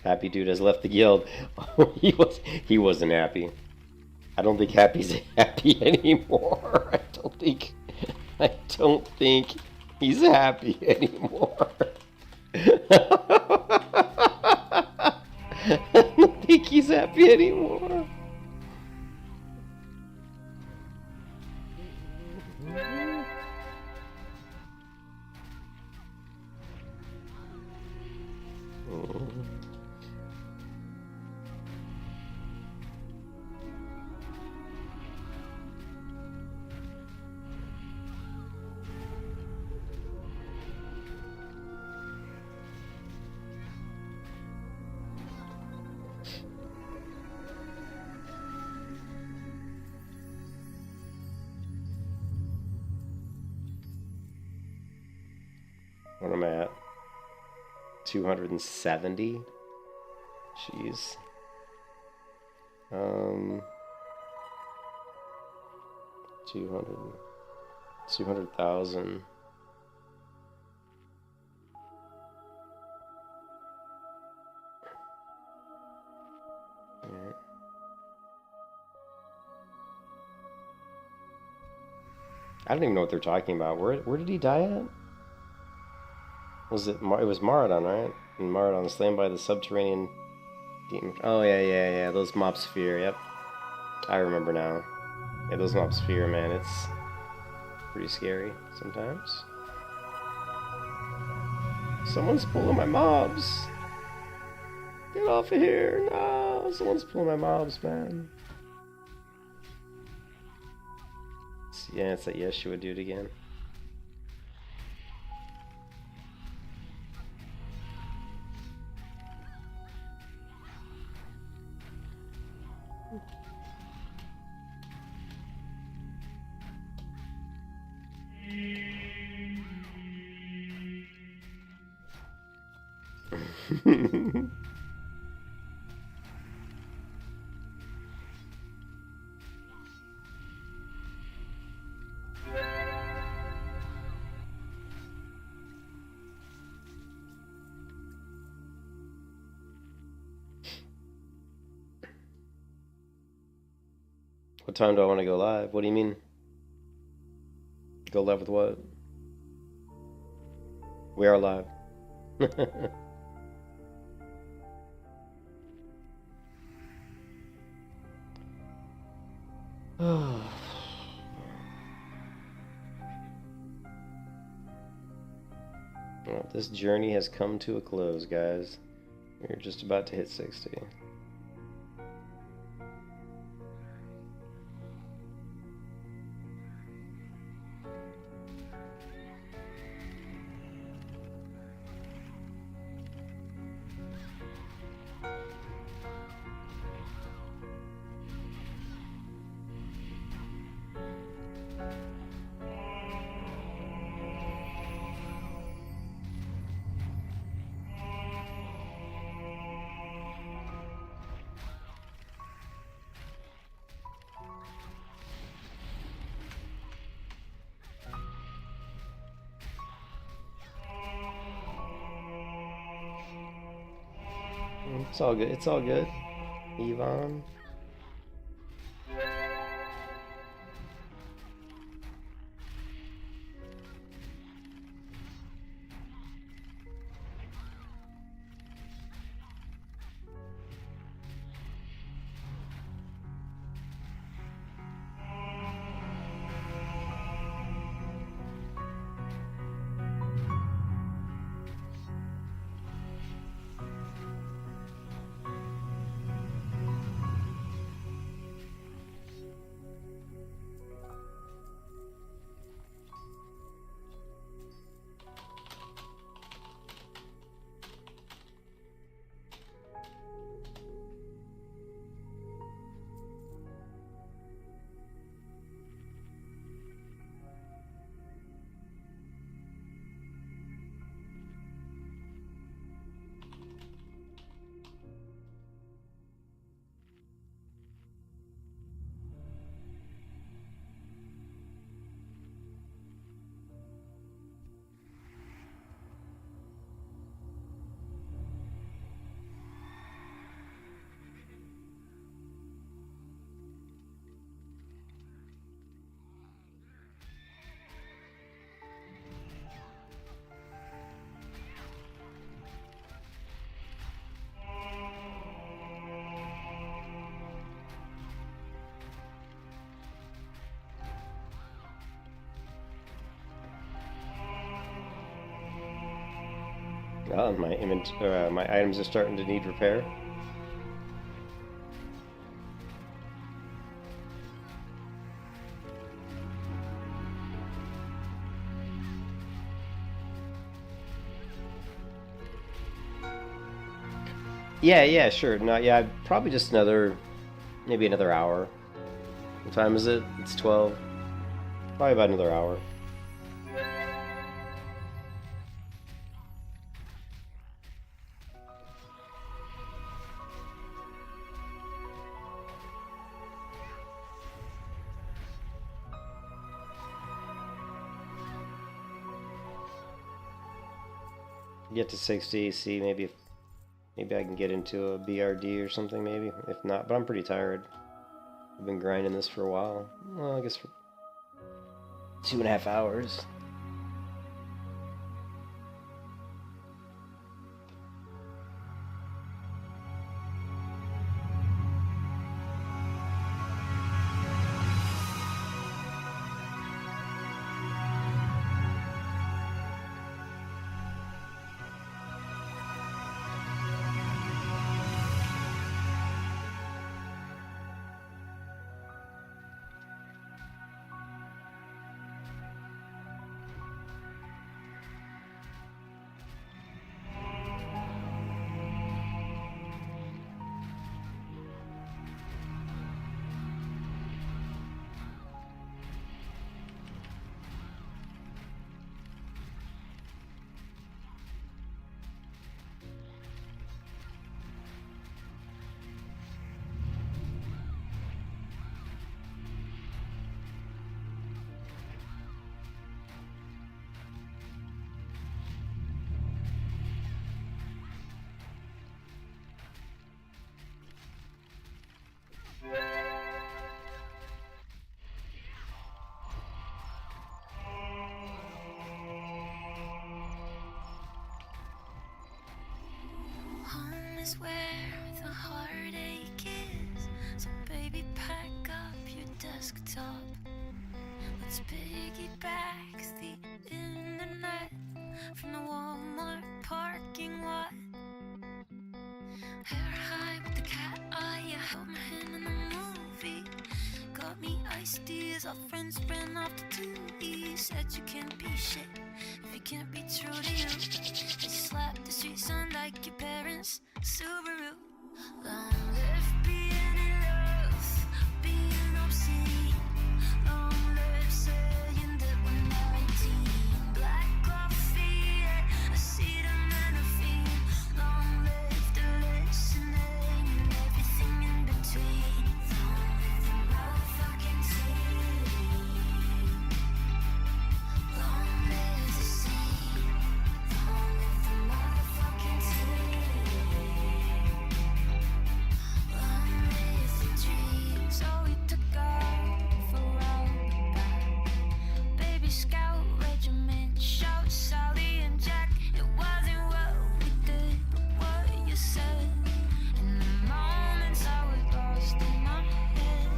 Happy Dude has left the guild. Oh, he wasn't happy. I don't think Happy's happy anymore. I don't think he's happy anymore. I don't think he's happy anymore. What am I at? 270? Jeez. 200,000. Alright. I don't even know what they're talking about. Where did he die at? Was it? It was Maradon, right? And Maradon slain by the subterranean demon. Oh yeah. Those mob sphere. Yep, I remember now. Yeah, those mob sphere, man. It's pretty scary sometimes. Someone's pulling my mobs. Get off of here! No, someone's pulling my mobs, man. Yeah, it's that Yeshua dude again. What time do I want to go live? What do you mean? Go live with what? We are live. Well, this journey has come to a close, guys. We're just about to hit 60. It's all good. It's all good. Yvonne. Oh, my items are starting to need repair. Yeah, sure. No, yeah, probably just maybe another hour. What time is it? It's 12. Probably about another hour. Get to 60, see maybe I can get into a BRD or something maybe. If not, but I'm pretty tired. I've been grinding this for a while. Well, I guess for 2.5 hours. Home is where the heartache is. So baby, pack up your desktop. Let's piggyback the internet from the Walmart parking lot. Hair high with the cat eye, I held my hand in the movie. Got me iced teas, our friends ran off to 2E. Said you can't be shit if you can't be true to you. They slapped the streets on like your parents' Subaru. Long live being in love, being obscene. Long live saying that we're 19. Black coffee, a seat and a fiend. Long live the listening and everything in between. Long live the motherfucking team. Long live the scene. Long live the motherfucking team. Long live the dream. So we took off around the back. Baby Scout Regiment, shout Sally and Jack. It wasn't what we did, but what you said. In the moments I was lost in my head,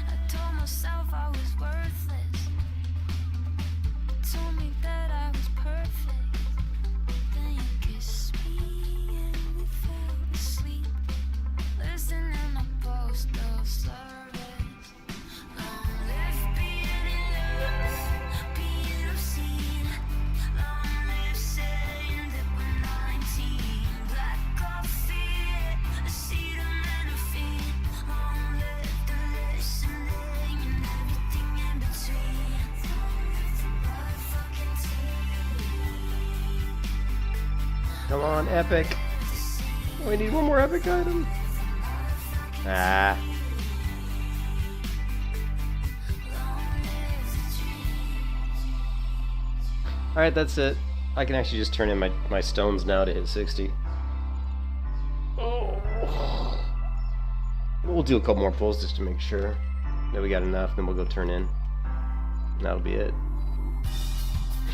I told myself I was worthless. Told me that I was perfect. Then you kissed me and we fell asleep, listening to postal service. Long live being in love, being obscene. Long live saying that we're 19. Black coffee, a sedum and a fiend. Long live the listening and everything in between. Long live the motherfucking team. Come on, epic. Oh, we need one more epic item. Ah. Alright, that's it. I can actually just turn in my stones now to hit 60. Oh. We'll do a couple more pulls just to make sure that we got enough, then we'll go turn in. And that'll be it.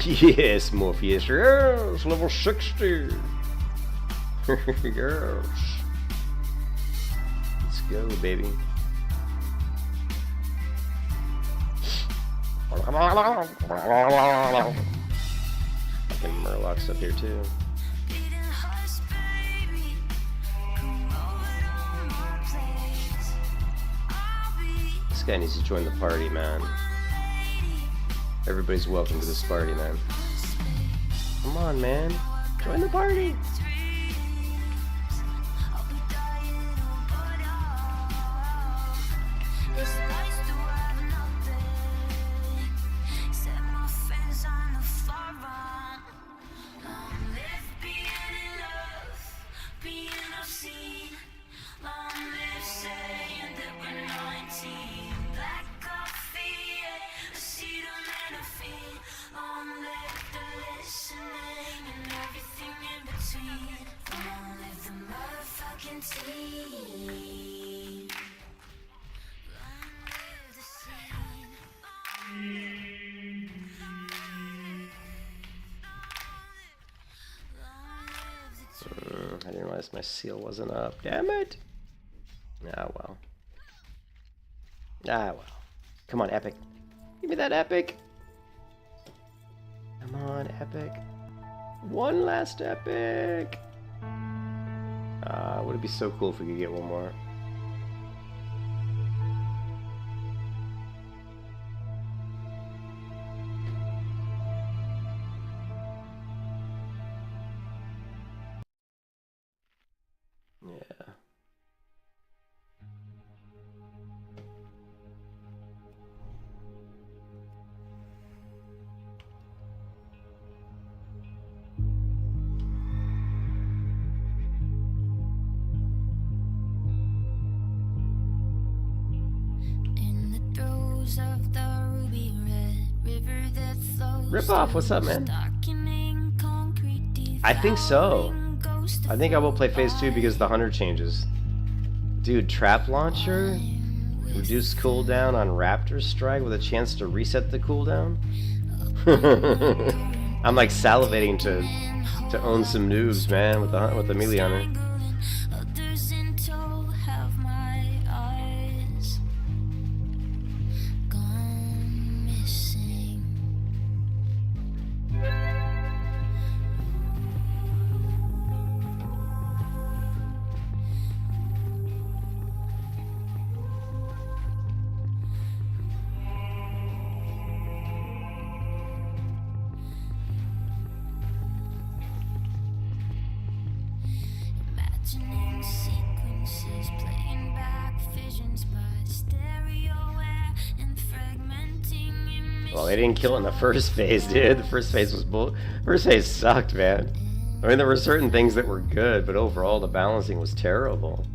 Yes, Morpheus. Yes, level 60. Yes. Let's go, baby. Fucking Murlocs up here too. Beating hearts, baby. Come over to my place. I'll be This guy needs to join the party, man. lady. Everybody's welcome to this party, man. Come on, man. Join the party. I'll be dying over It's nice to have nothing. Set my friends on the far run. Long live being in love, being obscene. Long live saying that we're 19. Black coffee, a sedum and a fiend. Long live the listening and everything in realized my seal wasn't up. Damn it! Ah, well. Ah, well. Come on, epic. Give me that epic! Come on, epic. One last epic! Would it be so cool if we could get one more? Yeah. In the throes of the ruby red river that flows. Rip off, what's up, man? Darkening concrete, I think so. devouring ghost of I think I will play phase 2 because the hunter changes. Dude, trap launcher? Reduce cooldown on Raptor Strike with a chance to reset the cooldown? I'm like salivating to own some noobs, man, with the melee hunter. Others in tow have my eyes gone missing. Imagining sequences, playing back visions by stereo air and fragmenting images. Well, they didn't kill it in the first phase, dude. The first phase was First phase sucked, man. I mean, there were certain things that were good, but overall the balancing was terrible.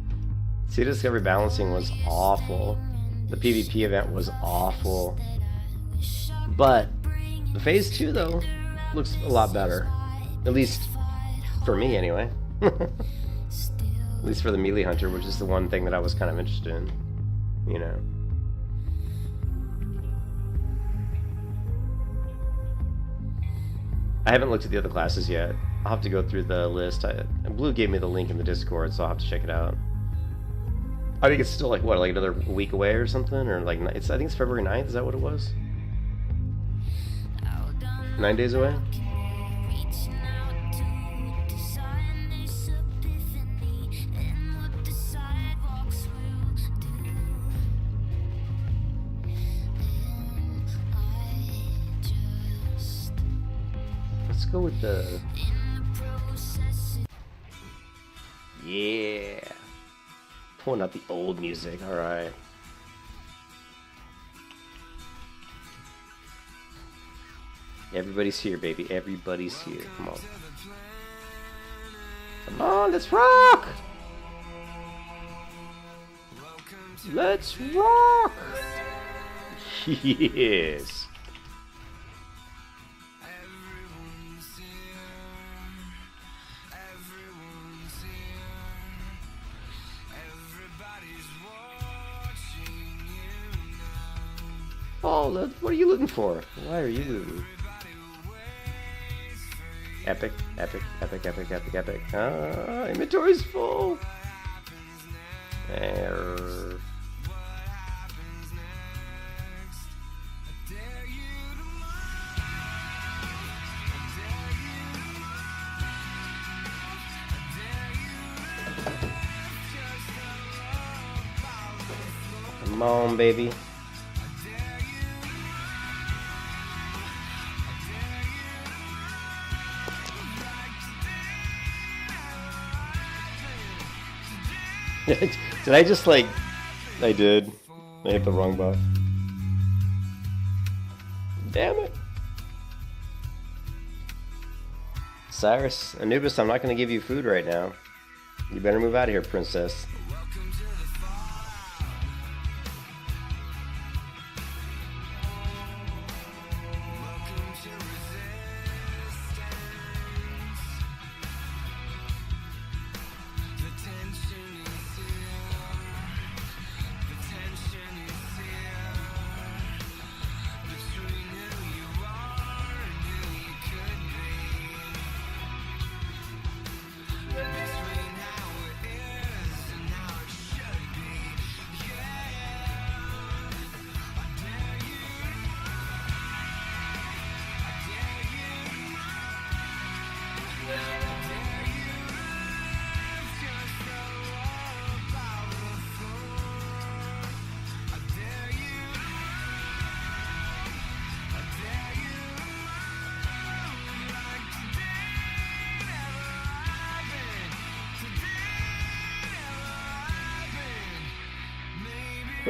Sea Discovery balancing was awful. The PvP event was awful. But the phase 2, though, looks a lot better. At least for me, anyway. At least for the melee hunter, which is the one thing that I was kind of interested in, you know. I haven't looked at the other classes yet. I'll have to go through the list. Blue gave me the link in the Discord, so I'll have to check it out. I think it's still like, what, like another week away or something? Or like, I think it's February 9th, is that what it was? 9 days away? Reaching out to design this epiphany and what the sidewalks will do. And I just Let's go with the... in the process. Yeah. Pulling out the old music, alright. Everybody's here, baby. Everybody's here. Come on. Come on, let's rock! Let's rock! Yes! Oh, what are you looking for? Why are you looting? Epic, epic, epic, epic, epic, epic. Ah, inventory's full. There. Come on, baby. Did I just like... I did. I hit the wrong buff. Damn it. Cyrus, Anubis, I'm not going to give you food right now. You better move out of here, princess.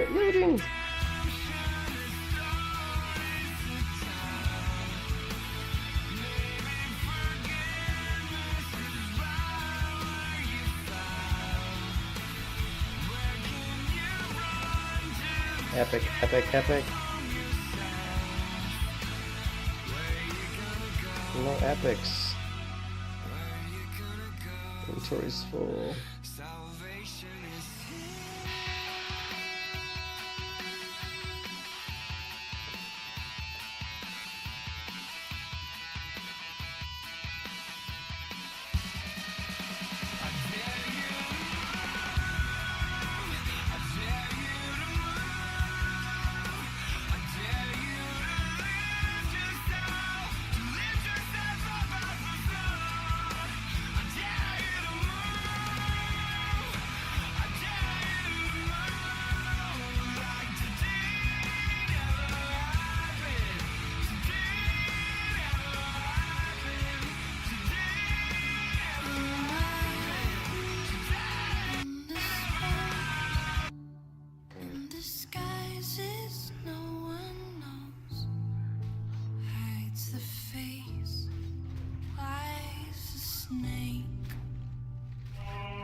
Quit looting! Epic, epic, epic. No epics. Inventory's full. Disguises no one knows, hides the face, lies a snake.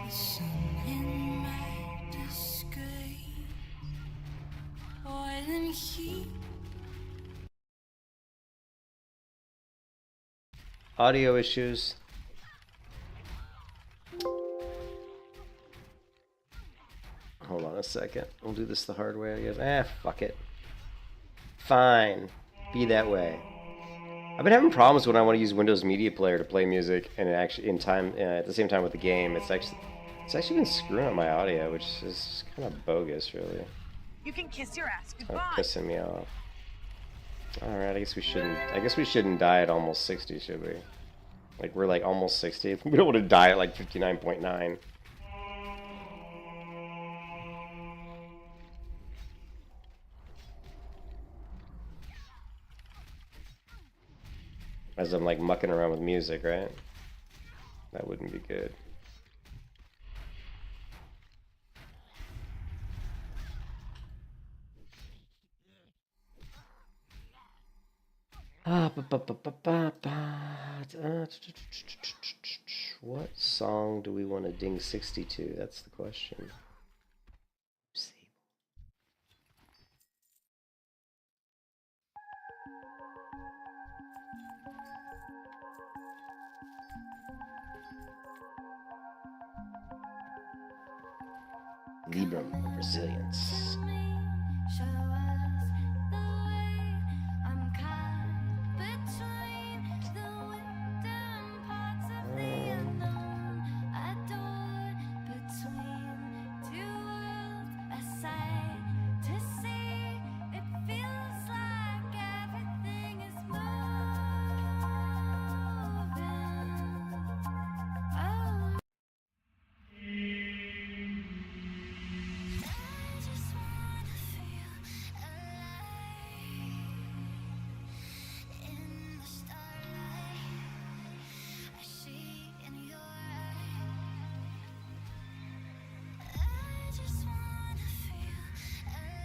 Listen in my disgrace, boiling heat. Audio issues. Hold on a second. We'll do this the hard way, I guess. Fuck it. Fine. Be that way. I've been having problems when I want to use Windows Media Player to play music, and it actually at the same time with the game, it's actually been screwing up my audio, which is kind of bogus, really. You can kiss your ass Kind goodbye. of pissing me off. All right, I guess we shouldn't die at almost 60, should we? Like we're like almost 60. We don't want to die at like 59.9. As I'm like mucking around with music, right? That wouldn't be good. What song do we want to ding 60 to? That's the question. Libram of Resilience. Show us the way. I'm caught between the wisdom parts of the unknown. Adored between two worlds, a sight to see. It feels like everything is moving. Oh. I just wanna feel alive in the starlight. I see in your eyes. I just wanna feel alive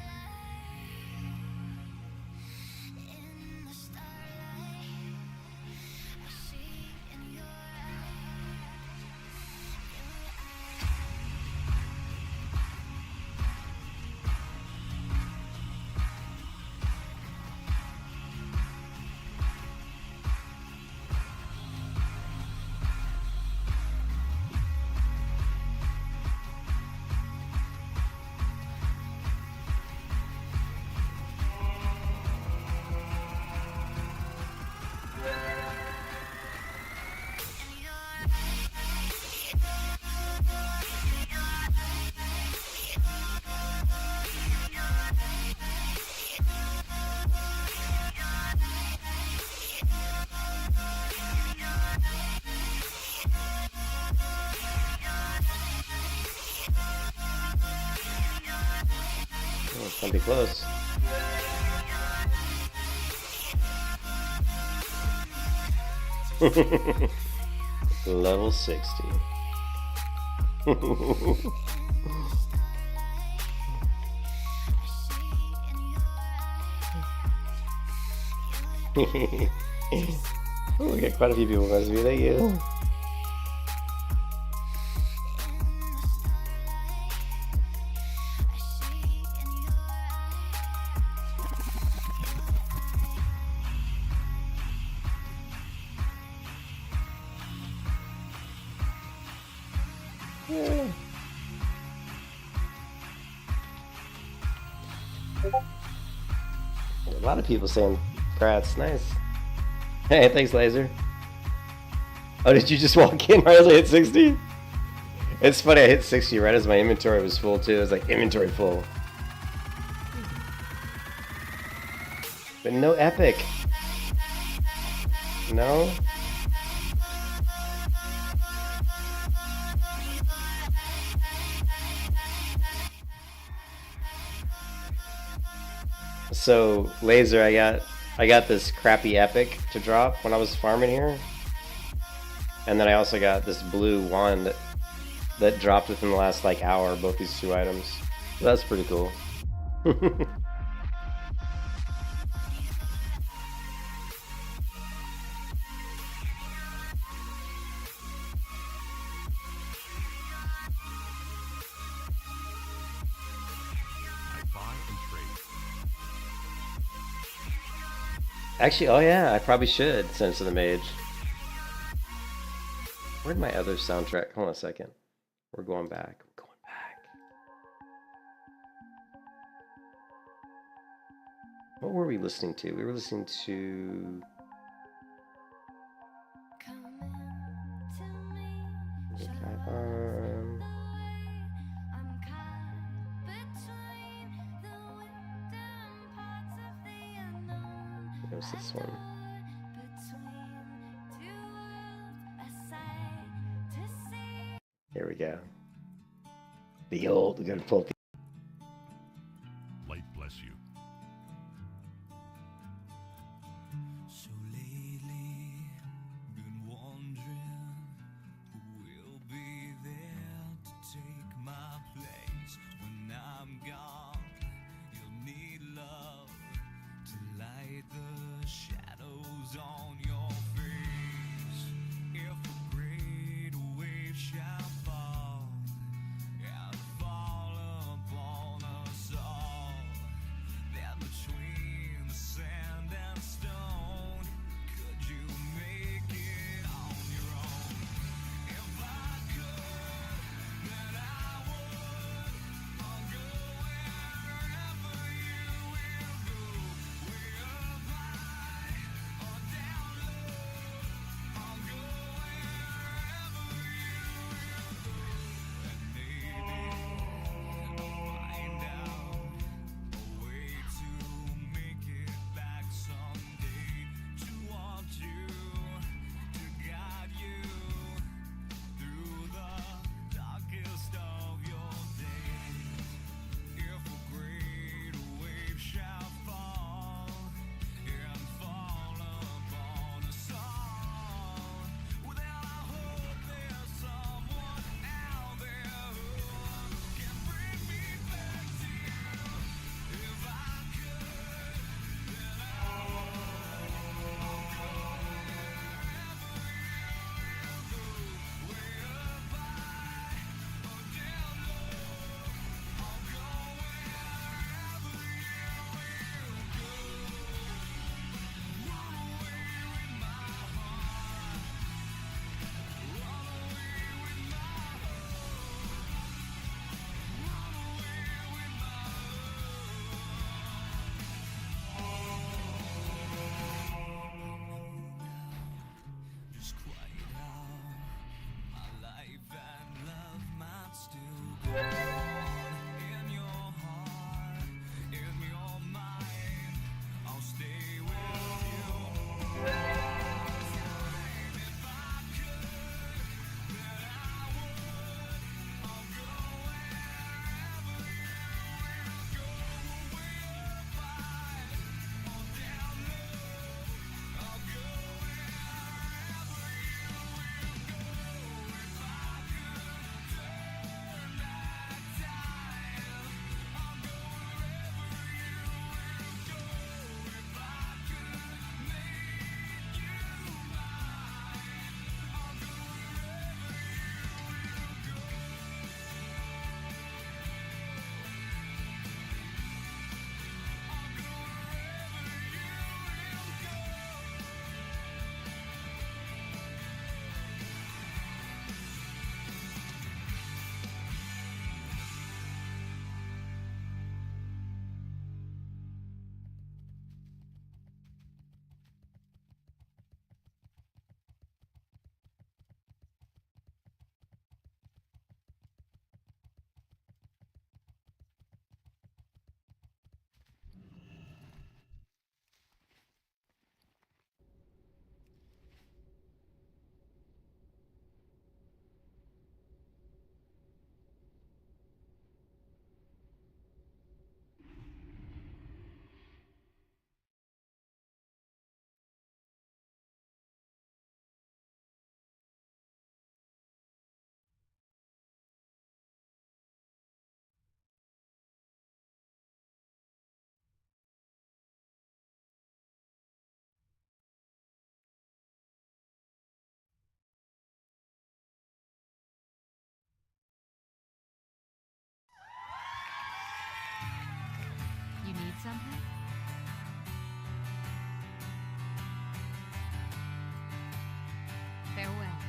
in the starlight. I see in your eyes. Oh, it's gonna be close. Level 60. Ooh, we got quite a few people messaging me. Thank you. Yeah. A lot of people saying congrats, nice. Hey, thanks, Laser. Oh, did you just walk in right as I hit 60? It's funny, I hit 60 right as my inventory was full too. It was like inventory full. But no epic. No? So, Laser, I got this crappy epic to drop when I was farming here. And then I also got this blue wand that dropped within the last like hour, both these two items. So that's pretty cool. Actually, oh yeah, I probably should send it to the mage. Where'd my other soundtrack? Hold on a second. We're going back. I'm going back. What were we listening to? We were listening to... What's this one? Here we go. The old, we're gonna pull the... Light bless you. So lately, been wondering who will be there to take my place when I'm gone. You'll need love to light the shadows on your face. If a great wave shall fall, I'll follow somehow? Farewell.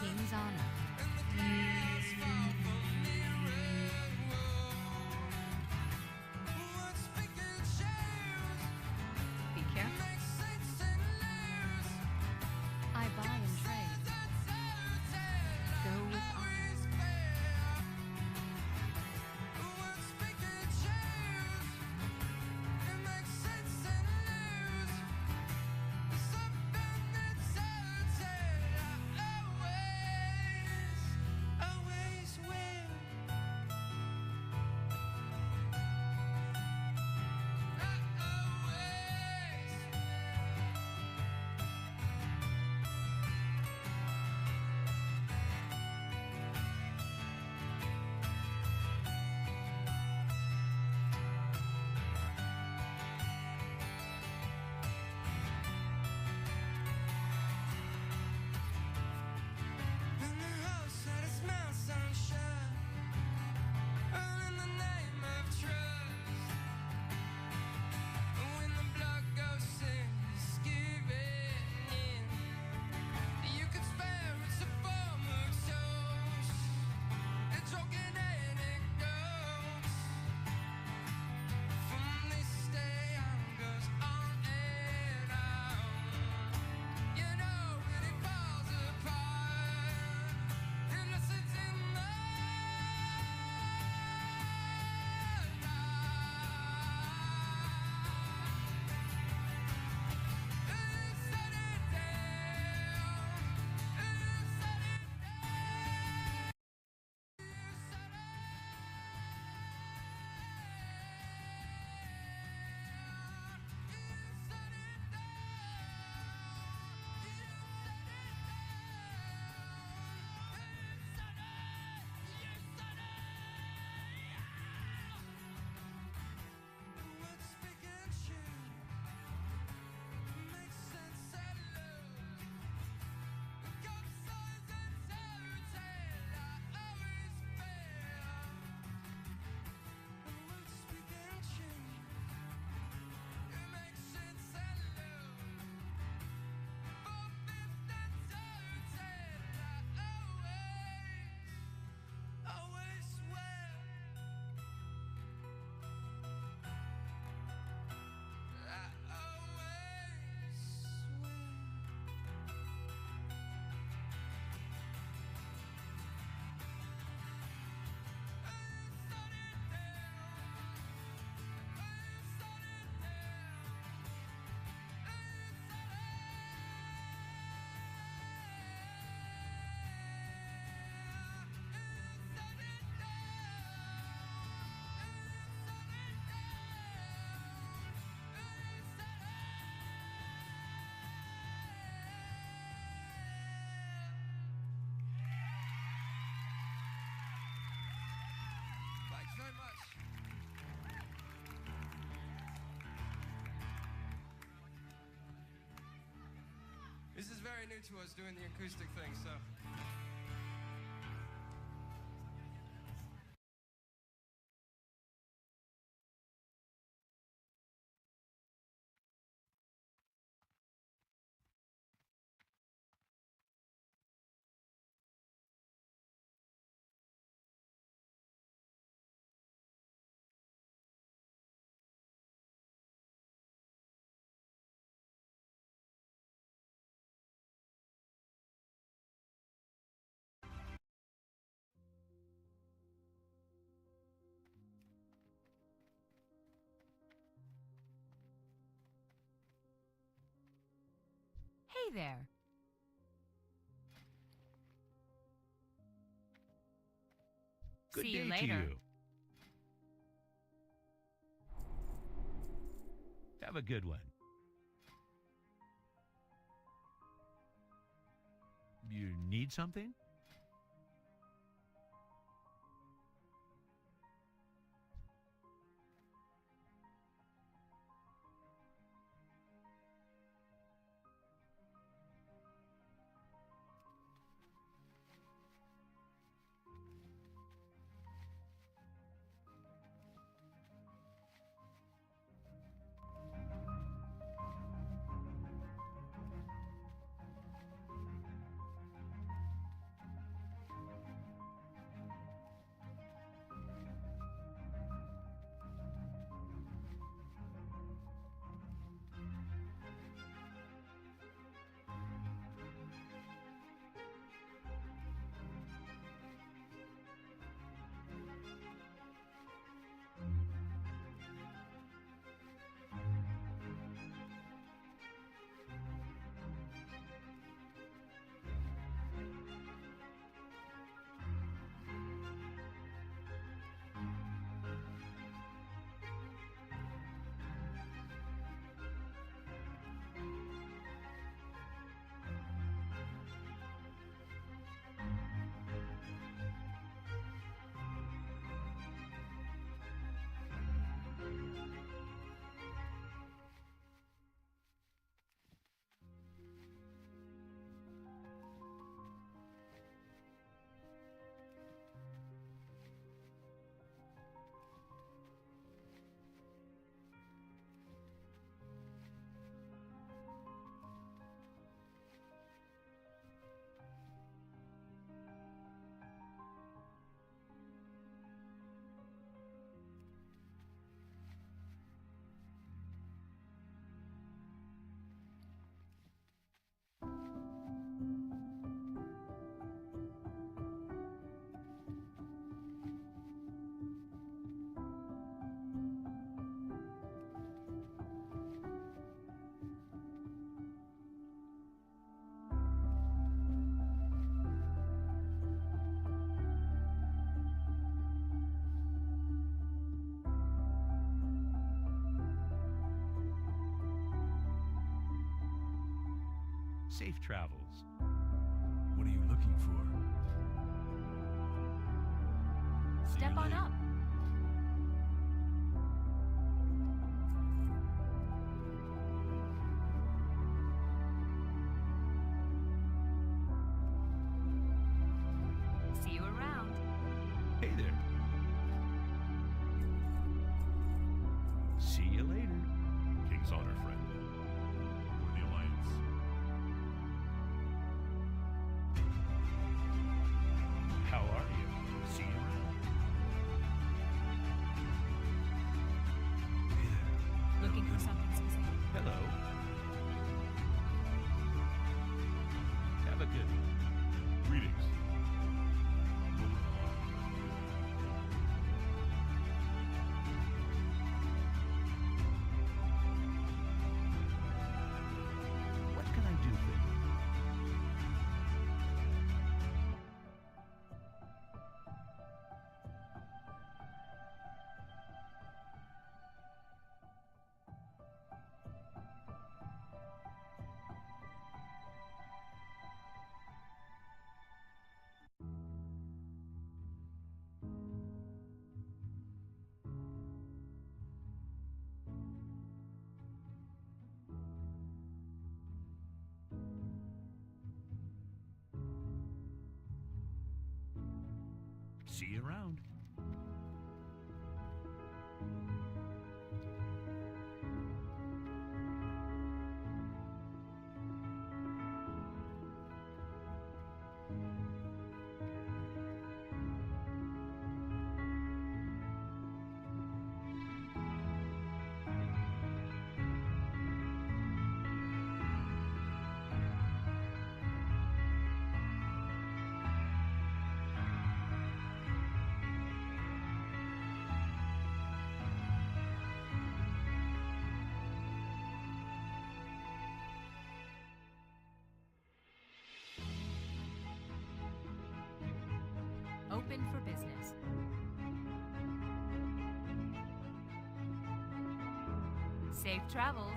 King's honor. Be careful. I buy and trade. Go with honor. This is very new to us doing the acoustic thing, so there. Good See you day later. to you. Have a good one. You need something? Safe travels. What are you looking for? See Step you on later. up. See you around. Hey there. See you later. King's honor, friend. For the Alliance. How are you? See you around. Hey there. Looking for something specific. Hello. Have a good one. Greetings. What can I do for you? See you around. Safe travels.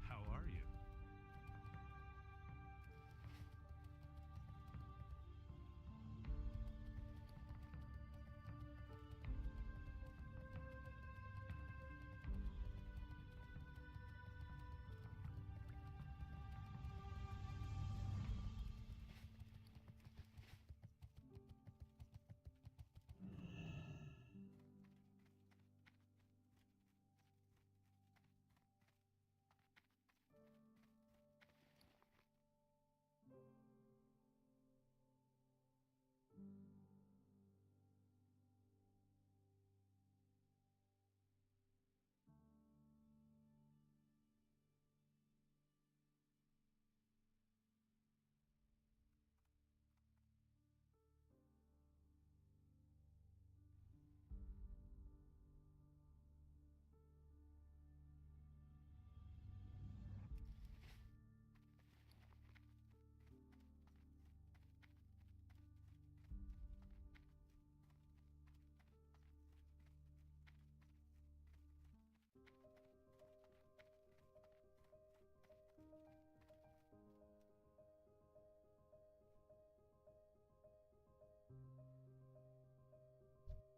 How are you?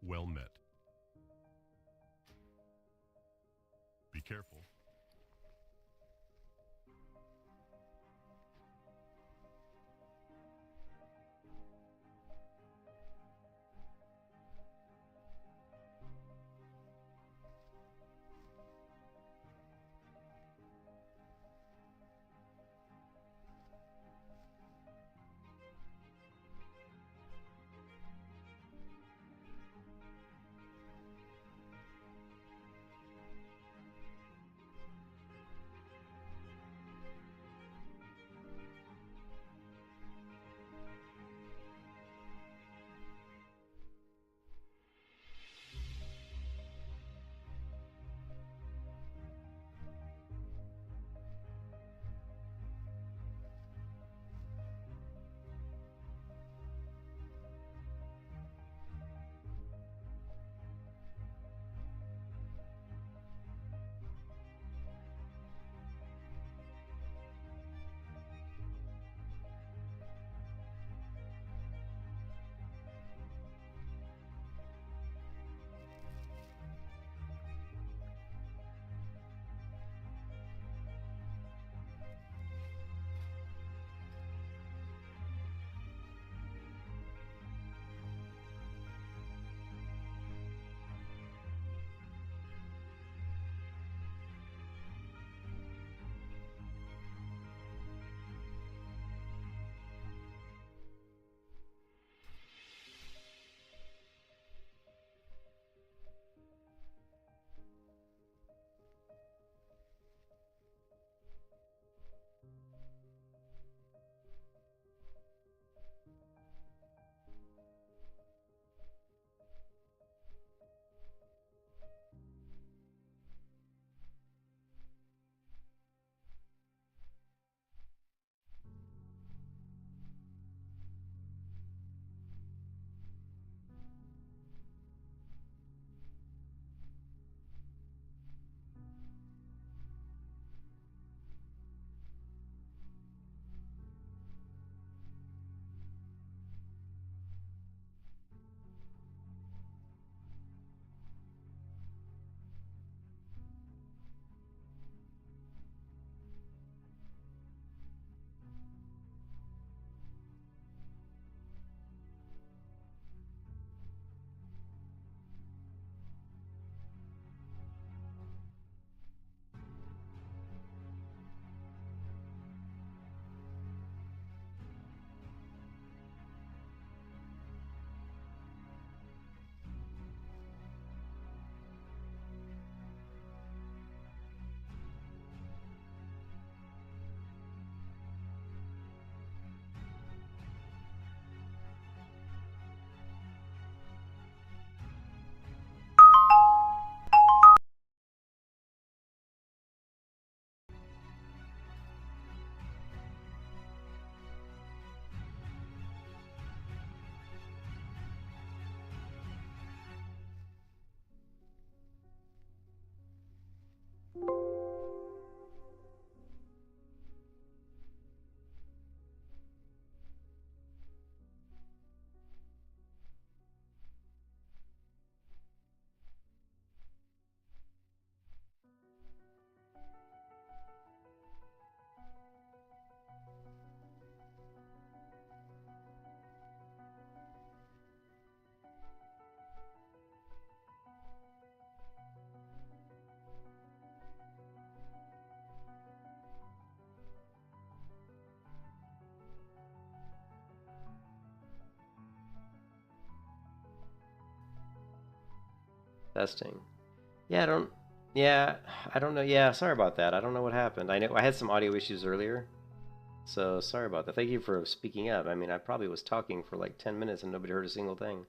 Well met. Be careful. Testing. Yeah, I don't know. Yeah, sorry about that. I don't know what happened. I know I had some audio issues earlier, so sorry about that. Thank you for speaking up. I mean, I probably was talking for like 10 minutes and nobody heard a single thing.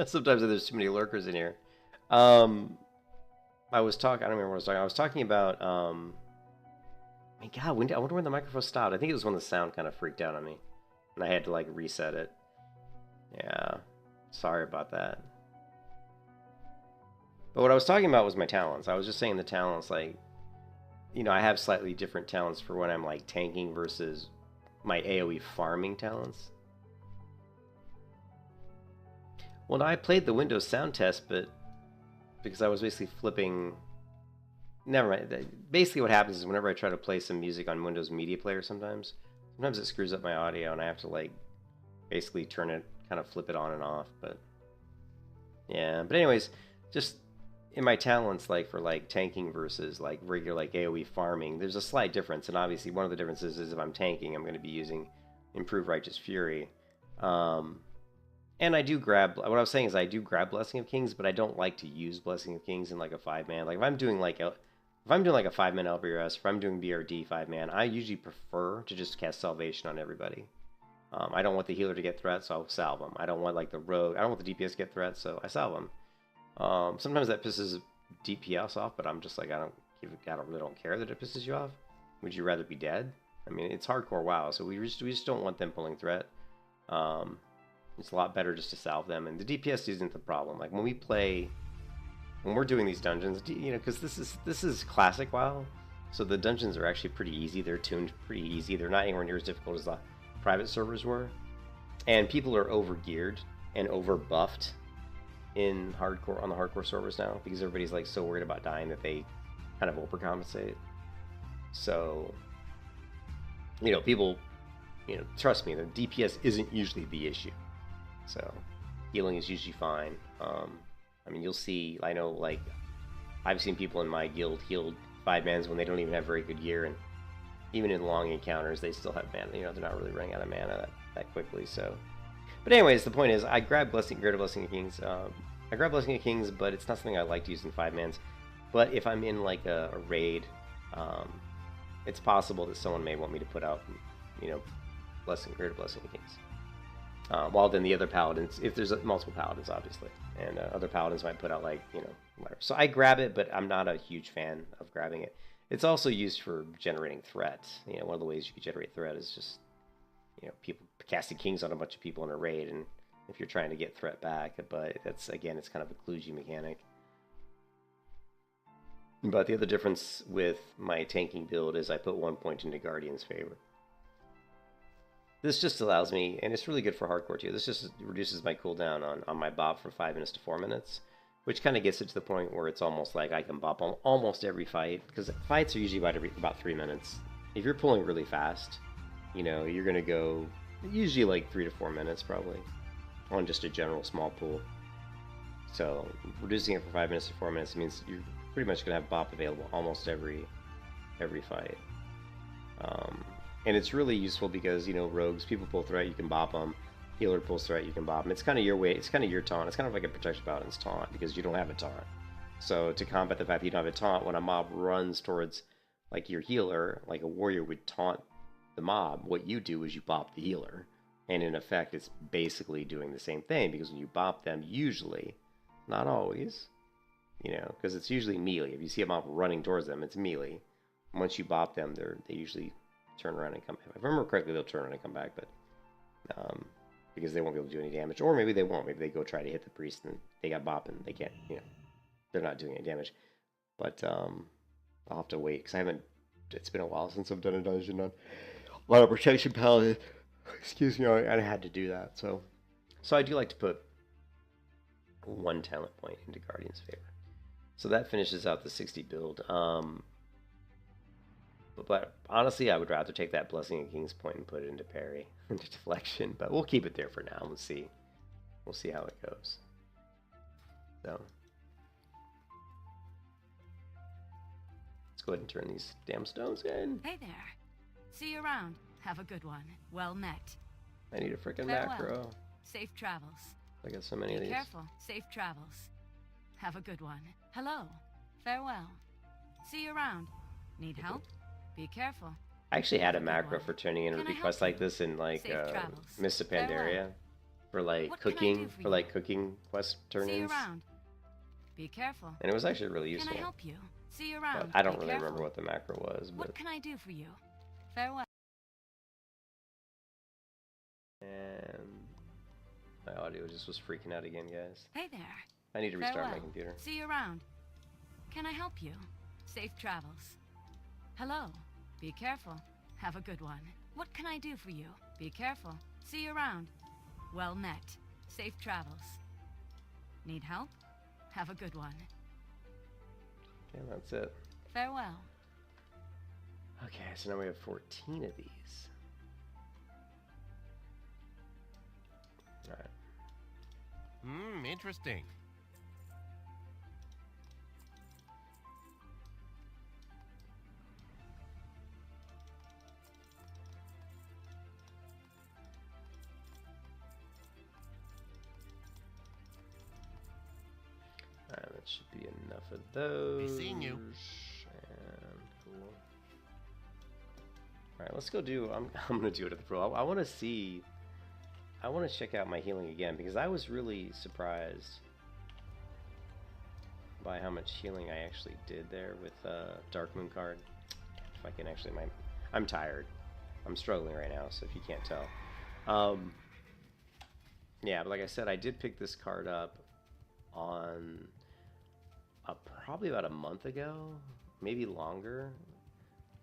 Sometimes there's too many lurkers in here. I was talking. I don't remember what I was talking. I was talking about. My God, I wonder when the microphone stopped. I think it was when the sound kind of freaked out on me, and I had to like reset it. Yeah, sorry about that. But what I was talking about was my talents. I was just saying the talents, like, you know, I have slightly different talents for when I'm like tanking versus my AoE farming talents. Well, no, I played the Windows sound test, but because I was basically flipping. Never mind. Basically, what happens is whenever I try to play some music on Windows Media Player, sometimes it screws up my audio, and I have to like basically turn it, kind of flip it on and off. But yeah. But anyways, just in my talents, like for like tanking versus like regular like AoE farming, there's a slight difference, and obviously one of the differences is if I'm tanking, I'm going to be using Improved Righteous Fury. And I do grab, what I was saying is I do grab Blessing of Kings, but I don't like to use Blessing of Kings in like a 5-man. Like if I'm doing like a 5-man LBRS, if I'm doing BRD 5-man, I usually prefer to just cast Salvation on everybody. I don't want the healer to get threats, so I'll salve them. I don't want like the rogue, I don't want the DPS to get threats, so I salve them. Sometimes that pisses DPS off, but I'm just like, I really don't care that it pisses you off. Would you rather be dead? I mean, it's hardcore WoW, so we just don't want them pulling threat. It's a lot better just to salve them, and the DPS isn't the problem. Like when we're doing these dungeons, you know, because this is classic WoW, so the dungeons are actually pretty easy. They're tuned pretty easy. They're not anywhere near as difficult as the private servers were, and people are over geared and over buffed on the hardcore servers now because everybody's like so worried about dying that they kind of overcompensate. So, you know, people, you know, trust me, the DPS isn't usually the issue. So, healing is usually fine. I mean, you'll see, I know, like, I've seen people in my guild healed 5-mans when they don't even have very good gear, and even in long encounters, they still have mana. You know, they're not really running out of mana that quickly, so. But anyways, the point is, I grab Greater Blessing of Kings. I grab Blessing of Kings, but it's not something I like to use in 5-mans. But if I'm in, like, a raid, it's possible that someone may want me to put out, you know, Greater Blessing of Kings. While then the other paladins, if there's multiple paladins, obviously, and other paladins might put out like, you know, whatever. So I grab it, but I'm not a huge fan of grabbing it. It's also used for generating threat. You know, one of the ways you can generate threat is just, you know, people casting kings on a bunch of people in a raid, and if you're trying to get threat back, but that's, again, it's kind of a kludgy mechanic. But the other difference with my tanking build is I put 1 point into Guardian's favor. This just allows me, and it's really good for hardcore too, this just reduces my cooldown on my bop from 5 minutes to 4 minutes, which kind of gets it to the point where it's almost like I can bop on almost every fight, because fights are usually about 3 minutes. If you're pulling really fast, you know, you're going to go usually like 3 to 4 minutes probably, on just a general small pool. So reducing it from 5 minutes to 4 minutes means you're pretty much going to have bop available almost every fight. And it's really useful because, you know, rogues, people pull threat, you can bop them. Healer pulls threat, you can bop them. It's kind of your way, it's kind of your taunt. It's kind of like a protection paladin's taunt because you don't have a taunt. So to combat the fact that you don't have a taunt, when a mob runs towards, like, your healer, like a warrior would taunt the mob, what you do is you bop the healer. And in effect, it's basically doing the same thing because when you bop them, usually, not always, you know, because it's usually melee. If you see a mob running towards them, it's melee. Once you bop them, they usually turn around and come back. If I remember correctly, they'll turn around and come back, but because they won't be able to do any damage, or maybe they won't. Maybe they go try to hit the priest and they got bop and they can't. You know, they're not doing any damage. But I'll have to wait because I haven't. It's been a while since I've done a dungeon on a lot of protection paladin. Excuse me, I had to do that. So I do like to put 1 talent point into Guardian's favor. So that finishes out the 60 build. But honestly, I would rather take that Blessing of King's point and put it into parry, into deflection. But we'll keep it there for now. We'll see how it goes. So let's go ahead and turn these damn stones in. Hey there. See you around. Have a good one. Well met. I need a freaking Farewell. macro. Safe travels. I got so many of Be these. careful. Safe travels. Have a good one. Hello. Farewell. See you around. Need help? Be careful. I actually had a Have a good macro one. for turning in a Can I request help like you? this in like Safe travels. Mists of Farewell. Pandaria for like What can I cooking do for for you? like cooking quest See you turn-ins, around. Be careful. and it was actually really Can useful. I help you? See you But around. I don't Be really careful. remember what the macro was, but What can I do for you? Farewell. and my audio just was freaking out again, guys. Hey there. I need to restart my Farewell. computer. See you around. Can I help you? Safe travels. Hello. Be careful. Have a good one. What can I do for you? Be careful. See you around. Well met. Safe travels. Need help? Have a good one. Okay, that's it. Farewell. Okay, so now we have 14 of these. Alright. Interesting. Alright, that should be enough of those. seeing you. And cool. Alright, let's go do. I'm gonna do it at the pro. I want to see. I want to check out my healing again because I was really surprised by how much healing I actually did there with Dark Moon card. If I can actually, I'm tired. I'm struggling right now, so if you can't tell. Yeah, but like I said, I did pick this card up on probably about a month ago, maybe longer,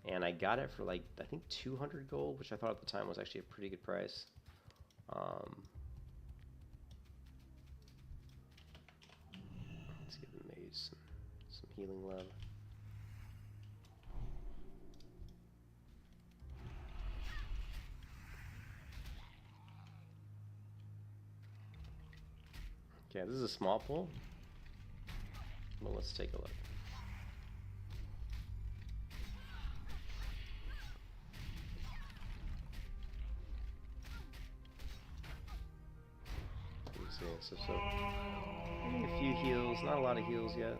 and I got it for like I think 200 gold, which I thought at the time was actually a pretty good price. Let's give the mage some healing love. Okay, this is a small pool. Well, let's take a look. So a few heals, not a lot of heals yet.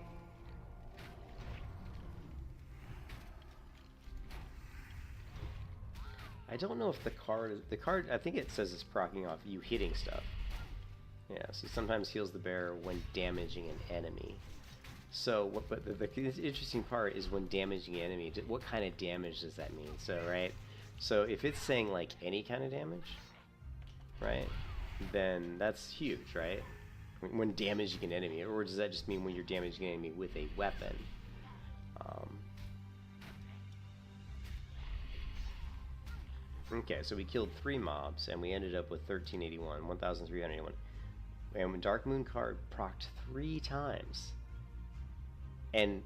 I don't know if the card, I think it says it's proccing off you hitting stuff. Yeah, so sometimes heals the bearer when damaging an enemy. So, but the interesting part is when damaging an enemy, what kind of damage does that mean? So, right? So if it's saying like any kind of damage, right? Then that's huge, right? When damaging an enemy, or does that just mean when you're damaging an enemy with a weapon? Okay, so we killed 3 mobs, and we ended up with 1381, 1,381. And when Dark Moon card procced 3 times, and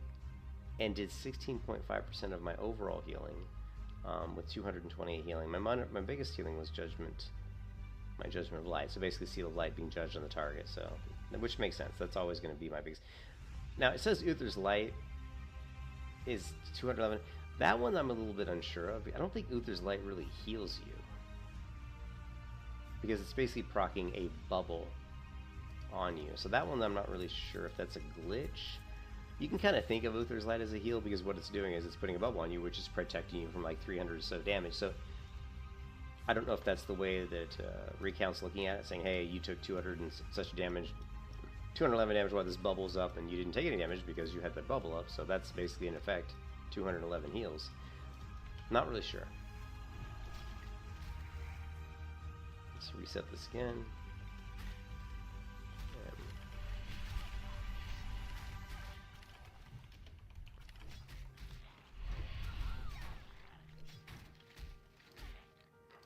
did 16.5% of my overall healing, with 228 healing. My biggest healing was Judgment. My Judgment of Light, so basically Seal of Light being judged on the target, so which makes sense. That's always going to be my biggest. Now it says Uther's Light is 211. That one I'm a little bit unsure of. I don't think Uther's Light really heals you because it's basically proccing a bubble on you. So that one I'm not really sure if that's a glitch. You can kind of think of Uther's Light as a heal because what it's doing is it's putting a bubble on you, which is protecting you from like 300 or so damage. So I don't know if that's the way that Recount's looking at it, saying, hey, you took 200 and such damage, 211 damage while this bubble's up, and you didn't take any damage because you had that bubble up, so that's basically, in effect, 211 heals. Not really sure. Let's reset this again.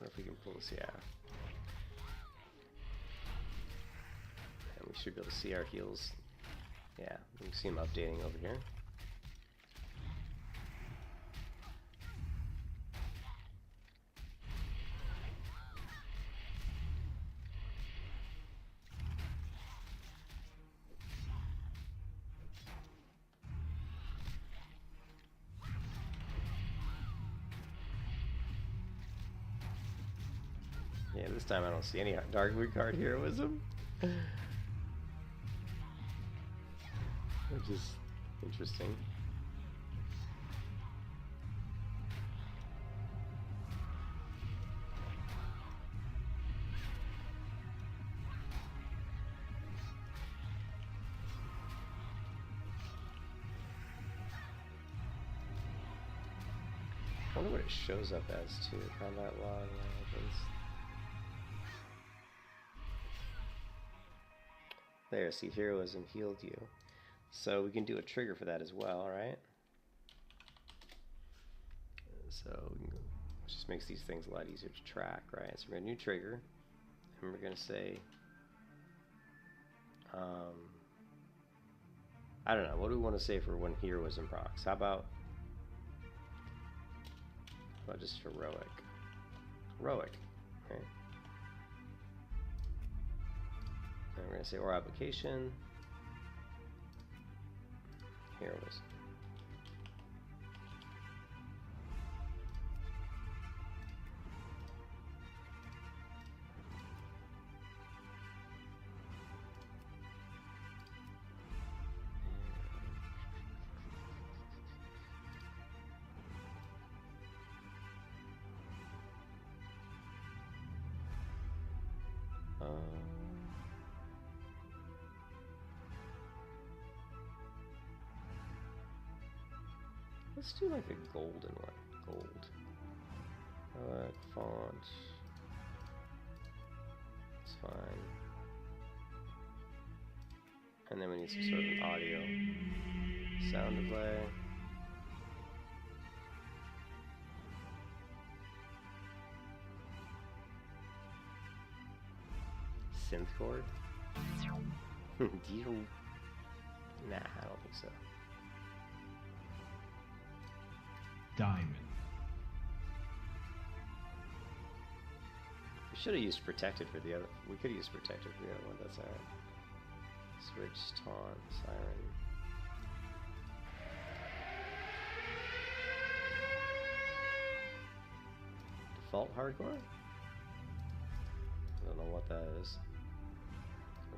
I wonder if we can pull this, yeah. And we should be able to see our heals. Yeah, we can see them updating over here. Yeah, this time I don't see any Dark Moon card heroism. which is interesting. I wonder what it shows up as too. Combat log weapons. There, see, heroism healed you. So we can do a trigger for that as well, right? So we can go, it just makes these things a lot easier to track, right? So we're going to new trigger, and we're going to say, I don't know, what do we want to say for when heroism procs? How about just heroic? Heroic, right? And we're going to say or application, heroism. Let's do like a golden one. Gold. Font. It's fine. And then we need some sort of an audio sound to play. Synth chord? Deal. Nah, I don't think so. Diamond. We should have used protected for the other. We could have used protected for the other one. That's alright. Switch, taunt, siren. Default hardcore? I don't know what that is.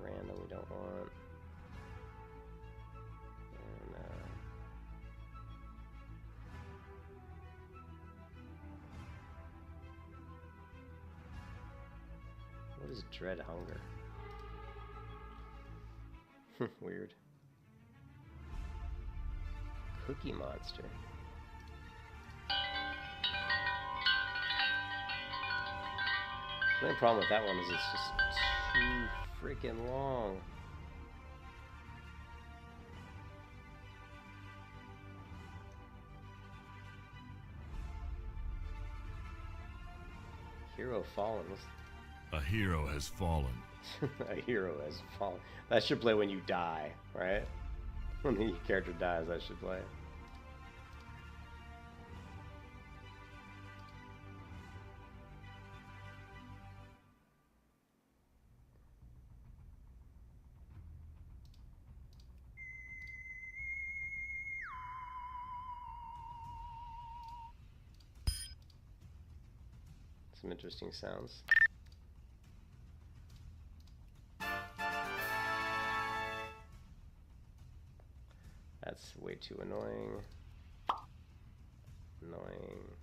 Random, we don't want. And, what is dread hunger? Weird. Cookie monster. The only problem with that one is it's just too freaking long. Hero fallen. A hero has fallen. A hero has fallen. That should play when you die, right? When the character dies, that should play. Some interesting sounds. That's way too annoying. Annoying.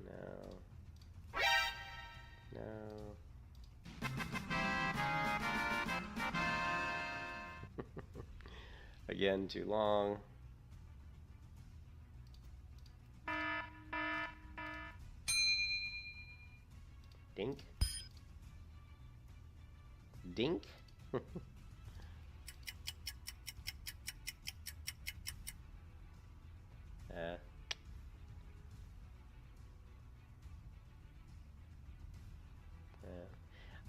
No. No. Again, too long. Dink. Dink.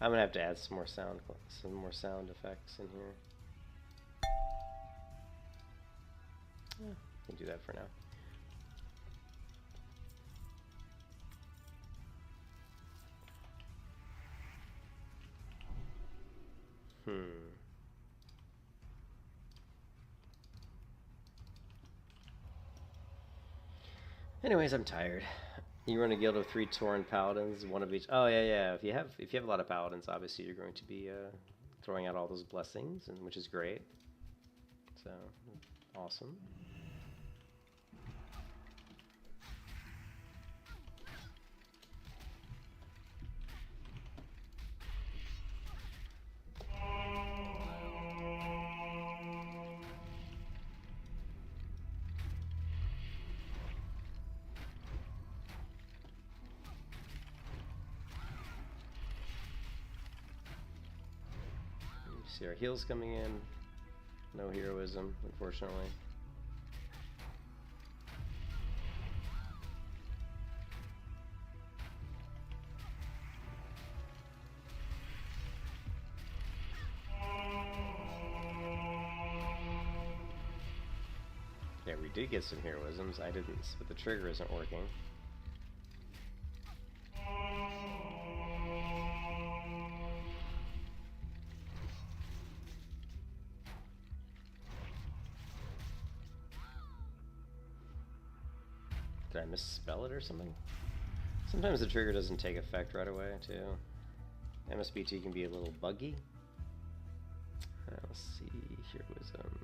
I'm gonna have to add some more sound effects in here. Yeah, we can do that for now. Anyways, I'm tired. You run a guild of 3 Tauren paladins, one of each. Oh yeah, yeah. If you have a lot of paladins, obviously you're going to be throwing out all those blessings, and which is great. So awesome. See our heals coming in. No heroism, unfortunately. Yeah, we did get some heroisms. I didn't, but the trigger isn't working. Did I misspell it or something? Sometimes the trigger doesn't take effect right away, too. MSBT can be a little buggy. Let's see, heroism.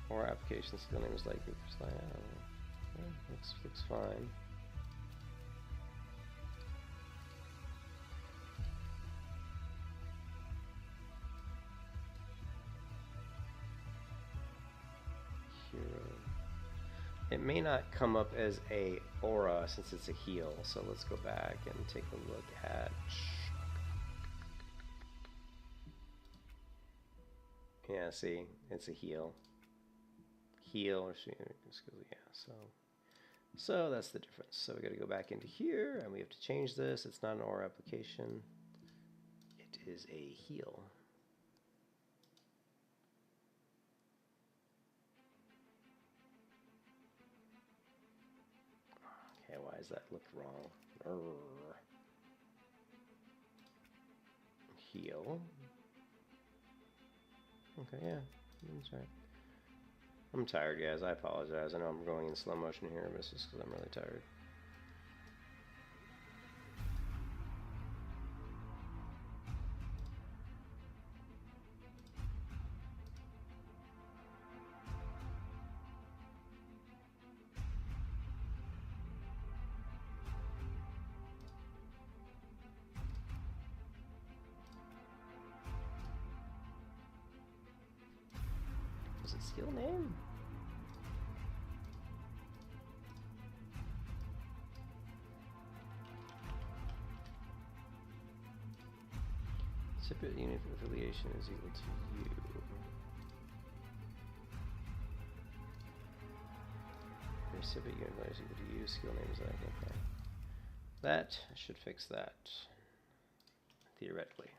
Or application skill name is like looks fine. Hero. It may not come up as a aura since it's a heal, so let's go back and take a look at. Yeah, see, it's a heal. Heal or yeah, so that's the difference. So we got to go back into here and we have to change this. It's not an aura application, it is a heal. Okay, why does that look wrong? Heal. Okay, yeah, that's right. I'm tired, guys. I apologize. I know I'm going in slow motion here, but it's just because I'm really tired. Was it skill name? Separate unit affiliation is equal to you. Separate unit affiliation is equal to you. Skill name is like, okay. That should fix that. Theoretically.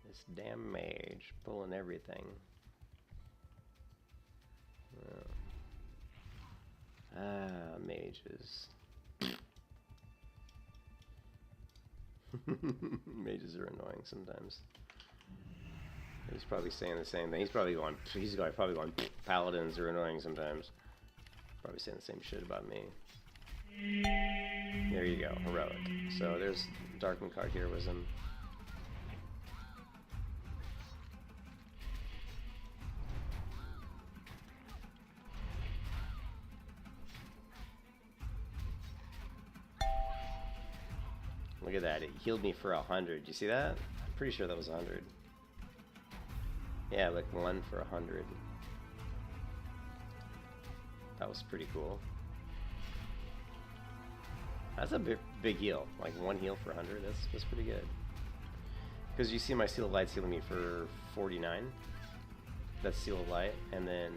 This damn mage pulling everything. Mages. Mages are annoying sometimes. He's probably saying the same thing. He's probably going. Paladins are annoying sometimes. Probably saying the same shit about me. There you go, heroic. So there's Darkman card heroism. Look at that, it healed me for 100. You see that? I'm pretty sure that was 100. Yeah, like 1 for 100. That was pretty cool. That's a big heal. Like 1 heal for 100, that's pretty good. Because you see my Seal of Light's healing me for 49. That's Seal of Light, and then...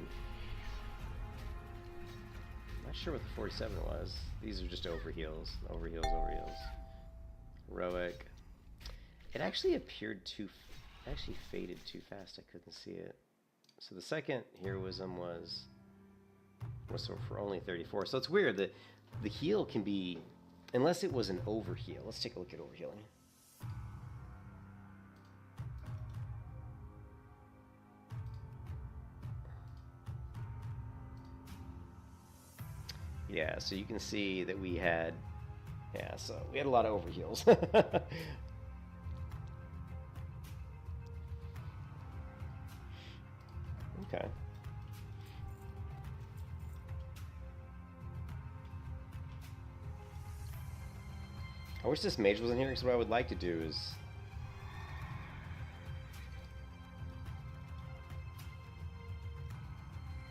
I'm not sure what the 47 was. These are just overheals. Overheals, overheals. Heroic. It actually appeared too... It actually faded too fast. I couldn't see it. So the second heroism was for only 34. So it's weird that the heal can be... Unless it was an overheal. Let's take a look at overhealing. Yeah, so you can see that we had... Yeah, so we had a lot of overheals. Okay. I wish this mage wasn't here, because what I would like to do is...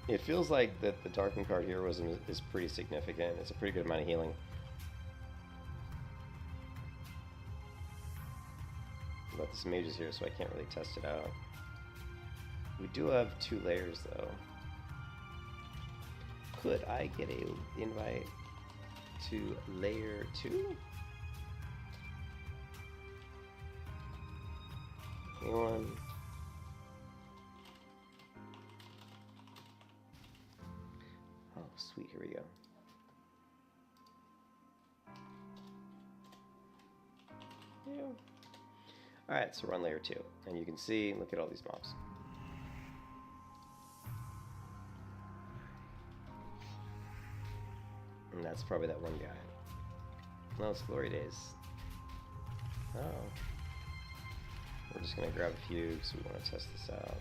It feels like that the Darkened card heroism is pretty significant. It's a pretty good amount of healing. But this mage is here, so I can't really test it out. We do have 2 layers, though. Could I get a invite to layer 2? Anyone? Oh, sweet, here we go. Yeah. Alright, so we're on layer 2. And you can see, look at all these mobs. And that's probably that one guy. No, it's Glory Days. Oh. We're just going to grab a few because we want to test this out.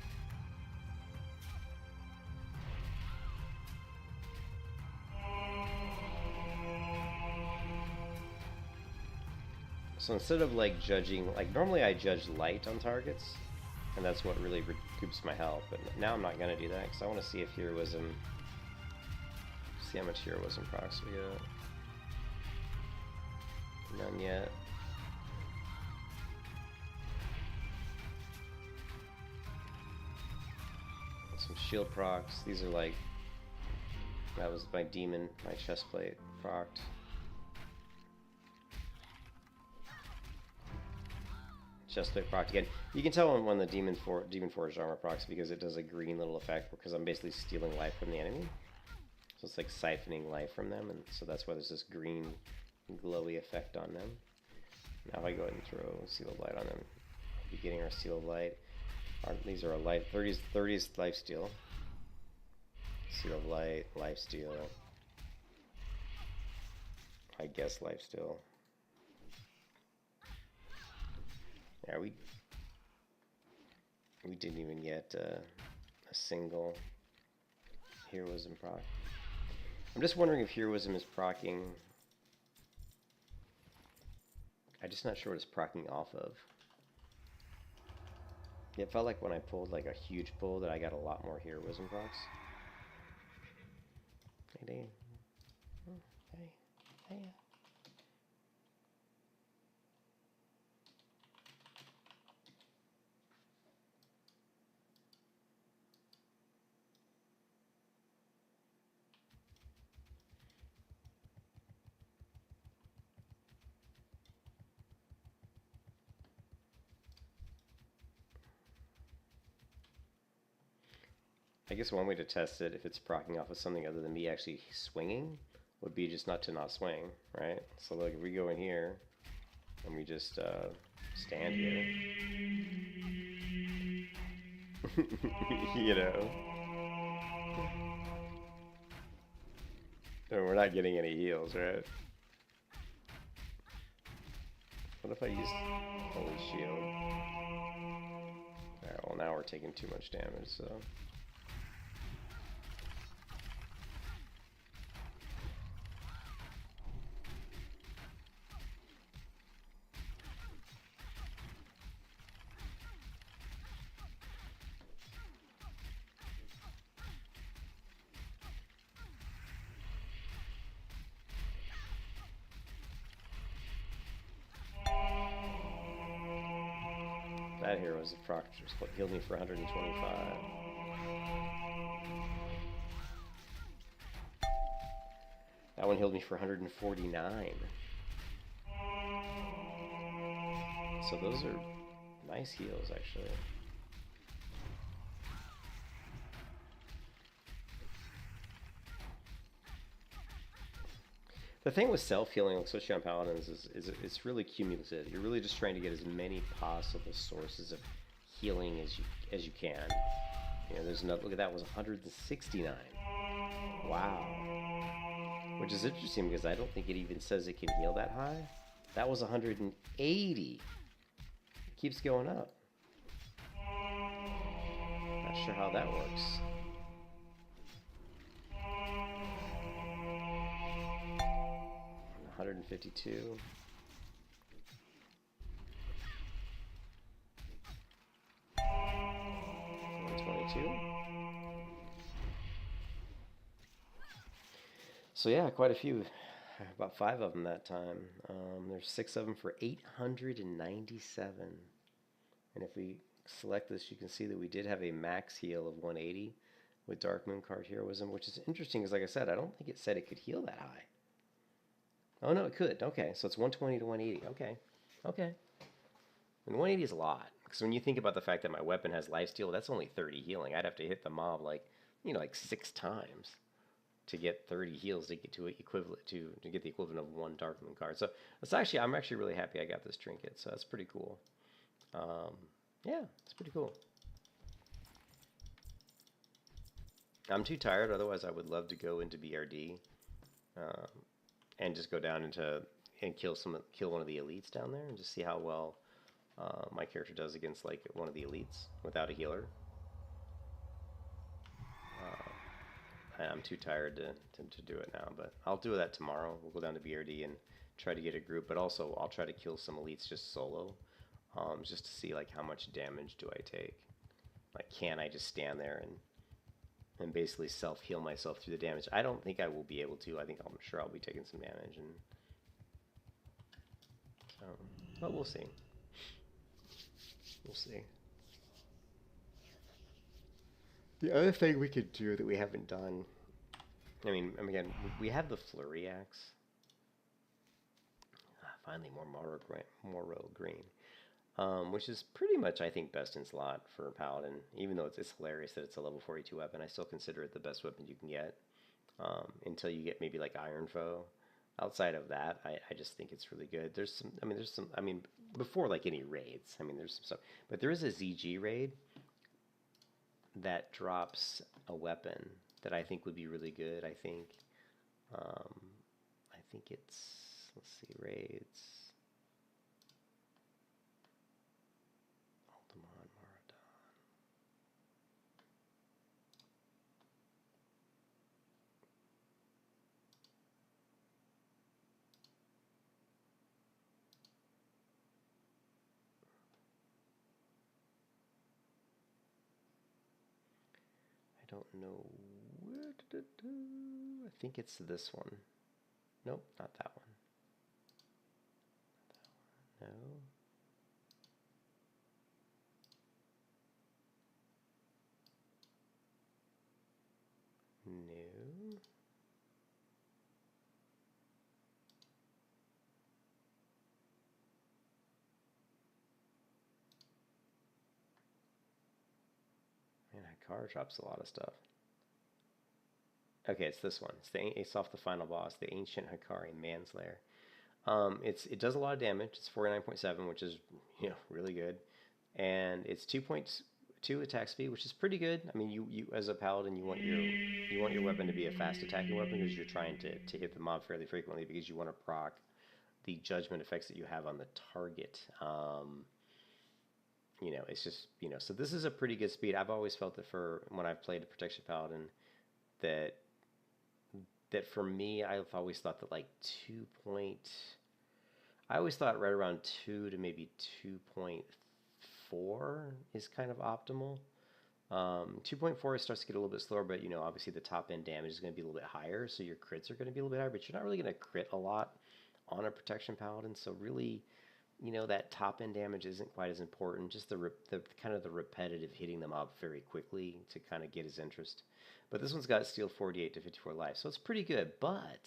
So instead of like judging, like normally I judge light on targets, and that's what really recoups my health, but now I'm not going to do that because I want to see if heroism, see how much heroism procs we got. None yet. Some shield procs. These are like, that was my demon, my chest plate procced. Chest plate procced again. You can tell when the demon forged armor procs because it does a green little effect because I'm basically stealing life from the enemy. So it's like siphoning life from them, and so that's why there's this green glowy effect on them. Now if I go ahead and throw Seal of Light on them, we'll be getting our Seal of Light. These are our life 30s lifesteal. Seal of Light, lifesteal. I guess lifesteal. Yeah, we didn't even get a single heroism proc. I'm just wondering if heroism is proccing. I'm just not sure what it's proccing off of. It felt like when I pulled like a huge pull that I got a lot more heroism procs. Hey, Dave. Oh, hey. Hey. I guess one way to test it, if it's proccing off of something other than me actually swinging, would be just not to not swing, right? So like if we go in here, and we just stand here, you know, and we're not getting any heals, right? What if I use Holy Shield? Alright, well now we're taking too much damage, so... That hero was a proc, healed me for 125. That one healed me for 149. So those are nice heals, actually. The thing with self-healing, especially on Paladins, is it's really cumulative. You're really just trying to get as many possible sources of healing as you can. You know, there's another, look at that, was 169. Wow. Which is interesting because I don't think it even says it can heal that high. That was 180. It keeps going up. Not sure how that works. 152. So yeah, quite a few. About 5 of them that time. There's 6 of them for 897. And if we select this, you can see that we did have a max heal of 180 with Dark Moon card heroism, which is interesting because, like I said, I don't think it said it could heal that high. Oh no, it could. Okay, so it's 120 to 180. Okay, okay. And 180 is a lot because when you think about the fact that my weapon has lifesteal, that's only 30 healing. I'd have to hit the mob like 6 times to get 30 heals to get to equivalent to get the equivalent of 1 Dark Moon card. So I'm actually really happy I got this trinket. So that's pretty cool. Yeah, it's pretty cool. I'm too tired. Otherwise, I would love to go into BRD and just go down and kill one of the elites down there and just see how well my character does against like one of the elites without a healer. I'm too tired to do it now, but I'll do that tomorrow. We'll go down to BRD and try to get a group, but also I'll try to kill some elites just solo, just to see like how much damage do I take. Like, can I just stand there and basically self-heal myself through the damage? I don't think I will be able to. I'm sure I'll be taking some damage, and so, but we'll see. We'll see. The other thing we could do that we haven't done, again, we have the Flurry Axe. Finally, more Morrow Green, which is pretty much, I think, best in slot for Paladin. Even though it's hilarious that it's a level 42 weapon, I still consider it the best weapon you can get until you get maybe like Iron Foe. Outside of that, I just think it's really good. There's some, before like any raids, there's some stuff. But there is a ZG raid that drops a weapon that I think would be really good. I think it's, let's see, raids. Altamont, Maradon. I don't know where to do. I think it's this one. Nope, not that one. Not that one. No. No. Man, Hikar drops a lot of stuff. Okay, it's this one. It's off the final boss, the Ancient Hikari Manslayer. It does a lot of damage. It's 49.7, which is really good, and it's 2.2 attack speed, which is pretty good. You as a paladin, you want your weapon to be a fast attacking weapon because you're trying to hit the mob fairly frequently because you want to proc the judgment effects that you have on the target. It's just So this is a pretty good speed. I've always felt that for when I've played a protection paladin, that for me, I've always thought that like I always thought right around 2 to maybe 2.4 is kind of optimal. 2.4 starts to get a little bit slower, but obviously the top end damage is going to be a little bit higher, so your crits are going to be a little bit higher, but you're not really going to crit a lot on a protection paladin. So really, you know, that top end damage isn't quite as important. Just the kind of the repetitive hitting them up very quickly to kind of get his interest. But this one's got steel 48 to 54 life, so it's pretty good. But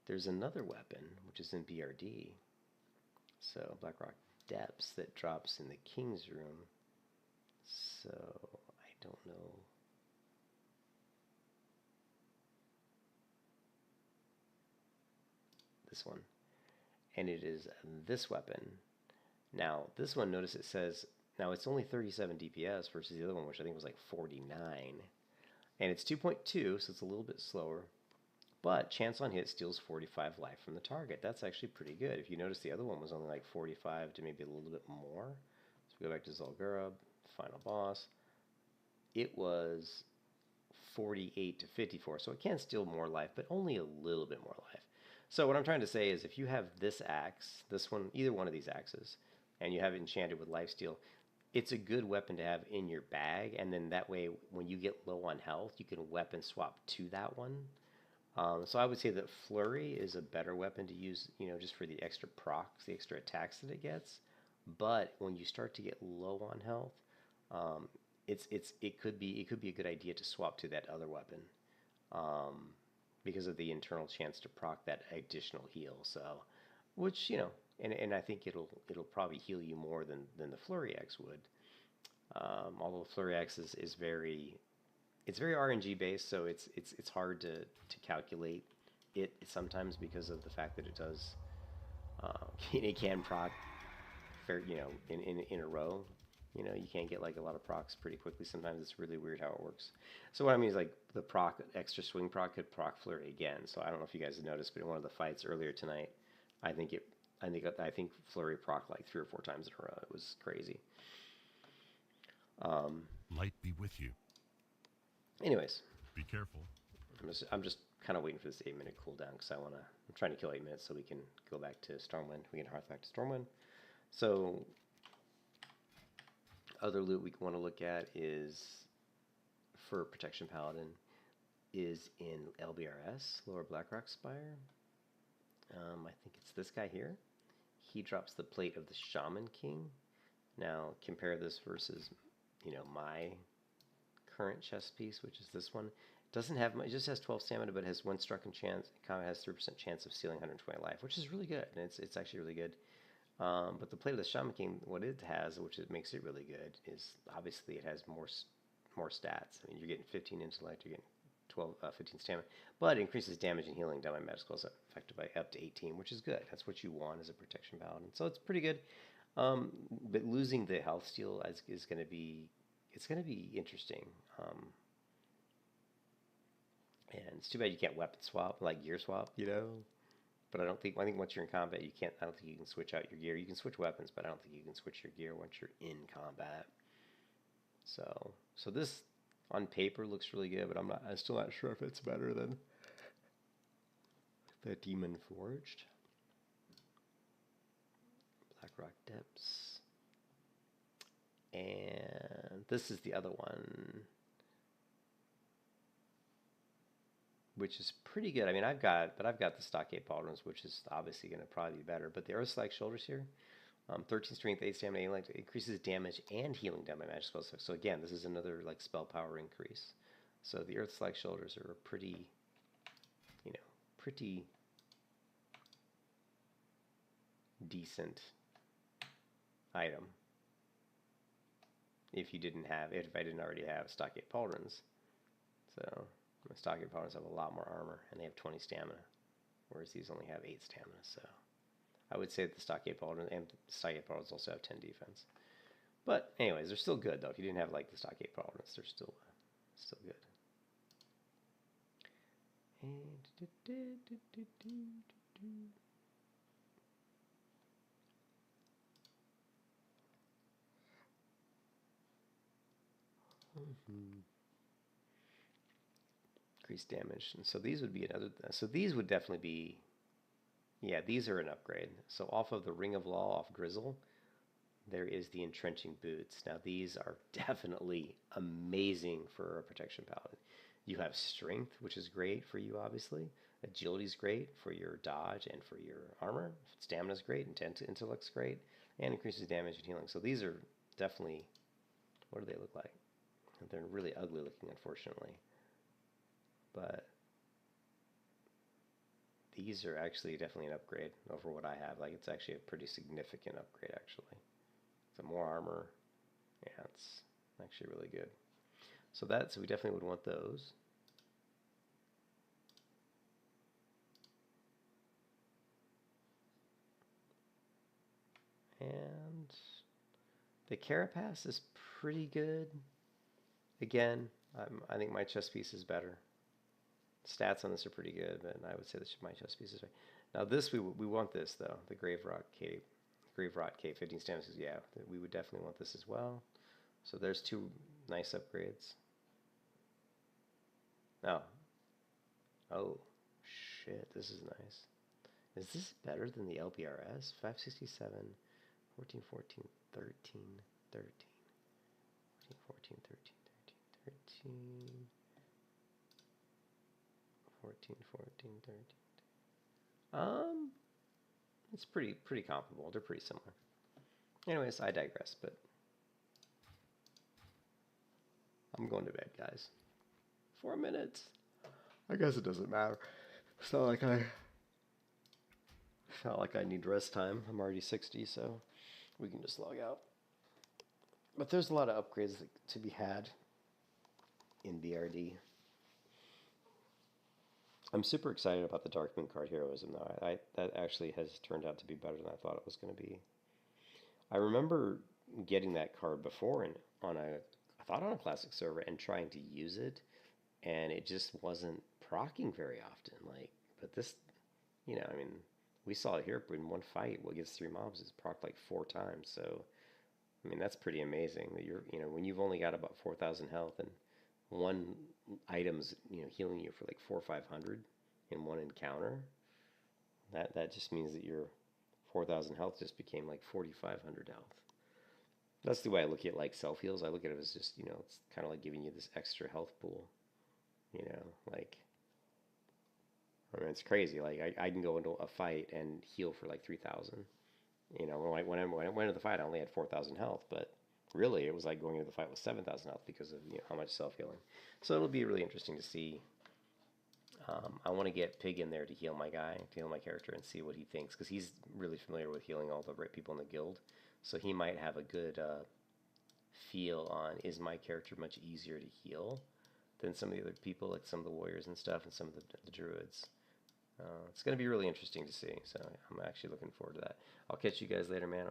there's another weapon which is in BRD. So Blackrock Depths that drops in the King's Room. So I don't know. This one. And it is this weapon. Now, this one, notice it says, now it's only 37 DPS versus the other one, which I think was like 49. And it's 2.2, so it's a little bit slower. But chance on hit steals 45 life from the target. That's actually pretty good. If you notice, the other one was only like 45 to maybe a little bit more. So we go back to Zul'Gurub, final boss. It was 48 to 54, so it can steal more life, but only a little bit more life. So what I'm trying to say is if you have this axe, this one, either one of these axes, and you have it enchanted with lifesteal, it's a good weapon to have in your bag, and then that way when you get low on health, you can weapon swap to that one. So I would say that Flurry is a better weapon to use, you know, just for the extra procs, the extra attacks that it gets. But when you start to get low on health, it could be a good idea to swap to that other weapon. Because of the internal chance to proc that additional heal. So, which, you know, and I think it'll probably heal you more than the Flurry Axe would. Although Flurry Axe is very RNG based, so it's hard to calculate it sometimes because of the fact that it does it can proc you know, in a row. You know, you can't get like a lot of procs pretty quickly. Sometimes it's really weird how it works. So what I mean is like the extra swing proc could proc Flurry again. So I don't know if you guys have noticed, but in one of the fights earlier tonight, I think Flurry proc like 3 or 4 times in a row. It was crazy. Light be with you. Anyways, Be careful. I'm just kind of waiting for this 8-minute cooldown because I'm trying to kill 8 minutes so we can go back to Stormwind. We can hearth back to Stormwind. So other loot we want to look at is for Protection Paladin is in LBRS, Lower Blackrock Spire. I think it's this guy here. He drops the plate of the Shaman King. Now compare this versus, you know, my current chest piece, which is this one. It doesn't have much, it just has 12 stamina, but has 1 struck and chance. Combat has 3% chance of stealing 120 life, which is really good, and it's actually really good. But the plate of the Shaman King, what it has, which makes it really good, is obviously it has more stats. I mean, you're getting 15 intellect, you're getting 15 stamina, but it increases damage and healing done by magic spells affected by up to 18, which is good. That's what you want as a protection paladin. So it's pretty good. But losing the health steal is going to be, it's going to be interesting. And it's too bad you can't weapon swap, like gear swap, you know. But I think once you're in combat, you can't. I don't think you can switch out your gear. You can switch weapons, but I don't think you can switch your gear once you're in combat. So this on paper looks really good, but I'm still not sure if it's better than the Demon Forged. Blackrock Depths, and this is the other one, which is pretty good. I mean, I've got the Stockade Pauldrons, which is obviously going to probably be better. But the Earth-like Shoulders here, 13 strength, 8 stamina, 8 life, increases damage and healing done by magic spells. So again, this is another like spell power increase. So the Earth-like Shoulders are a pretty, you know, pretty decent item. If I didn't already have Stockade Pauldrons. So my Stockade Pauldrons have a lot more armor, and they have 20 stamina, whereas these only have 8 stamina. So I would say that the Stockade Pauldrons and Stockade Pauldrons also have 10 defense. But anyways, they're still good though. If you didn't have like the Stockade Pauldrons, they're still good. Increased damage, and so these would be another. So these would definitely be, yeah, these are an upgrade. So off of the Ring of Law, off Grizzle, there is the Entrenching Boots. Now these are definitely amazing for a protection paladin. You have strength, which is great for you, obviously, Agility's great for your dodge and for your armor. Stamina's great, intellect's great, and increases damage and healing. So these are definitely, what do they look like? They're really ugly looking, unfortunately. But these are actually definitely an upgrade over what I have. Like, it's actually a pretty significant upgrade, actually. So more armor. Yeah, it's actually really good. So we definitely would want those. And the carapace is pretty good. Again, I think my chest piece is better. Stats on this are pretty good, but I would say this my chest piece is better. Now this, we want this though, the Grave Rot Cape. 15 stamina, yeah, we would definitely want this as well. So there's two nice upgrades. Oh, shit, this is nice. Is this better than the LBRS? 567, 14, 14, 13, 13, 14, 13, 13, 14, 14, 13. It's pretty comparable. They're pretty similar. Anyways, I digress, but I'm going to bed, guys. 4 minutes. I guess it doesn't matter. It's not like I need rest time. I'm already 60, so we can just log out. But there's a lot of upgrades to be had in BRD. I'm super excited about the Darkmoon card heroism, though. That actually has turned out to be better than I thought it was going to be. I remember getting that card before on a classic server and trying to use it, and it just wasn't proccing very often. But this, I mean, we saw it here in one fight. What gets 3 mobs is procced like 4 times. So, I mean, that's pretty amazing. That when you've only got about 4,000 health and one item's healing you for like 400 or 500 in one encounter, that just means that your 4,000 health just became like 4,500 health. That's the way I look at like self heals. I look at it as just it's kind of like giving you this extra health pool. I mean, it's crazy. Like I can go into a fight and heal for like 3,000. When I went into the fight, I only had 4,000 health, but really, it was like going into the fight with 7,000 health because of how much self-healing. So it'll be really interesting to see. I want to get Pig in there to heal my guy, to heal my character, and see what he thinks, because he's really familiar with healing all the right people in the guild. So he might have a good feel on, is my character much easier to heal than some of the other people, like some of the warriors and stuff, and some of the druids. It's going to be really interesting to see. So I'm actually looking forward to that. I'll catch you guys later, man.